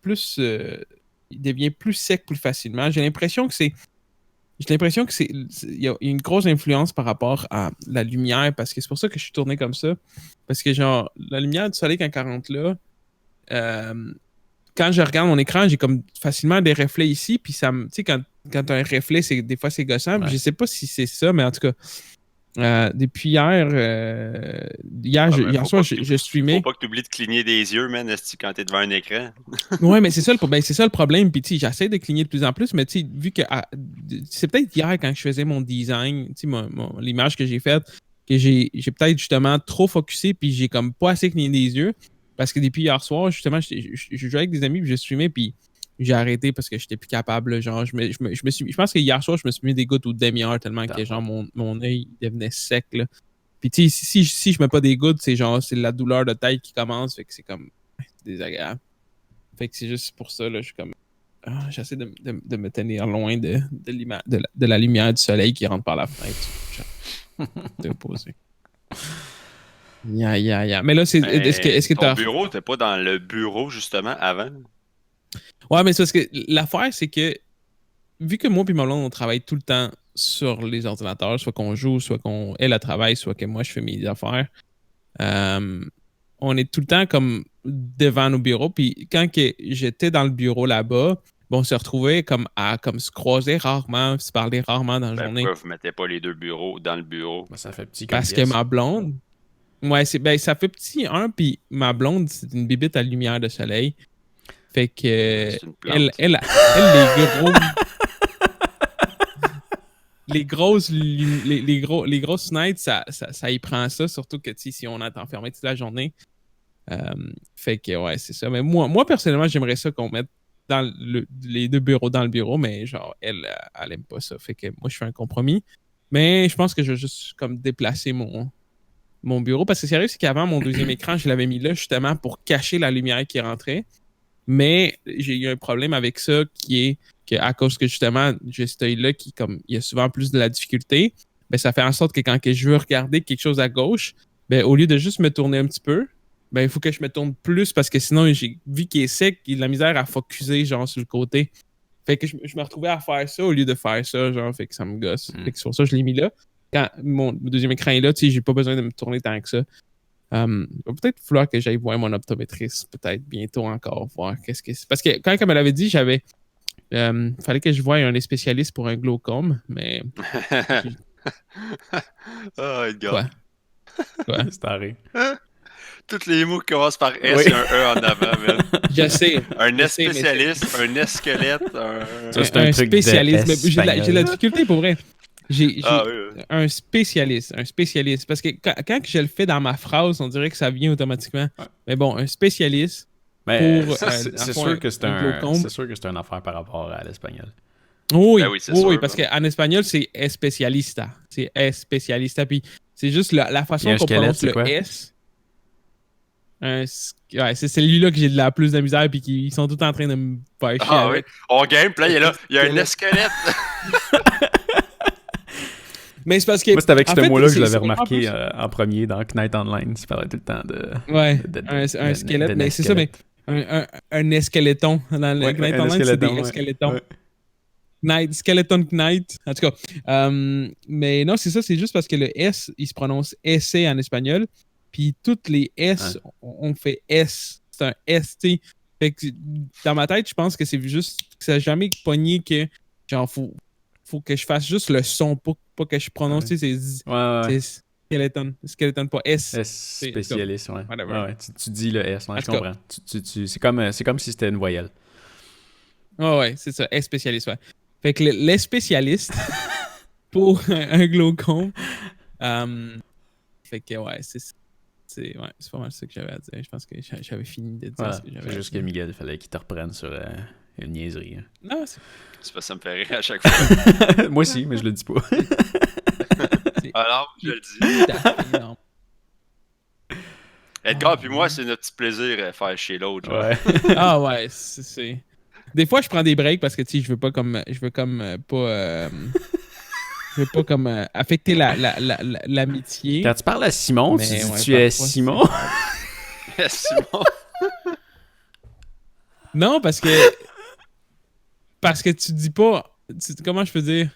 plus. Il devient plus sec plus facilement. Il y a une grosse influence par rapport à la lumière parce que c'est pour ça que je suis tourné comme ça. Parce que, genre, la lumière du soleil quand elle rentre là, euh, quand je regarde mon écran, j'ai comme facilement des reflets ici. Puis ça me. Tu sais, quand tu as un reflet, des fois c'est gossant. Puis Ouais. je sais pas si c'est ça, mais en tout cas, depuis hier, Ouais, mais hier soir, je faut streamais. pas que tu oublies de cligner des yeux, man, esti, quand t'es devant un écran. Ouais, mais c'est ça, c'est ça le problème. Puis, tu sais, j'essaie de cligner de plus en plus, mais tu sais, vu que c'est peut-être hier quand je faisais mon design, tu sais, l'image que j'ai faite, que j'ai peut-être justement trop focusé, puis j'ai comme pas assez cligné des yeux. Parce que depuis hier soir, justement, je jouais avec des amis, puis je streamais, puis j'ai arrêté parce que j'étais plus capable. Là, genre, je pense que hier soir, je me suis mis des gouttes au demi-heure tellement que genre mon œil devenait sec. Là. Puis, tu sais, si je mets pas des gouttes, c'est la douleur de tête qui commence, fait que c'est comme désagréable. Fait que c'est juste pour ça, là, je suis comme. J'essaie de me tenir loin de la lumière du soleil qui rentre par la fenêtre. T'es opposé. Yeah. Mais là, est-ce que Ton t'as. bureau, t'es pas dans le bureau, justement, avant? Ouais, mais c'est parce que l'affaire, c'est que vu que moi et ma blonde, on travaille tout le temps sur les ordinateurs, soit qu'on joue, soit elle travaille, soit que moi je fais mes affaires, euh, on est tout le temps comme devant nos bureaux. Puis quand que j'étais dans le bureau là-bas, bon, on se retrouvait comme à comme se croiser rarement, se parler rarement dans la Ben, journée. pourquoi vous mettez pas les deux bureaux dans le bureau? Ben, ça fait petit comme Parce que pièce. ma blonde, ouais, ça fait petit un, puis ma blonde, c'est une bibite à lumière de soleil. Fait que C'est une plante. elle, les gros. Les grosses fenêtres, ça y prend ça, surtout que si on est enfermé toute la journée. Fait que ouais, c'est ça. Mais moi personnellement, j'aimerais ça qu'on mette les deux bureaux dans le bureau, mais genre, elle aime pas ça. Fait que moi, je fais un compromis. Mais je pense que je vais juste comme déplacer mon bureau. Parce que sérieux, c'est qu'avant, mon deuxième écran, je l'avais mis là justement pour cacher la lumière qui rentrait. Mais j'ai eu un problème avec ça qui est qu'à cause que justement, j'ai cet œil-là qui, comme il y a souvent plus de la difficulté, ben, ça fait en sorte que quand que je veux regarder quelque chose à gauche, ben, au lieu de juste me tourner un petit peu, ben, il faut que je me tourne plus parce que sinon, j'ai vu qu'il est sec, il a de la misère à focusser genre sur le côté. Fait que je me retrouvais à faire ça au lieu de faire ça, genre, fait que ça me gosse. Fait que c'est pour ça que je l'ai mis là. Quand mon deuxième écran est là, tu sais, j'ai pas besoin de me tourner tant que ça. Il va peut-être falloir que j'aille voir mon optométriste, peut-être bientôt encore, voir qu'est-ce que c'est. Parce que quand elle me l'avait dit, fallait que je voie un spécialiste pour un glaucome, mais. Oh, Edgar. Quoi? C'est arrêt. Tous les mots qui commencent par S, Oui. il y a un E en avant, man. Je sais. Un je S sais, mais spécialiste, un S squelette, Ça, c'est un truc de spécialiste. Mais j'ai de la espagnol. difficulté pour vrai. J'ai Ah oui. un spécialiste. Parce que quand je le fais dans ma phrase, on dirait que ça vient automatiquement. Ouais. Mais bon, un spécialiste. Mais Pour, c'est sûr que c'est un glaucome. c'est sûr que c'est une affaire par rapport à l'espagnol. Oui, Ben oui, c'est oui, sûr, oui, parce qu'en espagnol, c'est especialista. C'est especialista. Puis c'est juste la façon Et un qu'on squelette, prononce c'est le quoi? S. Ouais, c'est celui-là que j'ai de la plus de misère puis qu'ils sont tous en train de me faire chier Ah oui. avec. On game, puis là, il est là. Il y a un squelette. Mais c'est parce que. Moi, c'est avec en ce fait, mot-là que je c'est l'avais vraiment remarqué plus- en premier dans Knight Online. Tu parlais tout le temps de. Ouais, de- un squelette, mais c'est ça, mais un esqueleton. Dans le Ouais, Knight un Online, c'est des esqueleton, ouais. squelettons. Ouais. Skeleton Knight. En tout cas. Mais non, c'est ça, c'est juste parce que le S, il se prononce essai en espagnol. Puis toutes les S, on fait S. C'est un ST. Fait que dans ma tête, je pense que c'est juste que ça n'a jamais pogné que genre faut que je fasse juste le son, pas que je prononce, Ouais. tu sais, c'est Ouais. c'est skeleton, pas S. S spécialiste, ouais. Whatever. Ouais, tu dis le S, ouais, En je tout cas. comprends. C'est comme si c'était une voyelle. Ouais, c'est ça, S spécialiste, ouais. Fait que les spécialistes pour un glaucome. Fait que ouais, c'est pas mal ça que j'avais à dire. Je pense que j'avais fini de dire Voilà. ce que j'avais C'est à juste que dire. Miguel, il fallait qu'il te reprenne sur. Une niaiserie. Non, c'est. C'est parce que ça me fait rire à chaque fois. Moi aussi, mais je le dis pas. Alors, je le dis. Tout à fait énorme. Edgar puis moi, c'est notre petit plaisir à faire chez l'autre. genre. Ouais. Ah ouais, c'est. Des fois, je prends des breaks parce que, tu sais, je veux pas pas. Je veux pas comme affecter l'amitié. Quand tu parles à Simon, Mais tu dis ouais, tu es parfois, Simon. Simon. Non, parce que. Parce que tu dis pas. Comment je peux dire?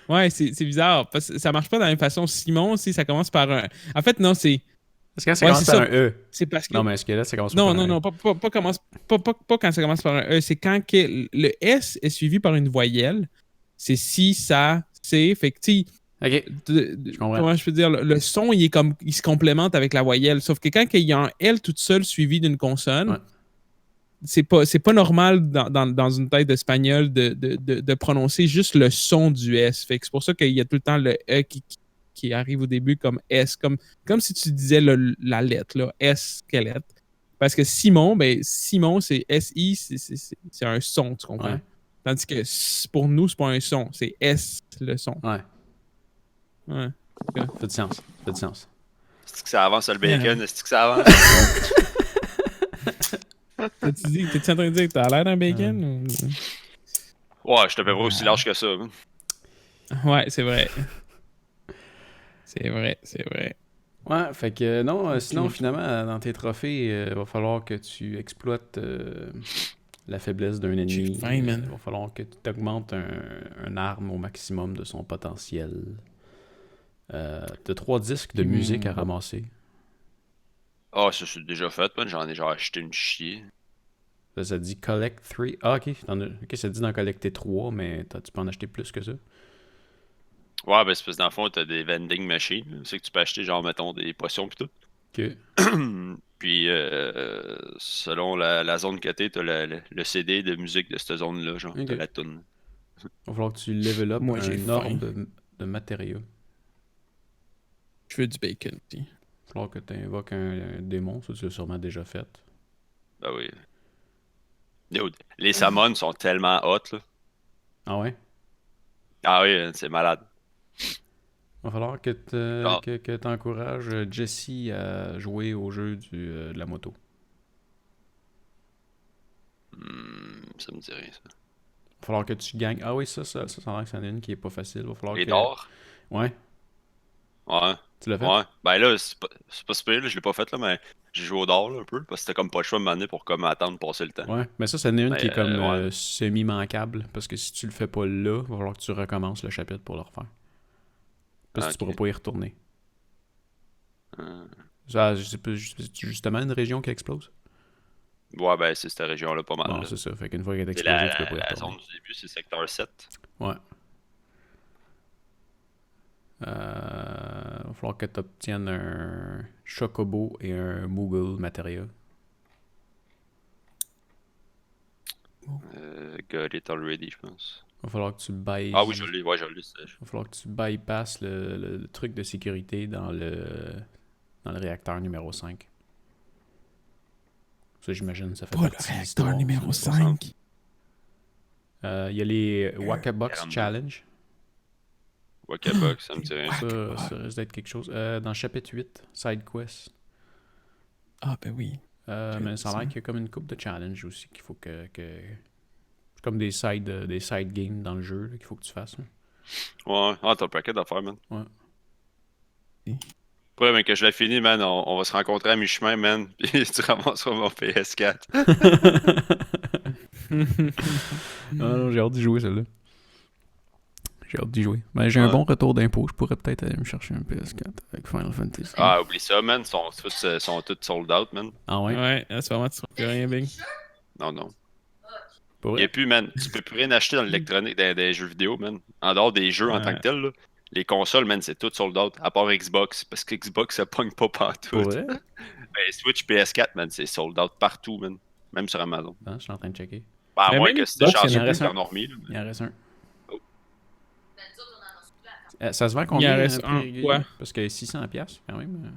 Ouais, c'est bizarre. Parce que ça marche pas de la même façon. Simon, si ça commence par un. En fait, non, c'est. Est-ce que ça Ouais, commence c'est par ça. un E? C'est parce que. Non, mais est-ce que là, ça commence Non, par non, un non, E? pas quand ça commence par un E. C'est quand le S est suivi par une voyelle. C'est si, ça, c'est. Fait que, tu sais, Ok, je comprends. comment je peux dire, le son, il se complémente avec la voyelle. Sauf que quand il y a un L toute seule suivi d'une consonne, Ouais. c'est pas normal dans une tête d'espagnol de prononcer juste le son du S. Fait que c'est pour ça qu'il y a tout le temps le E qui arrive au début comme S, comme si tu disais la lettre, là, S, quelle lettre. Parce que Simon, c'est S-I, c'est un son, tu comprends? Ouais. Tandis que pour nous, c'est pas un son, c'est S, le son. Ouais. Ouais. Fait du sens. Fait du sens. Est-ce que ça avance le bacon? Est-ce que ça avance? T'es-tu en train de dire que t'as l'air d'un bacon? Ouais, je te fais pas aussi large que ça. man. Ouais, c'est vrai. C'est vrai. Ouais, fait que non, Ok. sinon, finalement, dans tes trophées, il va falloir que tu exploites la faiblesse d'un ennemi. J'ai faim, man. Il va falloir que tu augmentes un arme au maximum de son potentiel. T'as 3 disques de musique à ramasser. Ah, ça c'est déjà fait, man. J'en ai genre acheté une chier. Ça dit collect 3. Ah, ok. Ok, ça dit d'en collecter 3, mais tu peux en acheter plus que ça. Ouais, ben c'est parce que dans le fond, t'as des vending machines. là. C'est que tu peux acheter, genre, mettons, des potions pis tout. Ok. Puis, selon la zone que t'es, t'as le CD de musique de cette zone-là, genre, Ok. t'as la toune. Il va falloir que tu level up Moi, j'ai un faim. ordre de matériaux. Je veux du bacon aussi. Il va falloir que tu invoques un démon. Ça, tu l'as sûrement déjà fait. Ben oui. Yo, les summons sont tellement hot, là. Ah ouais? Ah oui, c'est malade. Il va falloir que Ah. tu encourages Jesse à jouer au jeu de la moto. Ça me dit rien, ça. Il va falloir que tu gagnes. Ah oui, ça a l'air que c'en est une qui est pas facile. Il va falloir Les que. d'or? Ouais, Ouais. tu l'as fait? Ouais. Ben là, c'est pas super, là, je l'ai pas fait, là, mais j'ai joué au d'or, là, un peu, parce que c'était comme pas le choix de m'amener pour comme attendre passer le temps. Ouais, mais ça, c'en est une Mais, qui est comme ouais. semi-manquable. Parce que si tu le fais pas là, il va falloir que tu recommences le chapitre pour le refaire. Parce que tu Ok. pourras pas y retourner. Euh, Ça, je sais pas, justement une région qui explose. Ouais, ben c'est cette région-là pas mal. Bon, là. c'est ça. Fait qu'une fois qu'elle est C'est explosée, tu peux pas y la retourner. zone du début, c'est secteur 7. Ouais. Il va falloir que tu obtiennes un Chocobo et un Moogle Materia. Got it already, je pense. Il va falloir que tu bypasses. Ah oui, je l'ai, ouais, je l'ai. Il va falloir que tu bypasses le truc de sécurité dans le réacteur numéro 5. Ça, j'imagine, ça fait Pas le partie de réacteur l'histoire, numéro ça. 5. Il y a les Wakabox 42. Challenge. Wakabox, ça me dit rien. Ça risque d'être quelque chose. Dans le chapitre 8, Side Quest. Ah, ben oui. Mais ça a l'air qu'il y a comme une coupe de challenge aussi qu'il faut que... C'est comme des side games dans le jeu là, qu'il faut que tu fasses. Là. Ouais, ah, t'as un paquet d'affaires, man. Ouais. Ouais, mais que je l'ai fini, man, on va se rencontrer à mi-chemin, man, puis tu ramasseras mon PS4. Non, j'ai hâte d'y jouer celle-là. J'ai hâte d'y jouer. Ben, j'ai un Ouais. bon retour d'impôt. Je pourrais peut-être aller me chercher un PS4 avec Final Fantasy. Ah, oublie ça, man, sont tous sold out, man. Ah ouais? Ouais, à ce moment, tu trouves plus rien, Bing. Non, non. Pour Il vrai? y a plus, man, tu peux plus rien acheter dans l'électronique, dans des jeux vidéo, man. En dehors des jeux en tant que tels, là. Les consoles, man, c'est tout sold out, à part Xbox, parce que Xbox, ça pogne pas partout. Pour vrai? Ben, Switch, PS4, man, c'est sold out partout, man. Même sur Amazon. Ah, je suis en train de checker. Ben, à Mais moins même que c'était Xbox, chanceux il en que reste tu un. en as remis, là. Il en reste un. Oh. Ça se vend combien? Il en reste prix un, régulier? quoi? Parce que 600$ piastres, quand même.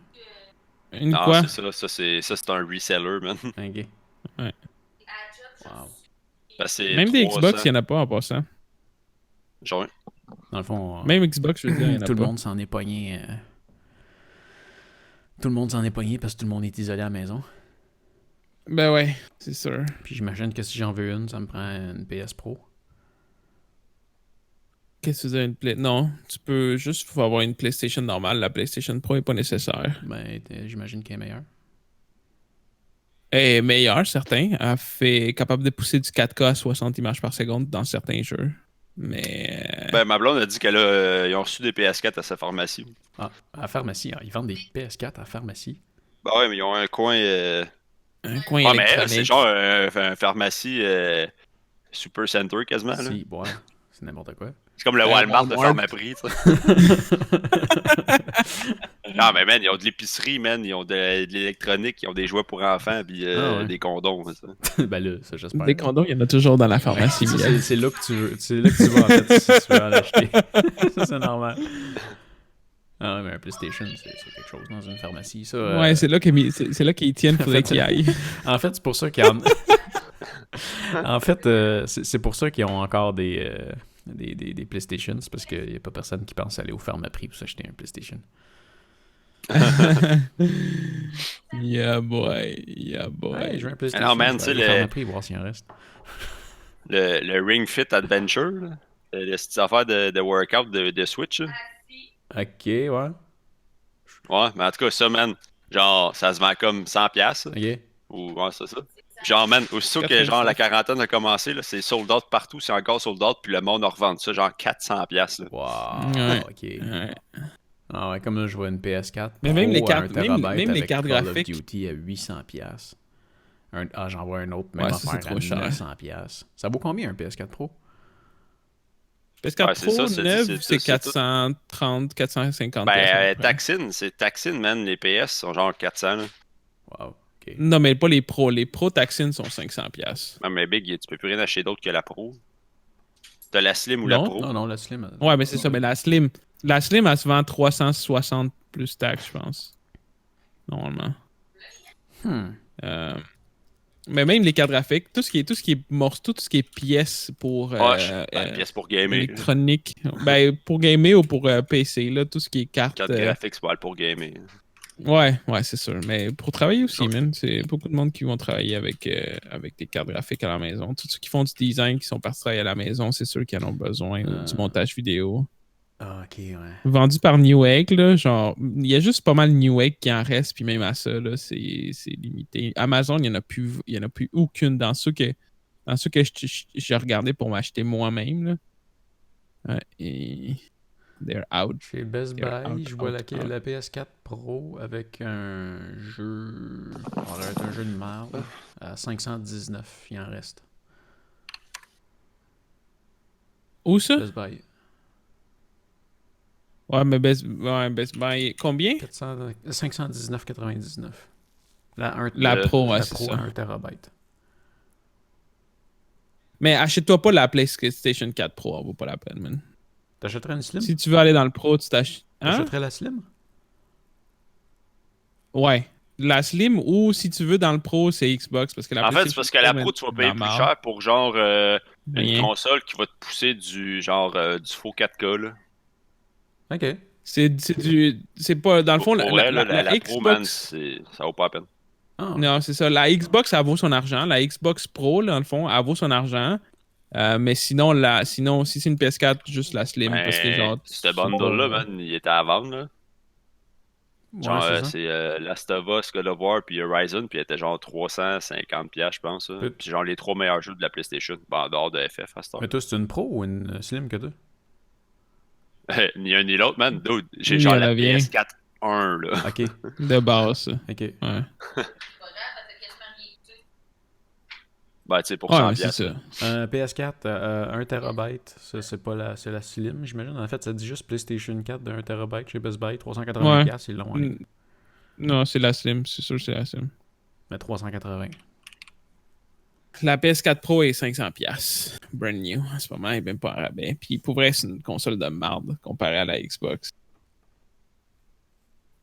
Une Non, quoi? c'est ça, c'est un reseller, man. Ok. Ouais. Wow. Parce que c'est Même des 300. Xbox, il n'y en a pas en passant. Genre, Dans le fond, Même Xbox, je veux dire, il n'y en a tout le pas. monde s'en est pogné. Tout le monde s'en est pogné parce que tout le monde est isolé à la maison. Ben ouais, c'est sûr. Puis j'imagine que si j'en veux une, ça me prend une PS Pro. Qu'est-ce que tu veux dire, une Play... Non, tu peux juste faut avoir une PlayStation normale. La PlayStation Pro est pas nécessaire. Ben, j'imagine qu'elle est meilleure. Elle est meilleure, certain. Elle fait capable de pousser du 4K à 60 images par seconde dans certains jeux. Mais... ben, ma blonde a dit qu'elle ils ont reçu des PS4 à sa pharmacie. Ah, à la pharmacie. Ils vendent des PS4 à la pharmacie. Ben ouais, mais ils ont un coin. un coin Ah, mais elle, électronique. c'est genre un pharmacie super center quasiment. Là. Si, ouais, c'est n'importe quoi. C'est comme le Walmart de Walmart. Pharmaprix, tu sais. Non, mais man, ils ont de l'épicerie, man, ils ont de l'électronique, ils ont des jouets pour enfants, puis Ouais. des condoms. Ça. Ben là, ça j'espère. Des condoms, il y en a toujours dans la pharmacie. Ça, Miel. c'est là que tu veux. C'est là que tu vas en fait si tu veux en acheter. Ça, c'est normal. Ah ouais, mais un PlayStation, c'est quelque chose dans une pharmacie. Ça, Ouais, c'est là qu'ils tiennent, faudrait qu'ils aillent. En fait, c'est pour ça qu'ils en... En fait, c'est pour ça qu'ils ont encore des PlayStation. C'est parce qu'il n'y a pas personne qui pense aller au Pharmaprix pour s'acheter un PlayStation. Yeah boy, yeah boy. Ouais, je veux un PlayStation. Non, man, je vais tu sais, aller au le- Pharmaprix voir s'il en reste. Le Ring Fit Adventure, là, les petites affaires de workout de Switch. Là. Ok, ouais. Ouais, mais en tout cas, ça, man, genre, ça se vend comme 100$. Là. Ok. Ou, ouais, c'est ça. Genre, man, aussitôt que genre, la quarantaine a commencé, là, c'est sold out partout, c'est encore sold out, puis le monde a revendu ça, genre 400$. Là. Wow. Ouais. Ok. Ouais. Ah ouais, comme là, je vois une PS4. Mais même Pro les à cartes- 1 même- terabyte même les avec cartes Call graphiques. of Duty à 800$. J'en vois un autre, même Ouais, ça, c'est affaire trop à cher. 900$. Ça vaut combien un PS4 Pro? PS4 Ouais, c'est Pro ça, c'est- 9, c'est- c'est c'est tout. 430, 450. Ben, à peu près. Taxine, man, les PS sont genre 400$. Là. Wow. Ok. Non, mais pas les pros. Les pros Taxine sont 500$. Non, mais Big, tu peux plus rien acheter d'autre que la Pro. T'as la Slim ou la Non? Pro. Non, la Slim. Ouais, mais c'est ça. Mais la Slim, elle se vend 360 plus taxes, je pense. Normalement. Hmm. Mais même les cartes graphiques, tout ce qui est morse, tout ce qui est pièces pour Pièce pour gamer. électronique, ben, pour gamer ou pour PC, là, tout ce qui est cartes. Carte graphique, c'est pas pour gamer. Ouais, c'est sûr. Mais pour travailler aussi, Ok. man, c'est beaucoup de monde qui vont travailler avec des cartes graphiques à la maison. Tous ceux qui font du design, qui sont partis travailler à la maison, c'est sûr qu'ils en ont besoin. Ou du montage vidéo. Ah, ok, ouais. Vendu par Newegg, là, genre, il y a juste pas mal Newegg qui en reste, puis même à ça, là, c'est limité. Amazon, il y en a plus aucune dans ceux que j'ai regardé pour m'acheter moi-même, là. Ouais, et they're out. Chez Best They're Buy, out, je vois out, out. la PS4 Pro avec un jeu. Ça va être un jeu de merde. À 519, il en reste. Où ça? Best Buy. Ouais, mais Best Buy, combien? 519,99. La Pro, ouais, la c'est Pro ça. à 1 terabyte. Mais achète-toi pas la PlayStation 4 Pro, elle vaut pas la peine, man. T'achèterais une Slim? Si tu veux aller dans le Pro, tu t'achètes. Hein? T'achèterais la Slim? Ouais. La Slim ou si tu veux dans le Pro, c'est Xbox. Parce que la En fait, c'est parce que la PlayStation Pro, tu vas payer dans plus la cher pour genre une Rien. console qui va te pousser du genre du faux 4K. Là. Ok. C'est pas. Dans le fond, Pour vrai, là, la Pro, man, Xbox. ça vaut pas la peine. Ah, Non, c'est ça. La Xbox, elle vaut son argent. La Xbox Pro, là, dans le fond, elle vaut son argent. Mais sinon, si c'est une PS4, juste la Slim. Ben, Parce que genre. ce bundle-là, man, il était à vendre. Là. ouais, Genre, c'est ça. c'est Last of Us, God of War, puis Horizon, puis il était genre 350$, je pense. Là. Peut- Puis genre les 3 meilleurs jeux de la PlayStation, ben, en dehors de FF à ce temps. Mais toi, c'est une Pro ou une Slim que t'as? Ni un ni l'autre, man. Dude, j'ai Il y genre en la a bien. PS4 1, là. Ok, De base. ok. Ouais. Ben, tu sais, pour Ouais, 100$. mais c'est ça. PS4 1 terabyte, ça c'est pas c'est la Slim, j'imagine. En fait, ça dit juste PlayStation 4 de 1 terabyte chez Best Buy, 380$, ils l'ont en ligne. Non, c'est la Slim. C'est sûr que c'est la Slim. Mais 380. La PS4 Pro est 500$. Brand new. En ce moment, elle est même pas en rabais. Puis pour vrai, c'est une console de marde comparée à la Xbox.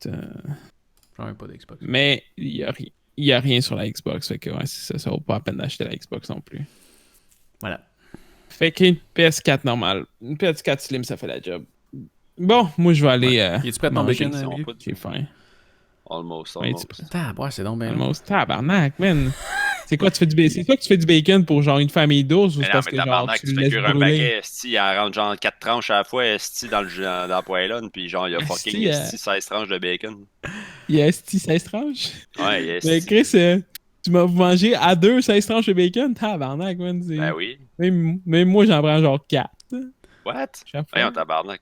J'en ai pas d'Xbox. Mais il y a rien sur la Xbox. Fait que ouais, c'est ça. Ça vaut pas la peine d'acheter la Xbox non plus. Voilà. Fait qu'une PS4 normale. Une PS4 Slim, ça fait la job. Bon, moi, je vais aller. Es-tu prêt à ton manger. bacon, Si on Hugues? peut- J'ai faim. Almost. Ouais, tu prends. Ouais, c'est donc bien long. Almost. Tabarnak, man. C'est quoi, tu fais du bacon? C'est toi que tu fais du bacon pour genre une famille d'ours ou Mais c'est non, parce mais que genre tabarnak, tu tu le fais laisses cuire un brûler? paquet, esti, il en rentre genre 4 tranches à la fois, esti, dans la poêlonne, puis genre, il y a fucking esti, 16 tranches de bacon. Yes, 16 tranches. Ouais, yes. Mais Chris, tu m'as mangé à 2 16 tranches de bacon? Tabarnak, man. Ben oui. Même moi, j'en prends genre 4. What? Chaque fois. Voyons, tabarnak.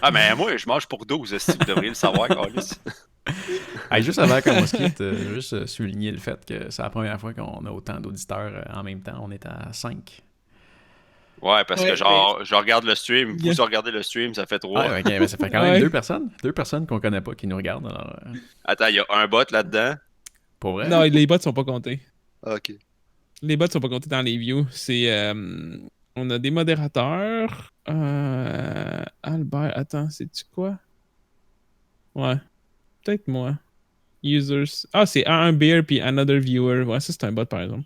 Ah, mais moi, je mange pour 12, esti, vous devriez le savoir, Carlis. Hey, juste avant qu'on se quitte, juste souligner le fait que c'est la première fois qu'on a autant d'auditeurs en même temps. On est à 5. Ouais, parce Ouais, que genre, je regarde le stream, Yeah. vous regardez le stream, ça fait 3. Ah, ok, mais ça fait quand même Ouais. 2 personnes. 2 personnes qu'on connaît pas qui nous regardent. Alors, Attends, il y a un bot là-dedans. pour vrai? Non, les bots sont pas comptés. Ok. Les bots sont pas comptés dans les views. C'est. On a des modérateurs. Albert, attends, c'est-tu quoi? Ouais. Peut-être moi. Users. Ah, c'est un beer puis another viewer. Ouais, ça c'est un bot par exemple.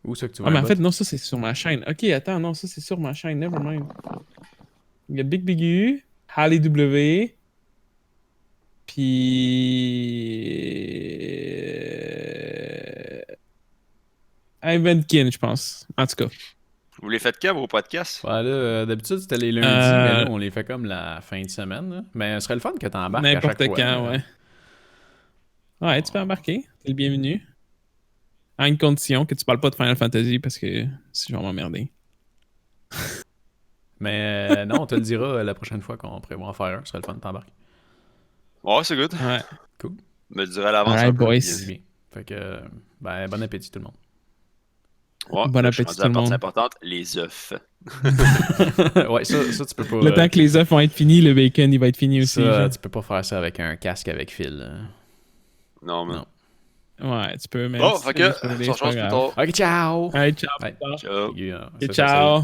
Où ça que tu vois Ah, mais un en bot? fait, non, ça c'est sur ma chaîne. Ok, attends, non, ça c'est sur ma chaîne. Never mind. Il y a Big Big U, Halle W, puis. Inventkin, je pense. En tout cas. Vous les faites quand, vos podcasts? Ouais, là, d'habitude, c'était les lundis, mais là, on les fait comme la fin de semaine. Là. Mais ce serait le fun que t'embarques à N'importe chaque fois. quand, là. ouais. Ouais, tu peux embarquer. T'es le bienvenu. À une condition que tu parles pas de Final Fantasy parce que c'est genre m'emmerder. Mais non, on te le dira la prochaine fois qu'on prévoit en faire un. Ce serait le fun de t'embarquer. Ouais, c'est good. Ouais. Cool. Me le dirai à l'avance Alright, un peu. boys. Bien, bien. Fait que, ben, bon appétit tout le monde. Ouais, Bon là, je suis appétit rendu à la tout le partie monde. importante, les œufs. Ouais, ça, tu peux pas. Le temps que les œufs vont être finis, le bacon, il va être fini aussi. ça, genre. tu peux pas faire ça avec un casque avec fil. là. Non, man. Non. Ouais, tu peux, mais. Bon, si fait tu fais que, juste brûler, ça c'est pas change plus grave. tard. Ok, ciao! Alright, ciao. Ouais. Ciao. Yeah, Ok, ça, ciao.